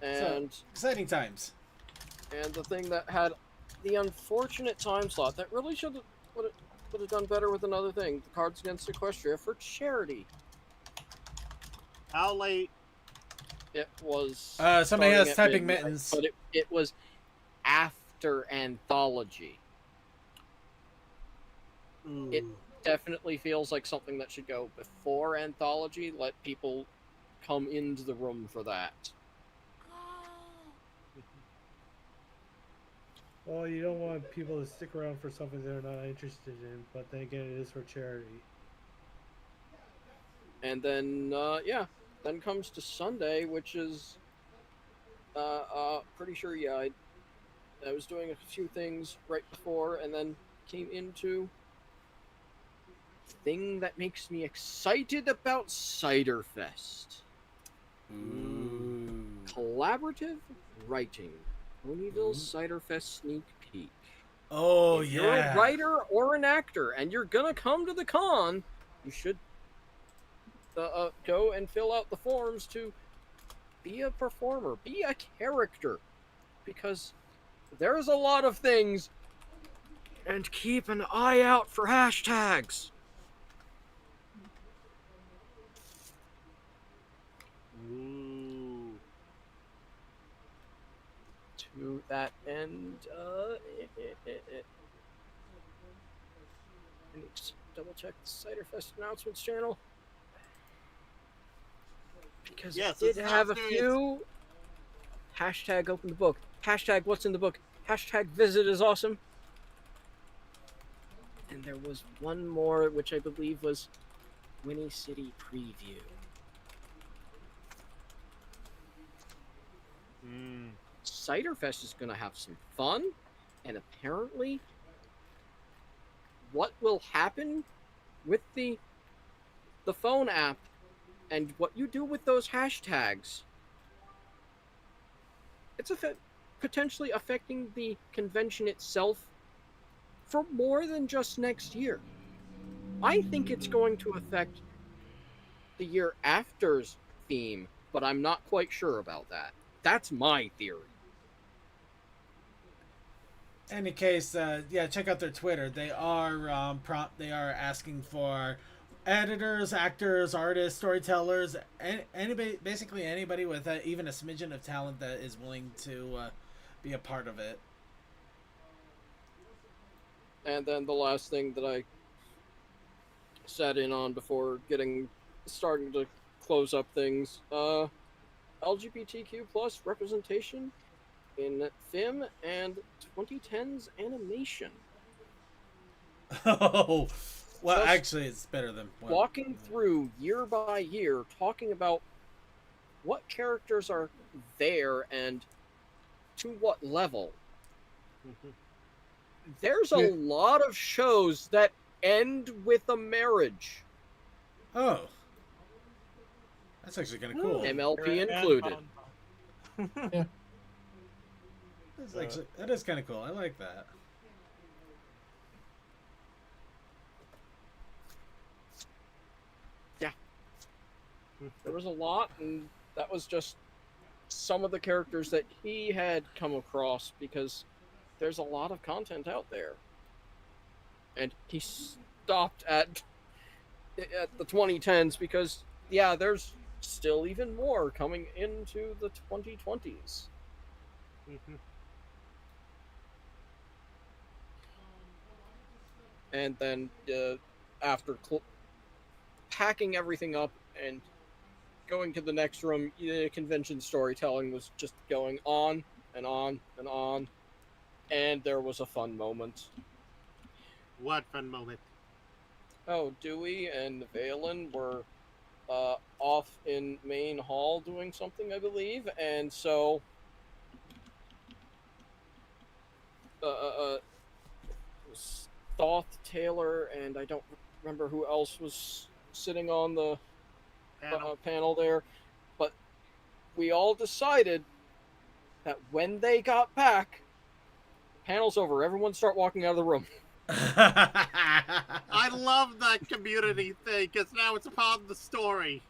And so, exciting times. And the thing that had the unfortunate time slot that really would have done better with another thing, the Cards Against Equestria for charity. How late? It was. Somebody else typing mittens. But it was after anthology. It definitely feels like something that should go before anthology. Let people come into the room for that. Well, you don't want people to stick around for something they're not interested in, but then again, it is for charity. And then, then comes to Sunday, which is, pretty sure, I was doing a few things right before, and then came into the thing that makes me excited about Cider Fest. Ooh. Collaborative writing. Ponyville Cider Fest sneak peek. Oh, if you're a writer or an actor, and you're gonna come to the con, you should go and fill out the forms to be a performer, be a character, because there's a lot of things, and keep an eye out for hashtags. Ooh. To that end, I need to double check the Cider Fest announcements channel. Because it did have a few. Hashtag open the book. Hashtag what's in the book. Hashtag visit is awesome. And there was one more, which I believe was Winnie City preview. Cider Fest is going to have some fun, and apparently what will happen with the phone app and what you do with those hashtags it's potentially affecting the convention itself for more than just next year. I think it's going to affect the year after's theme, but I'm not quite sure about that. That's my theory. Any case, yeah, check out their Twitter. They are they are asking for editors, actors, artists, storytellers, anybody, basically anybody with even a smidgen of talent that is willing to be a part of it. And then the last thing that I sat in on before starting to close up things, LGBTQ plus representation in film and 2010s animation. Oh, well, Just actually, it's better than walking through year by year, talking about what characters are there and to what level. There's a lot of shows that end with a marriage. Oh, that's actually kind of cool. MLP included. Yeah. That is kind of cool. I like that. Yeah. There was a lot, and that was just some of the characters that he had come across, because there's a lot of content out there. And he stopped at the 2010s because, yeah, there's still even more coming into the 2020s. And then after packing everything up and going to the next room, convention storytelling was just going on and on and on. And there was a fun moment. What fun moment? Oh, Dewey and Valen were off in main hall doing something, I believe, and so Thoth, Taylor, and I don't remember who else was sitting on the panel there, but we all decided that when they got back, panel's over, everyone start walking out of the room. I love that community thing, because now it's a part of the story.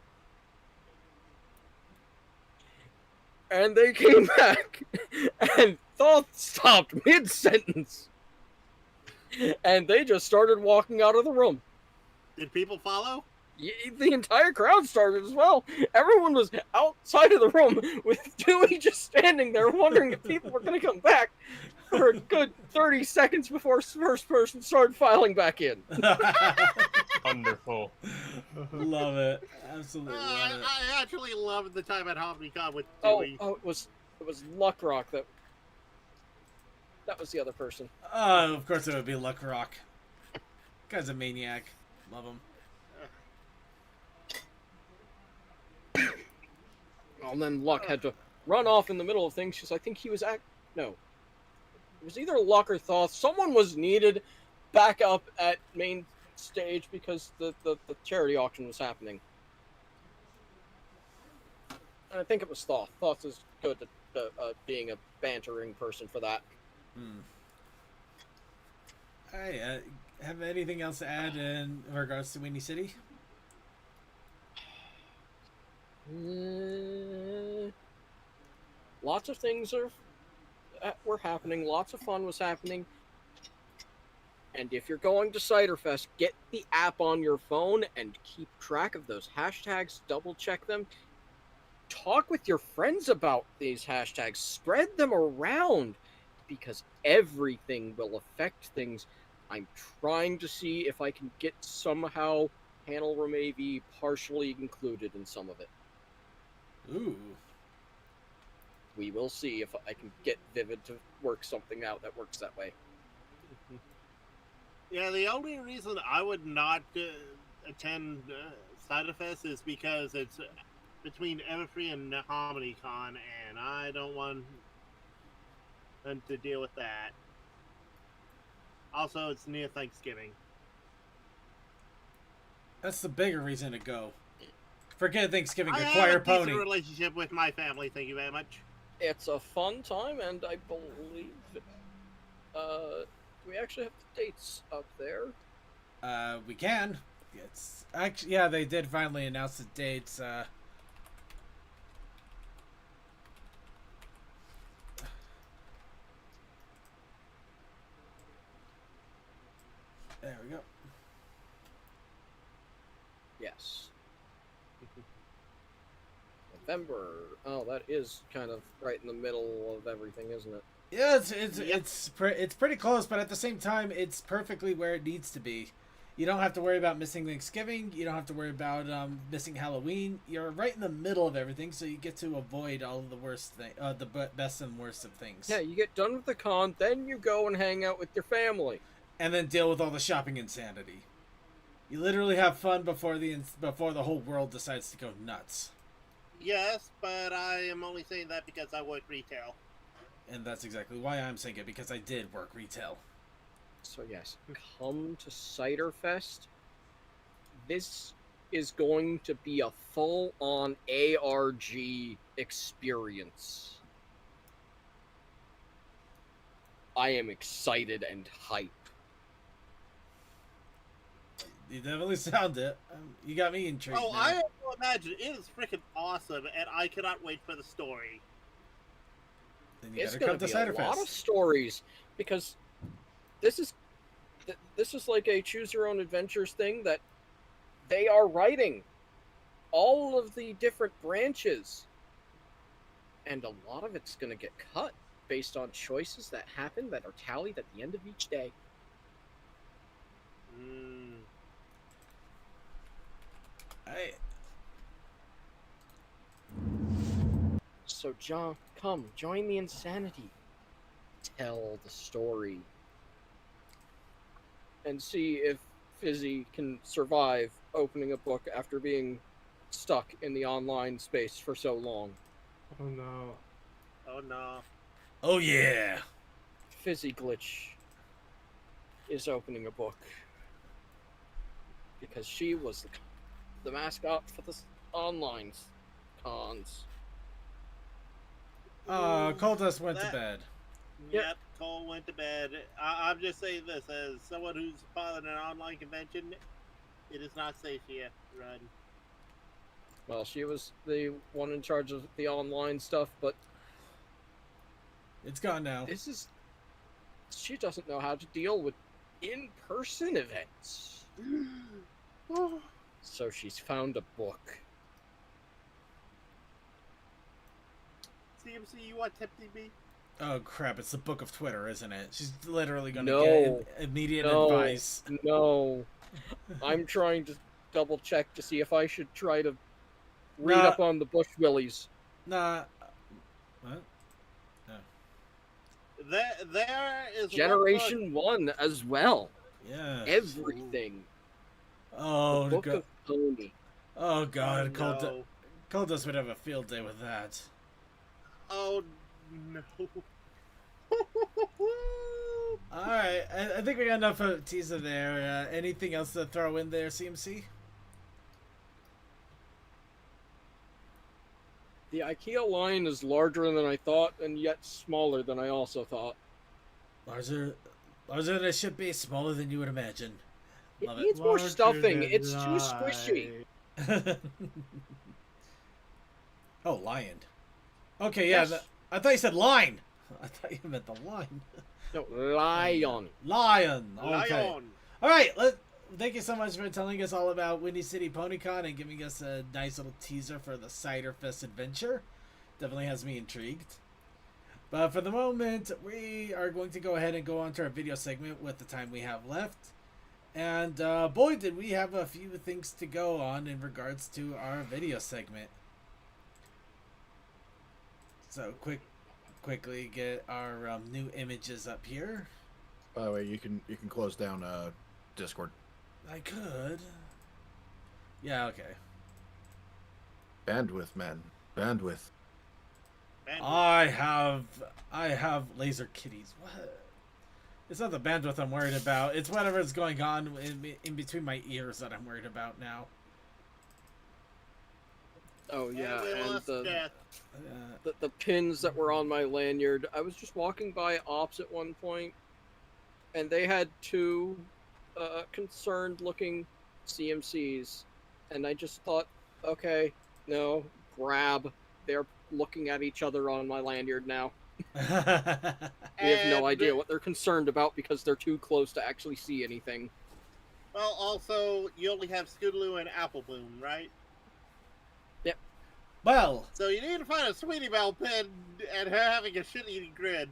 And they came back, and Thoth stopped mid-sentence. And they just started walking out of the room. Did people follow? The entire crowd started as well. Everyone was outside of the room with Dewey just standing there wondering if people were going to come back for a good 30 seconds before the first person started filing back in. Wonderful. Love it. Absolutely love it. I actually loved the time at HobbyCon with Dewey. Oh, it was Luckrock that was the other person. Oh, of course it would be Luckrock. Guy's a maniac. Love him. And then Luck had to run off in the middle of things because I think he was no. It was either Luck or Thoth. Someone was needed back up at main stage because the charity auction was happening. And I think it was Thoth. Thoth is good at being a bantering person for that. Hey, have anything else to add in regards to Windy City? Lots of things were happening. Lots of fun was happening. And if you're going to Ciderfest, get the app on your phone and keep track of those hashtags. Double check them. Talk with your friends about these hashtags. Spread them around, because everything will affect things. I'm trying to see if I can get somehow Panel Room AV partially included in some of it. Ooh. We will see if I can get Vivid to work something out that works that way. Yeah, the only reason I would not attend Ciderfest is because it's between Everfree and HomonyCon, and I don't want them to deal with that. Also, it's near Thanksgiving. That's the bigger reason to go. Forget Thanksgiving. I Acquire have a decent Pony. relationship with my family. Thank you very much. It's a fun time, and I believe, do we actually have the dates up there? We can. It's actually, yeah, they did finally announce the dates. There we go. Yes. November. Oh, that is kind of right in the middle of everything, isn't it? Yeah, it's pretty close, but at the same time, it's perfectly where it needs to be. You don't have to worry about missing Thanksgiving. You don't have to worry about missing Halloween. You're right in the middle of everything, so you get to avoid all of the worst thing, the best and worst of things. Yeah, you get done with the con, then you go and hang out with your family, and then deal with all the shopping insanity. You literally have fun before the whole world decides to go nuts. Yes, but I am only saying that because I work retail. And that's exactly why I'm saying it, because I did work retail. So yes, come to Cider Fest. This is going to be a full-on ARG experience. I am excited and hyped. You definitely sound it. You got me intrigued. Oh, now. I will imagine it is freaking awesome, and I cannot wait for the story. Then you It's gotta going come to to be Cider a lot Fest. of stories, because this is like a choose your own adventures thing that they are writing all of the different branches, and a lot of it's going to get cut based on choices that happen that are tallied at the end of each day. So, John, come, join the insanity. Tell the story. And see if Fizzy can survive opening a book after being stuck in the online space for so long. Oh no. Oh no. Oh yeah. Fizzy Glitch is opening a book. Because she was the mascot for the online cons. Coldust went to bed. Yep, Cole went to bed. I'm just saying this, as someone who's following an online convention, it is not safe here. Run. Well, she was the one in charge of the online stuff, but it's gone now. She doesn't know how to deal with in-person events. So she's found a book. CMC, you want tempting me? Oh crap, it's the book of Twitter, isn't it? She's literally gonna get immediate advice. No. I'm trying to double check to see if I should try to read up on the Bush Willies. Nah. What? No. There is Generation 1 as well. Yeah. Everything. Oh, the Book of Pony. Oh god, no. Coldust would have a field day with that. Oh no. Alright, I think we got enough of teaser there. Anything else to throw in there, CMC? The IKEA line is larger than I thought, and yet smaller than I also thought. Larger than it should be, smaller than you would imagine. It Love needs more stuffing. It's too squishy. Oh, lion. Okay, yeah. Yes. I thought you said line. I thought you meant the line. No, lion. Lion. Okay. Lion. All right. Thank you so much for telling us all about Windy City PonyCon and giving us a nice little teaser for the Cider Fest adventure. Definitely has me intrigued. But for the moment, we are going to go ahead and go on to our video segment with the time we have left. And boy, did we have a few things to go on in regards to our video segment. So quickly get our new images up here. By the way, you can close down Discord. I could. Yeah, okay. Bandwidth, man. Bandwidth. I have laser kitties. What? It's not the bandwidth I'm worried about. It's whatever's going on in between my ears that I'm worried about now. Oh yeah, we and lost Death. the pins that were on my lanyard. I was just walking by Ops at one point, and they had two concerned-looking CMCs, and I just thought, okay, no, grab. They're looking at each other on my lanyard now. We have no idea what they're concerned about because they're too close to actually see anything. Well, also, you only have Scootaloo and Apple Bloom, right? Yep. Well, so you need to find a Sweetie Belle pin and her having a shit-eating grin.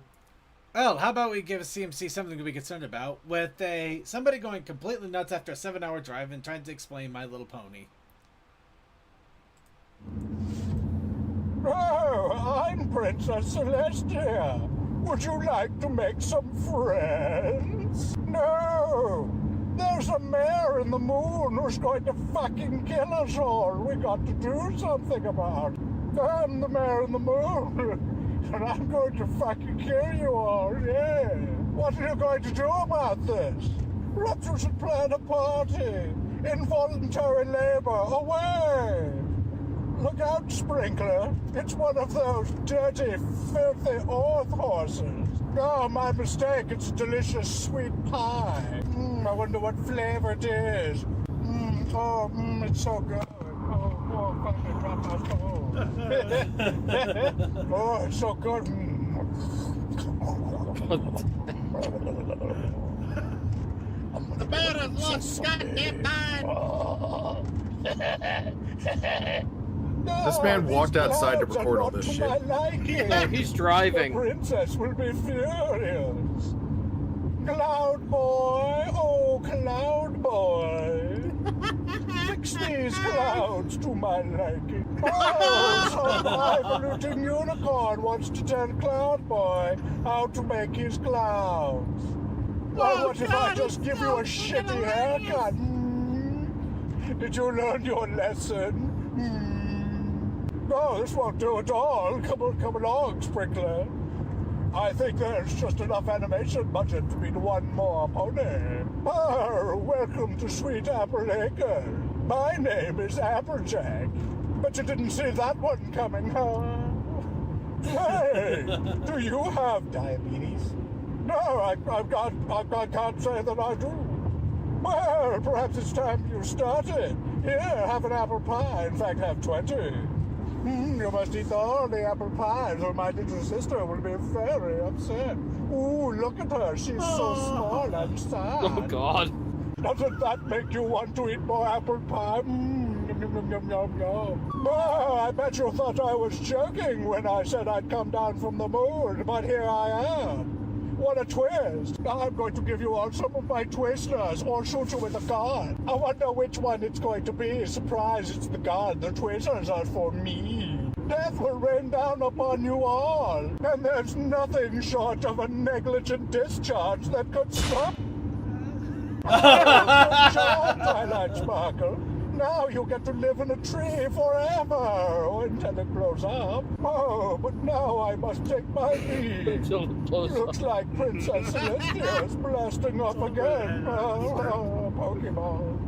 Well, how about we give a CMC something to be concerned about with somebody going completely nuts after a 7-hour drive and trying to explain My Little Pony. Oh, I'm Princess Celestia. Would you like to make some friends? No! There's a mare in the moon who's going to fucking kill us all. We got to do something about it. I'm the mare in the moon, and I'm going to fucking kill you all, yeah. What are you going to do about this? Perhaps you should plan a party. Involuntary labor, away! Look out, Sprinkler. It's one of those dirty, filthy Orth horses. Oh, my mistake. It's a delicious sweet pie. I wonder what flavor it is. It's so good. Oh, fuck, I dropped my phone. Oh, it's so good. The man has lost goddamn mind! This man walked outside to record all this shit. Oh, he's driving. The princess will be furious. Cloud boy, oh cloud boy. Fix these clouds to my liking. Oh, some highfalutin unicorn wants to tell Cloud Boy how to make his clouds. Well, what if I just give you a shitty haircut? Did you learn your lesson? No, this won't do at all. Come along, Sprinkler. I think there's just enough animation budget to beat one more pony. Welcome to Sweet Apple Acre. My name is Applejack. But you didn't see that one coming, huh? Hey, do you have diabetes? No, I can't say that I do. Well, perhaps it's time you started. Here, have an apple pie. In fact, have 20. You must eat all the apple pies or my little sister will be very upset. Ooh, look at her. She's so small and sad. Oh, God. Doesn't that make you want to eat more apple pie? Yum, yum, yum, yum. Oh, I bet you thought I was joking when I said I'd come down from the moon, but here I am. What a twist. I'm going to give you all some of my twisters or shoot you with a gun. I wonder which one it's going to be. Surprise, it's the gun. The twisters are for me. Death will rain down upon you all. And there's nothing short of a negligent discharge that could stop. Twilight Sparkle. Now you get to live in a tree forever until it blows up. Oh, but now I must take my leave. Looks like Princess Celestia is blasting off again. Pokemon.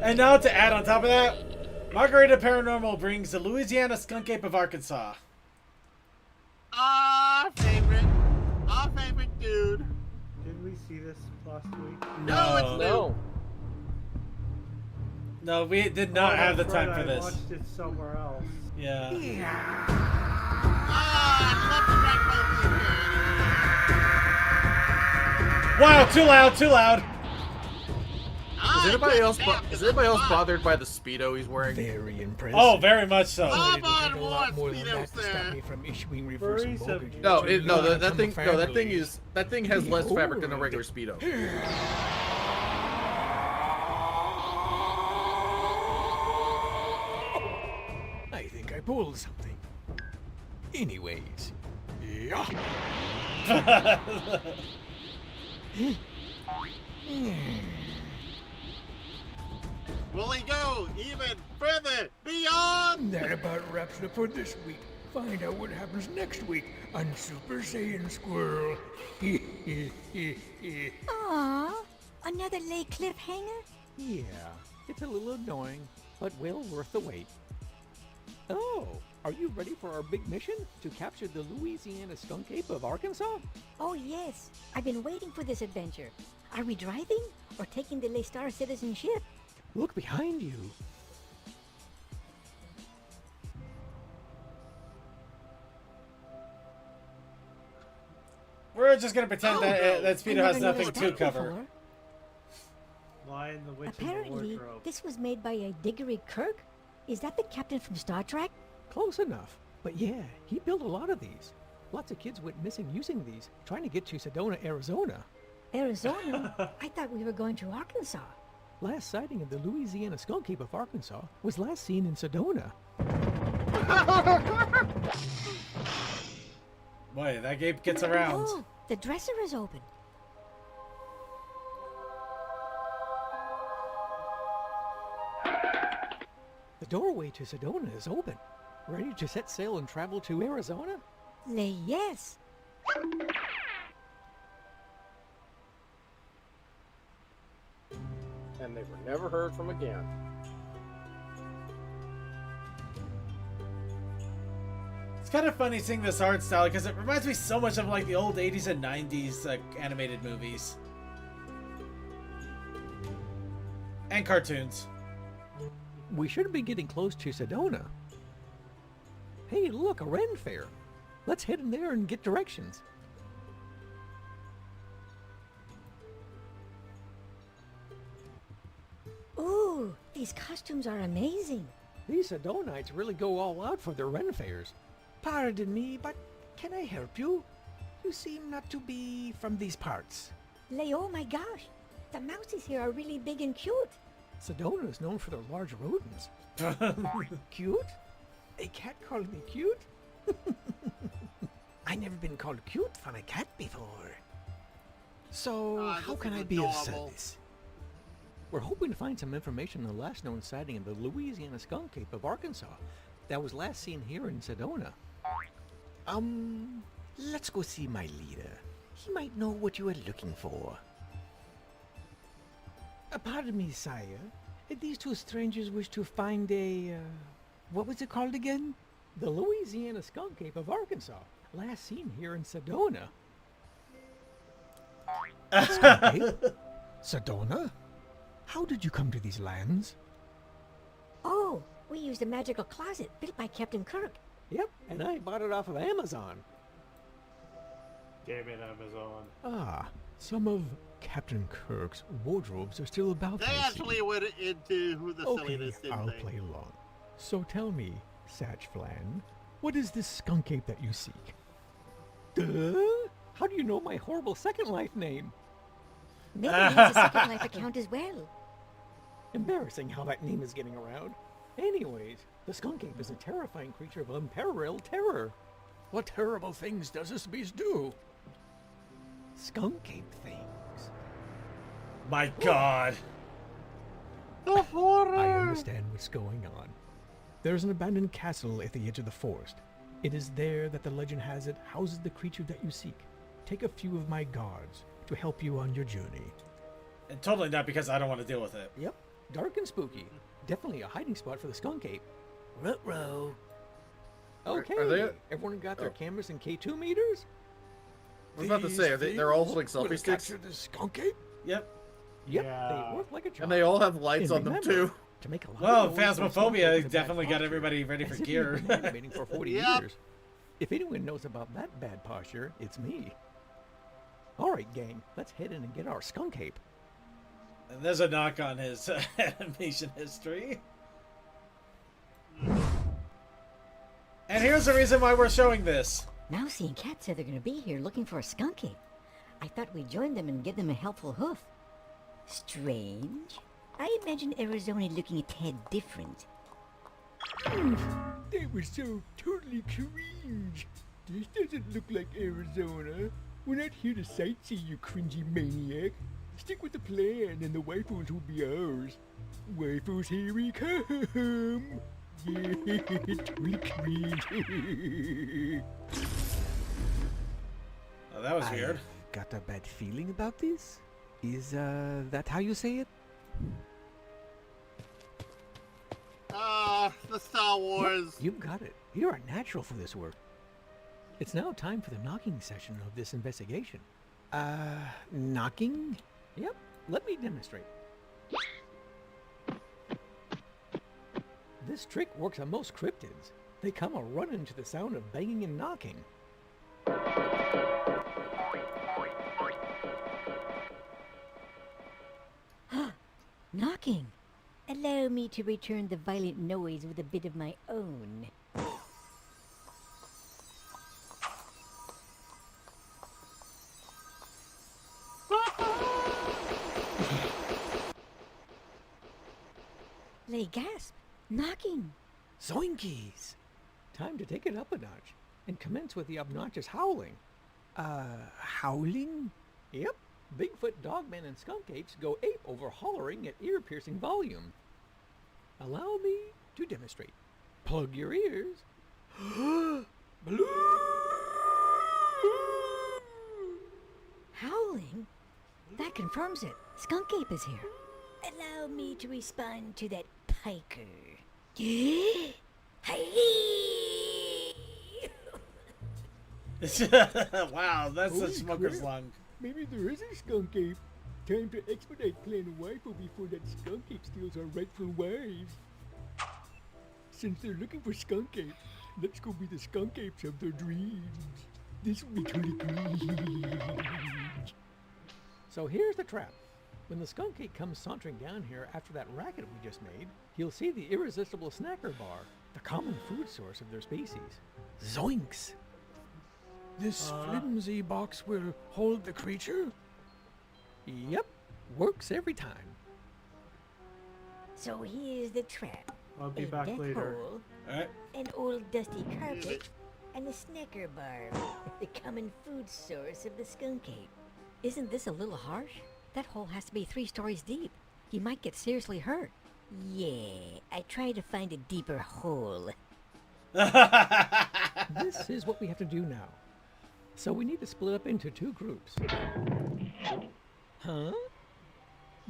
And now to add on top of that, Margarita Paranormal brings the Louisiana Skunk Ape of Arkansas. Our favorite dude. Didn't we see this last week? No. No, we did not have the time for this. I watched it somewhere else. Yeah. Wow, too loud, too loud. Is anybody else bothered by the Speedo he's wearing? Very impressive. Oh, very much so. I'm on a one lot more than Speedo, that to stop me from issuing reverse mortgages. That thing has less fabric than a regular Speedo. I think I pulled something. Anyways, yeah. Will he go even further beyond? That about wraps it up for this week. Find out what happens next week on Super Saiyan Squirrel. Aww, another late cliffhanger? Yeah, It's a little annoying, but well worth the wait. Oh, are you ready for our big mission to capture the Louisiana skunk ape of Arkansas? Oh, yes. I've been waiting for this adventure. Are we driving or taking the Lestar citizenship? Look behind you. We're just gonna pretend that Speedo has nothing to cover. Lion, the Witch, Apparently, and the Wardrobe. this was made by a Diggory Kirk. Is that the captain from Star Trek? Close enough. But yeah, he built a lot of these. Lots of kids went missing using these, trying to get to Sedona, Arizona. Arizona? I thought we were going to Arkansas. Last sighting of the Louisiana skunk ape of Arkansas was last seen in Sedona. Boy, that ape gets around. Oh, the dresser is open. The doorway to Sedona is open. Ready to set sail and travel to Arizona? Yes. And they were never heard from again. It's kind of funny seeing this art style because it reminds me so much of like the old 80s and 90s animated movies. And cartoons. We should be getting close to Sedona. Hey, look, a Ren Fair. Let's head in there and get directions. Ooh, these costumes are amazing. These Sedonites really go all out for their Ren Fairs. Pardon me, but can I help you? You seem not to be from these parts. Oh my gosh, the mouses here are really big and cute. Sedona is known for their large rodents. Cute? A cat calling me cute? I never been called cute from a cat before. So, how can I be of service? We're hoping to find some information on the last known sighting of the Louisiana skunk ape of Arkansas that was last seen here in Sedona. Let's go see my leader. He might know what you are looking for. Pardon me, sire. These two strangers wish to find a, what was it called again? The Louisiana skunk ape of Arkansas, last seen here in Sedona. Skunk ape? Sedona? How did you come to these lands? Oh, we used a magical closet built by Captain Kirk. Yep, and I bought it off of Amazon. Damn it, Amazon. Ah, some of Captain Kirk's wardrobes are still about. They actually went into the silliness, didn't I'll they? play along. So tell me, Satch Flan, what is this skunk ape that you seek? Duh? How do you know my horrible Second Life name? Maybe he has a Second Life account as well. Embarrassing how that name is getting around. Anyways, the skunk ape is a terrifying creature of unparalleled terror. What terrible things does this beast do? Skunk ape things. My God. The horror! I understand what's going on. There's an abandoned castle at the edge of the forest. It is there that the legend has it houses the creature that you seek. Take a few of my guards to help you on your journey. And totally not because I don't want to deal with it. Yep, dark and spooky. Definitely a hiding spot for the skunk ape. Ruh-roh. Okay, Are they... everyone got their cameras and K2 meters? I was about to say, they're all holding selfie sticks? The skunk ape? Yep. Yep, Yeah. they work like a charm. And they all have lights on them, remember, too. To make a lot Well, of noise, don't Phasmophobia smoke definitely bad got posture, everybody ready for as if gear. you've been animating for 40 Yep. years. If anyone knows about that bad posture, it's me. All right, gang, let's head in and get our skunk ape. And there's a knock on his animation history. And here's the reason why we're showing this. Mousy and Cat said they're going to be here looking for a skunk ape. I thought we'd join them and give them a helpful hoof. Strange. I imagine Arizona looking a tad different. They were so totally cringe. This doesn't look like Arizona. We're not here to sightsee, you cringy maniac. Stick with the plan and the waifus will be ours. Waifus, here we come. Yeah, totally cringe. Oh, that was weird. Got a bad feeling about this? Is, that how you say it? The Star Wars. Yep, you've got it. You're a natural for this work. It's now time for the knocking session of this investigation. Knocking? Yep, let me demonstrate. This trick works on most cryptids. They come a running to the sound of banging and knocking. Knocking. Allow me to return the violent noise with a bit of my own. Lay gasp. Knocking. Zoinkies! Time to take it up a notch and commence with the obnoxious howling. Howling? Yep. Bigfoot, Dogman, and Skunk Apes go ape over hollering at ear-piercing volume. Allow me to demonstrate. Plug your ears. Blue! Howling? That confirms it. Skunk Ape is here. Allow me to respond to that piker. Wow, that's Holy a smoker's crap. lung. Maybe there is a skunk ape. Time to expedite plan a waifu before that skunk ape steals our rightful wives. Since they're looking for skunk apes, let's go be the skunk apes of their dreams. This will be totally great. So here's the trap. When the skunk ape comes sauntering down here after that racket we just made, he'll see the irresistible snacker bar, the common food source of their species. Zoinks! This flimsy box will hold the creature? Yep, works every time. So here's the trap. I'll be A back death later. hole, Alright. an old dusty carpet, and a snacker bar, the common food source of the skunk ape. Isn't this a little harsh? That hole has to be 3 stories deep. He might get seriously hurt. Yeah, I try to find a deeper hole. This is what we have to do now. So we need to split up into 2 groups. Huh?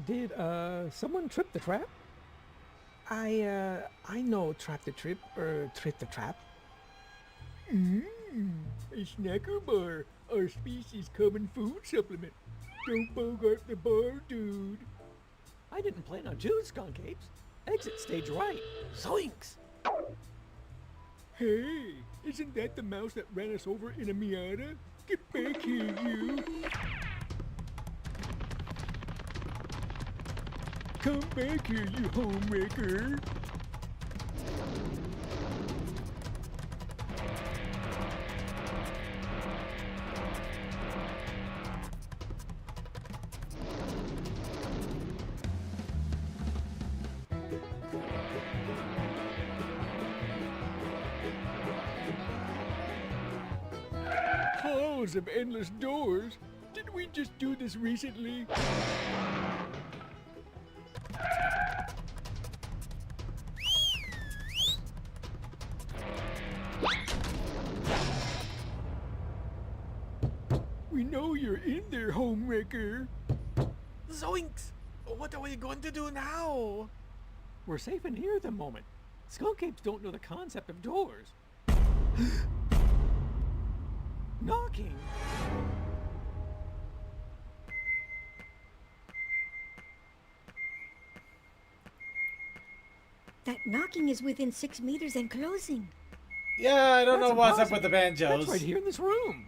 Did, someone trip the trap? I know trap the trip, trip the trap. A snacker bar, our species' common food supplement. Don't bogart the bar, dude. I didn't plan on 2 skunk apes. Exit stage right. Zoinks! Hey, isn't that the mouse that ran us over in a Miata? Get back here, you! Come back here, you homewrecker! Halls of endless doors? Did we just do this recently? We know you're in there, homewrecker. Zoinks! What are we going to do now? We're safe in here at the moment. Skunk apes don't know the concept of doors. Knocking! That knocking is within 6 meters and closing. Yeah, I don't That's know what's up impossible. with the banjos. That's right here in this room.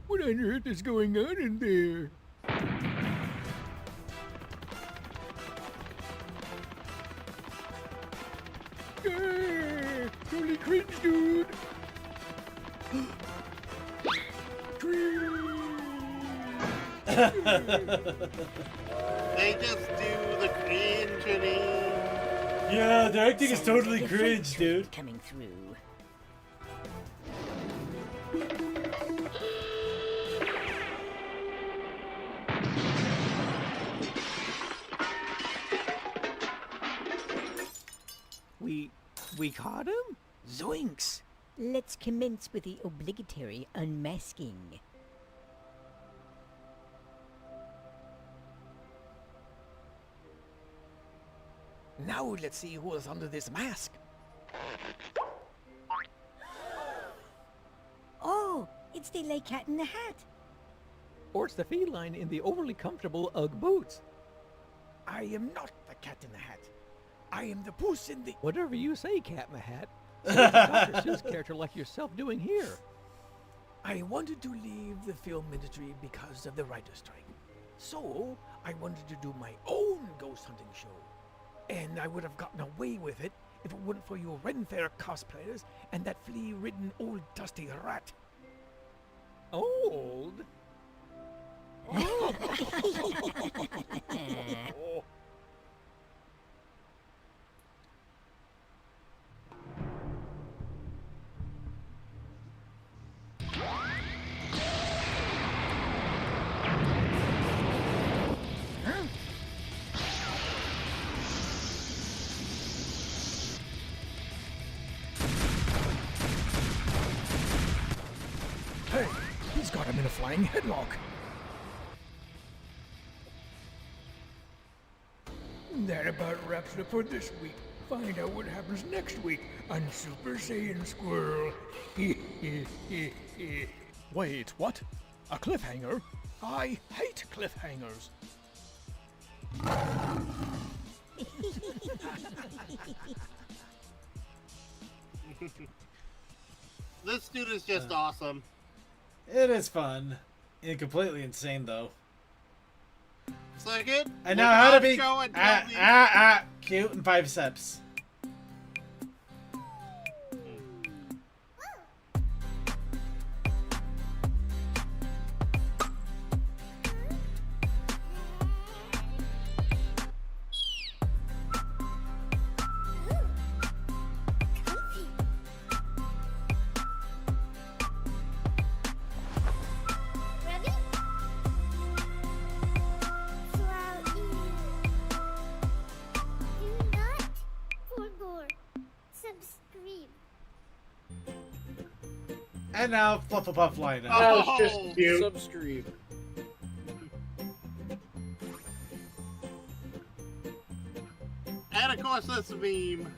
What on earth is going on in there? Ah, totally cringe, dude. They just do the cringeing. Yeah, the acting is Sounds totally like a freight cringe, train dude. coming through. We caught him? Zoinks! Let's commence with the obligatory unmasking. Now let's see who is under this mask. Oh, it's the lay cat in the hat. Or it's the feline in the overly comfortable Ugg boots. I am not the cat in the hat. I am the puss in the... Whatever you say, cat in the hat. What's a Dr. Seuss character like yourself doing here? I wanted to leave the film industry because of the writer's strike. So, I wanted to do my own ghost hunting show. And I would have gotten away with it if it weren't for you Ren Fair cosplayers and that flea-ridden old dusty rat. Old? Oh. Hey, he's got him in a flying headlock. That about wraps it up for this week. Find out what happens next week on Super Saiyan Squirrel. Wait, what? A cliffhanger? I hate cliffhangers. This dude is just awesome. It is fun. And completely insane, though. Second, I know how to be cute in 5 steps. And now Fluff line up. That was just cute. Subscribe. And of course this meme.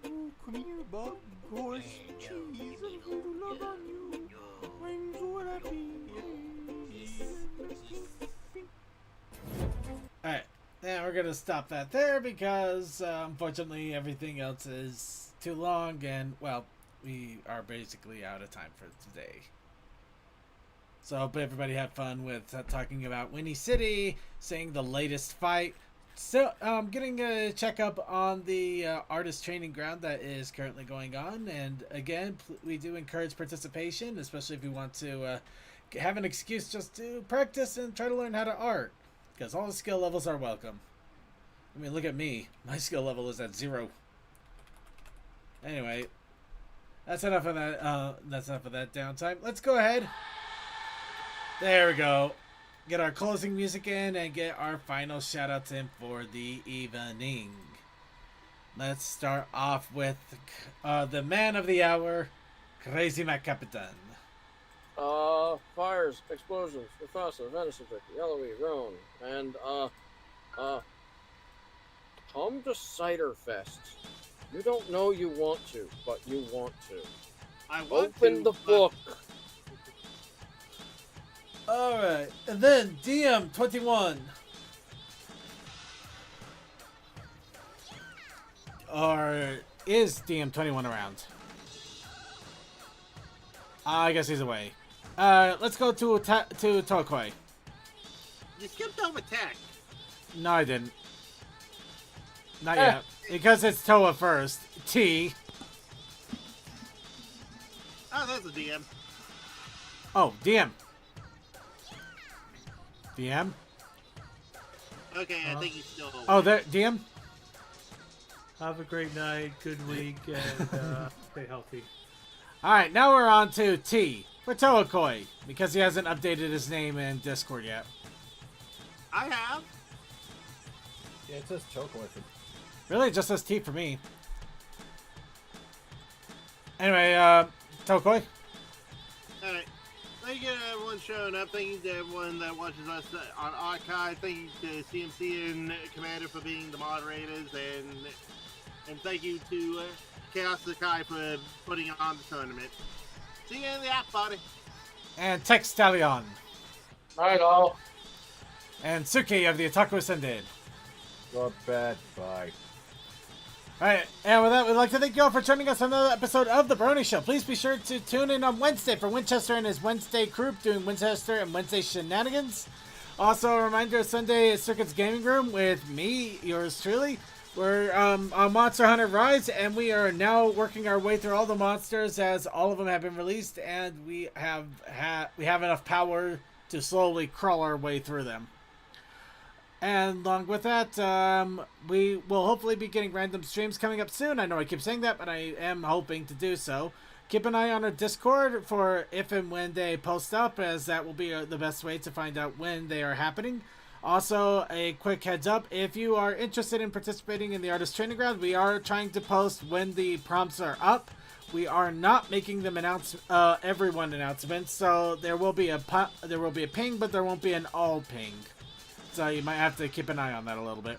Oh, come here, Bob. Gorse, cheese, and voodoo love on you. Wings will I be? Alright, now we're gonna stop that there because unfortunately everything else is too long and, well, we are basically out of time for today. So I hope everybody had fun with talking about Winnie City, seeing the latest fight. So, getting a checkup on the artist training ground that is currently going on. And again, we do encourage participation, especially if you want to have an excuse just to practice and try to learn how to art. Because all the skill levels are welcome. I mean, look at me. My skill level is at 0. Anyway, that's enough of that. That's enough of that downtime. Let's go ahead. There we go. Get our closing music in and get our final shout out to him for the evening. Let's start off with the man of the hour, Crazy Mac Capitan. Fires, explosions, Mufasa, Venison Turkey, Eloise, Roan, and, come to Cider Fest. You don't know you want to, but you want to. I want Open to, the book. Alright, and then DM21. Or is DM21 around? I guess he's away. Let's go to Tokoi. You skipped over tech. No, I didn't. Not yet. Because it's Toa first. T. Oh, there's a DM. Oh, DM. DM? Okay, I think he's still away. Oh, there, DM? Have a great night, good week, and stay healthy. Alright, now we're on to T for Toakoi, because he hasn't updated his name in Discord yet. I have. Yeah, it says Chokoi. Really? It just says T for me. Anyway, Tokoi. Alright. Thank you to everyone showing up. Thank you to everyone that watches us on Archive. Thank you to CMC and Commander for being the moderators. And thank you to Chaos Sakai for putting on the tournament. See you in the app, buddy. And Textalion. Night all. And Suki of the Otaku Ascended. Not bad. Bye. Alright, and with that, we'd like to thank you all for joining us on another episode of The Brony Show. Please be sure to tune in on Wednesday for Winchester and his Wednesday group doing Winchester and Wednesday shenanigans. Also, a reminder, Sunday is Circuit's Gaming Room with me, yours truly. We're on Monster Hunter Rise, and we are now working our way through all the monsters as all of them have been released, and we have enough power to slowly crawl our way through them. And along with that, we will hopefully be getting random streams coming up soon. I know I keep saying that, but I am hoping to do so. Keep an eye on our Discord for if and when they post up, as that will be the best way to find out when they are happening. Also, a quick heads up, if you are interested in participating in the Artist Training Ground, we are trying to post when the prompts are up. We are not making them everyone announcements, so there will be a ping, but there won't be an all ping. So you might have to keep an eye on that a little bit.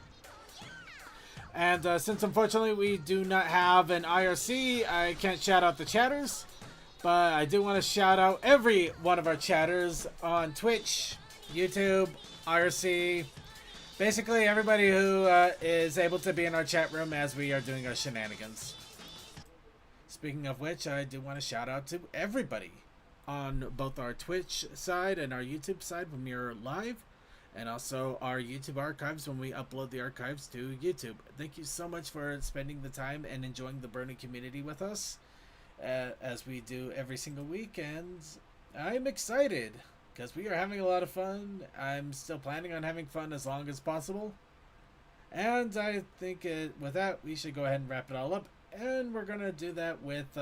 And since unfortunately we do not have an IRC, I can't shout out the chatters. But I do want to shout out every one of our chatters on Twitch, YouTube, IRC. Basically everybody who is able to be in our chat room as we are doing our shenanigans. Speaking of which, I do want to shout out to everybody on both our Twitch side and our YouTube side when we are live. And also our YouTube archives when we upload the archives to YouTube. Thank you so much for spending the time and enjoying the Brony community with us as we do every single week. And I'm excited because we are having a lot of fun. I'm still planning on having fun as long as possible. And I think with that, we should go ahead and wrap it all up. And we're going to do that with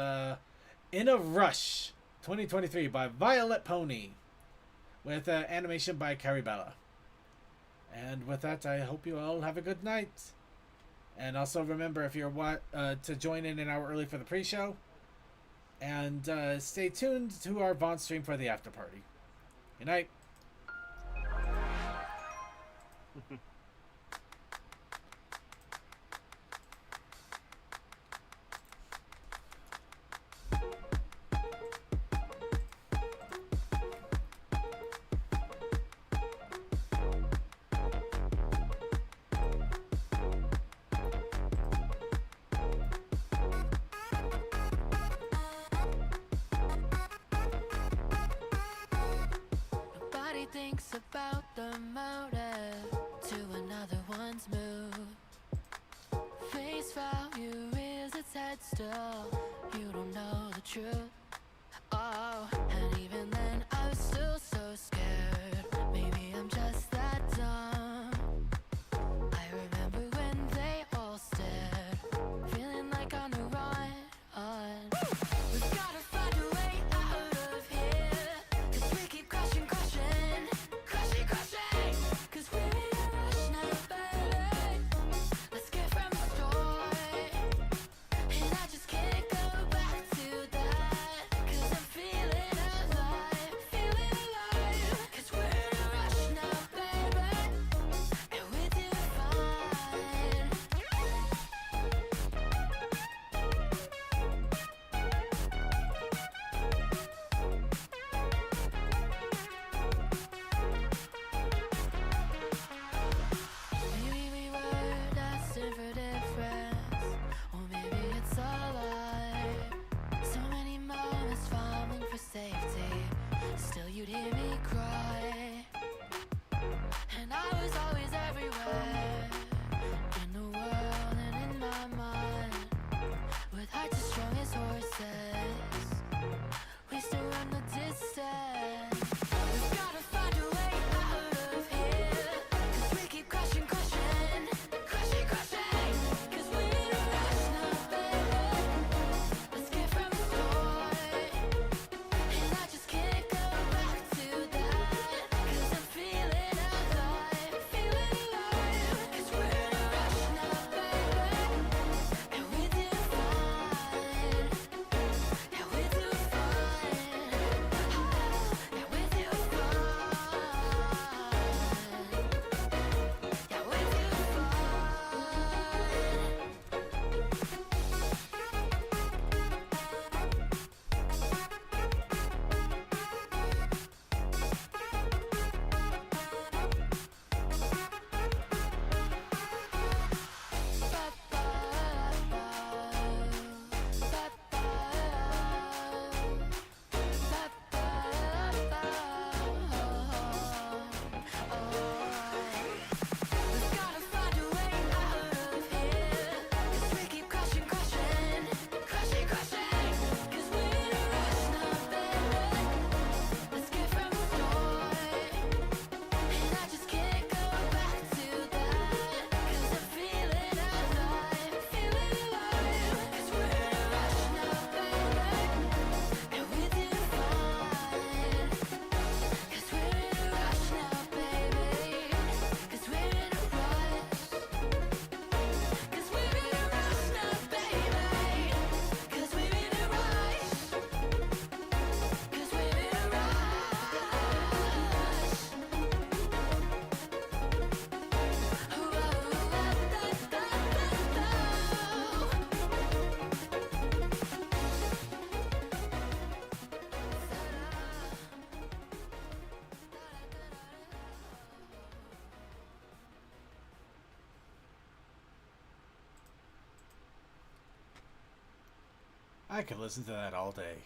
In a Rush 2023 by Violet Pony with animation by Caribella. And with that, I hope you all have a good night. And also remember, if you're to join in an hour early for the pre-show. And stay tuned to our Vaughn stream for the after party. Good night. Thinks about the motive to another one's move. Face value is its head still. You don't know the truth. Oh, and even then I was still so scared. Maybe I'm just that dumb. I remember when they all stared, feeling like on a run. We've gotta find a way out of here, 'cause we keep crushing. Cause we're in a rush now, baby. Let's get from the start. And I just can't go back to that. I could listen to that all day.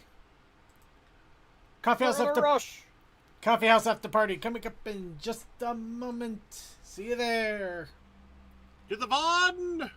Coffee house We're on a after rush. Coffee house after party coming up in just a moment. See you there. To the fun!